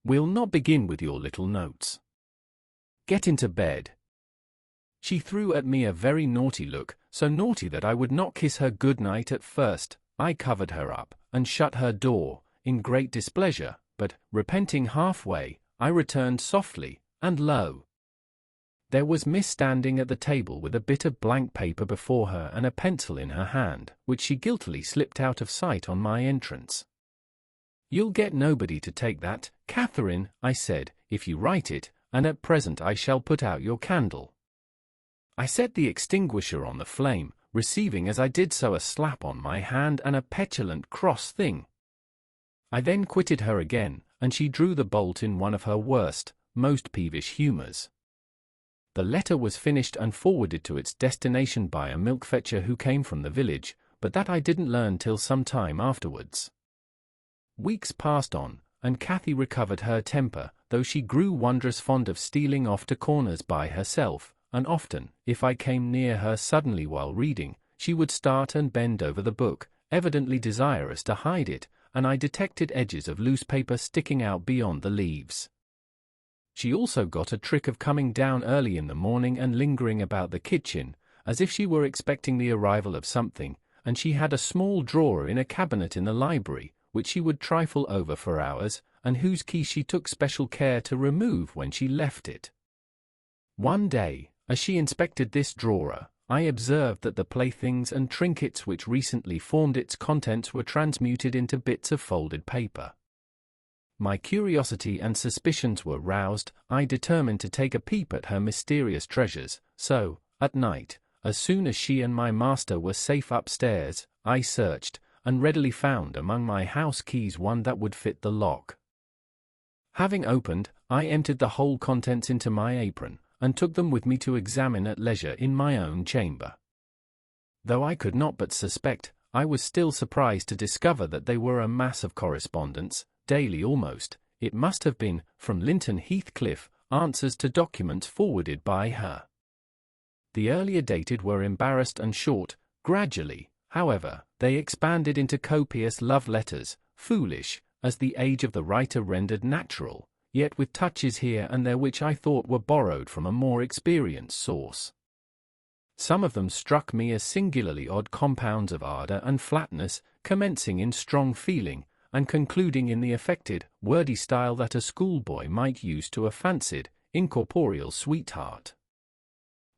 "We'll not begin with your little notes. Get into bed." She threw at me a very naughty look, so naughty that I would not kiss her good night at first. I covered her up, and shut her door, in great displeasure, but, repenting halfway, I returned softly, and lo! there was Miss standing at the table with a bit of blank paper before her and a pencil in her hand, which she guiltily slipped out of sight on my entrance. "You'll get nobody to take that, Catherine," I said, "if you write it, and at present I shall put out your candle." I set the extinguisher on the flame, receiving as I did so a slap on my hand and a petulant cross thing. I then quitted her again, and she drew the bolt in one of her worst, most peevish humours. The letter was finished and forwarded to its destination by a milk-fetcher who came from the village, but that I didn't learn till some time afterwards. Weeks passed on, and Cathy recovered her temper, though she grew wondrous fond of stealing off to corners by herself, and often, if I came near her suddenly while reading, she would start and bend over the book, evidently desirous to hide it, and I detected edges of loose paper sticking out beyond the leaves. She also got a trick of coming down early in the morning and lingering about the kitchen, as if she were expecting the arrival of something, and she had a small drawer in a cabinet in the library, which she would trifle over for hours, and whose key she took special care to remove when she left it. One day, as she inspected this drawer, I observed that the playthings and trinkets which recently formed its contents were transmuted into bits of folded paper. My curiosity and suspicions were roused. I determined to take a peep at her mysterious treasures, so, at night, as soon as she and my master were safe upstairs, I searched, and readily found among my house keys one that would fit the lock. Having opened, I emptied the whole contents into my apron, and took them with me to examine at leisure in my own chamber. Though I could not but suspect, I was still surprised to discover that they were a mass of correspondence, daily almost, it must have been, from Linton Heathcliff, answers to documents forwarded by her. The earlier dated were embarrassed and short. Gradually, however, they expanded into copious love letters, foolish, as the age of the writer rendered natural, yet with touches here and there which I thought were borrowed from a more experienced source. Some of them struck me as singularly odd compounds of ardour and flatness, commencing in strong feeling, and concluding in the affected, wordy style that a schoolboy might use to a fancied, incorporeal sweetheart.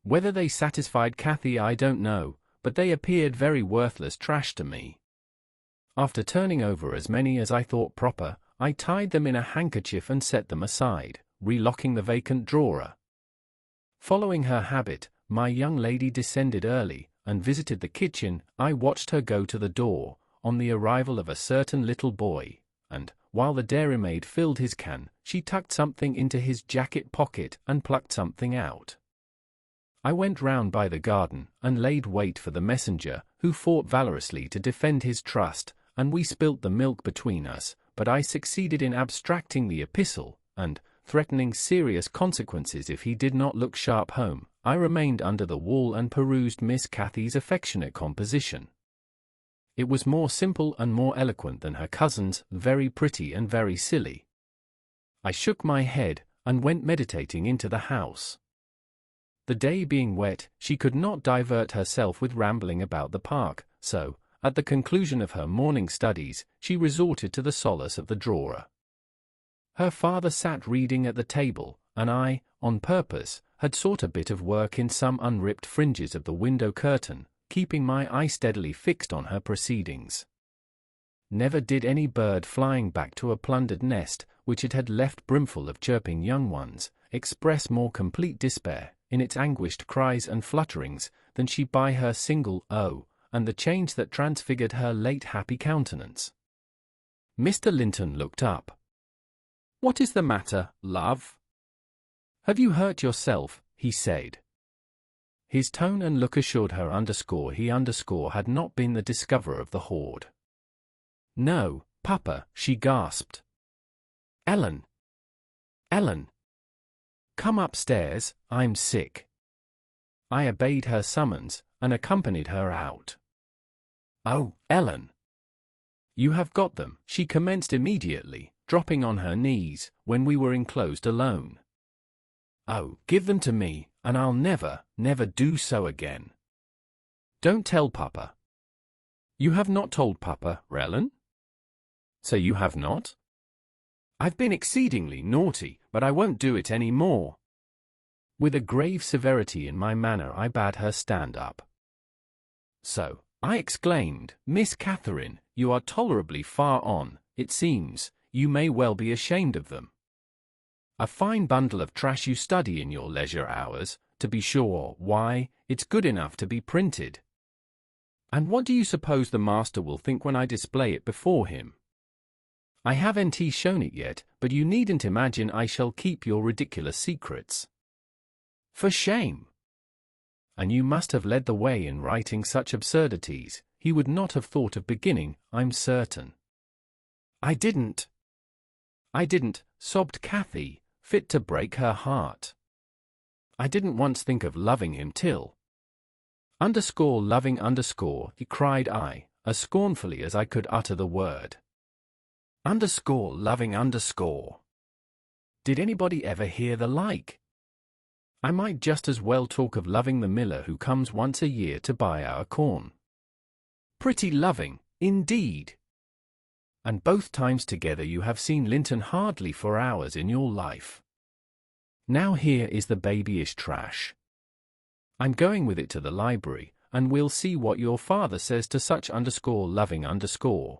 Whether they satisfied Cathy I don't know, but they appeared very worthless trash to me. After turning over as many as I thought proper, I tied them in a handkerchief and set them aside, relocking the vacant drawer. Following her habit, my young lady descended early, and visited the kitchen. I watched her go to the door, on the arrival of a certain little boy, and, while the dairymaid filled his can, she tucked something into his jacket pocket and plucked something out. I went round by the garden, and laid wait for the messenger, who fought valorously to defend his trust, and we spilt the milk between us, but I succeeded in abstracting the epistle, and, threatening serious consequences if he did not look sharp home, I remained under the wall and perused Miss Cathy's affectionate composition. It was more simple and more eloquent than her cousin's, very pretty and very silly. I shook my head, and went meditating into the house. The day being wet, she could not divert herself with rambling about the park, so, at the conclusion of her morning studies, she resorted to the solace of the drawer. Her father sat reading at the table, and I, on purpose, had sought a bit of work in some unripped fringes of the window curtain, keeping my eye steadily fixed on her proceedings. Never did any bird flying back to a plundered nest, which it had left brimful of chirping young ones, express more complete despair, in its anguished cries and flutterings, than she by her single "oh," and the change that transfigured her late happy countenance. Mr. Linton looked up. "What is the matter, love? Have you hurt yourself?" he said. His tone and look assured her he had not been the discoverer of the hoard. "No, Papa," she gasped. Ellen! Come upstairs, I'm sick." I obeyed her summons, and accompanied her out. "Oh, Ellen! You have got them," she commenced immediately, dropping on her knees, when we were enclosed alone. "Oh, give them to me, and I'll never do so again." "Don't tell Papa." "You have not told Papa, Ellen?" "So you have not?" "I've been exceedingly naughty, but I won't do it any more." With a grave severity in my manner I bade her stand up. "So," I exclaimed, "Miss Catherine, you are tolerably far on, it seems. You may well be ashamed of them. A fine bundle of trash you study in your leisure hours, to be sure. Why, it's good enough to be printed. And what do you suppose the master will think when I display it before him? I haven't shown it yet, but you needn't imagine I shall keep your ridiculous secrets. For shame! And you must have led the way in writing such absurdities. He would not have thought of beginning, I'm certain." I didn't," sobbed Cathy, fit to break her heart. "I didn't once think of loving him till _loving_, he cried I, as scornfully as I could utter the word. _loving_. Did anybody ever hear the like? I might just as well talk of loving the miller who comes once a year to buy our corn. Pretty loving, indeed. And both times together you have seen Linton hardly for hours in your life. Now here is the babyish trash. I'm going with it to the library, and we'll see what your father says to such _loving_.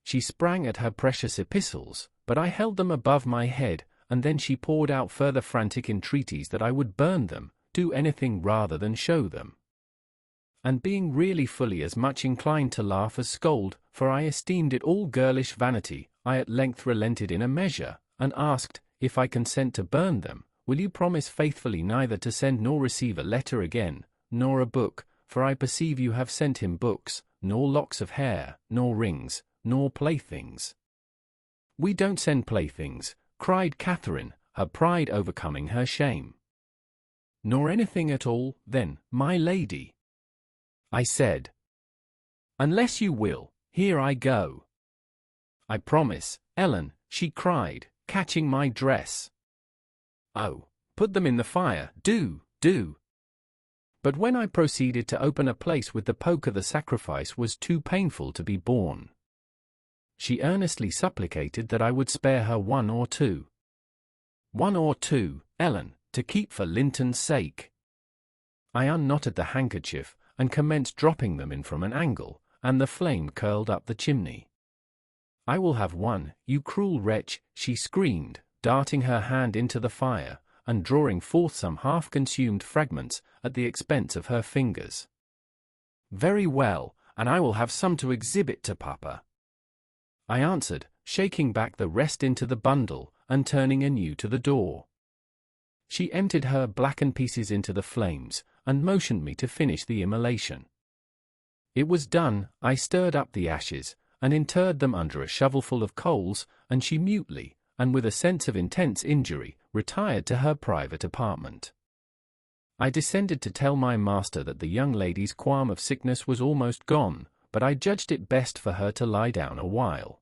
She sprang at her precious epistles, but I held them above my head, and then she poured out further frantic entreaties that I would burn them, do anything rather than show them. And being really fully as much inclined to laugh as scold, for I esteemed it all girlish vanity, I at length relented in a measure, and asked, if I consent to burn them, will you promise faithfully neither to send nor receive a letter again, nor a book, for I perceive you have sent him books, nor locks of hair, nor rings, nor playthings. We don't send playthings, cried Catherine, her pride overcoming her shame. Nor anything at all, then, my lady, I said. Unless you will, here I go. I promise, Ellen, she cried, catching my dress. Oh, put them in the fire, do. But when I proceeded to open a place with the poker, the sacrifice was too painful to be borne. She earnestly supplicated that I would spare her 1 or 2. 1 or 2, Ellen, to keep for Linton's sake. I unknotted the handkerchief, and commenced dropping them in from an angle, and the flame curled up the chimney. I will have 1, you cruel wretch, she screamed, darting her hand into the fire, and drawing forth some half-consumed fragments, at the expense of her fingers. Very well, and I will have some to exhibit to Papa, I answered, shaking back the rest into the bundle, and turning anew to the door. She emptied her blackened pieces into the flames, and motioned me to finish the immolation. It was done. I stirred up the ashes, and interred them under a shovelful of coals, and she mutely, and with a sense of intense injury, retired to her private apartment. I descended to tell my master that the young lady's qualm of sickness was almost gone, but I judged it best for her to lie down a while.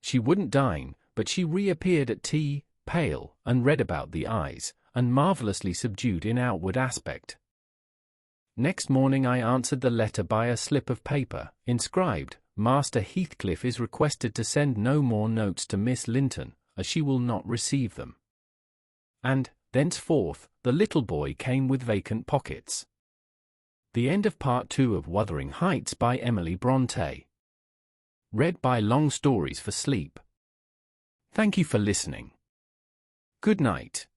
She wouldn't dine, but she reappeared at tea, pale, and red about the eyes, and marvellously subdued in outward aspect. Next morning I answered the letter by a slip of paper, inscribed, Master Heathcliff is requested to send no more notes to Miss Linton, as she will not receive them. And, thenceforth, the little boy came with vacant pockets. The end of Part 2 of Wuthering Heights by Emily Brontë. Read by Long Stories for Sleep. Thank you for listening. Good night.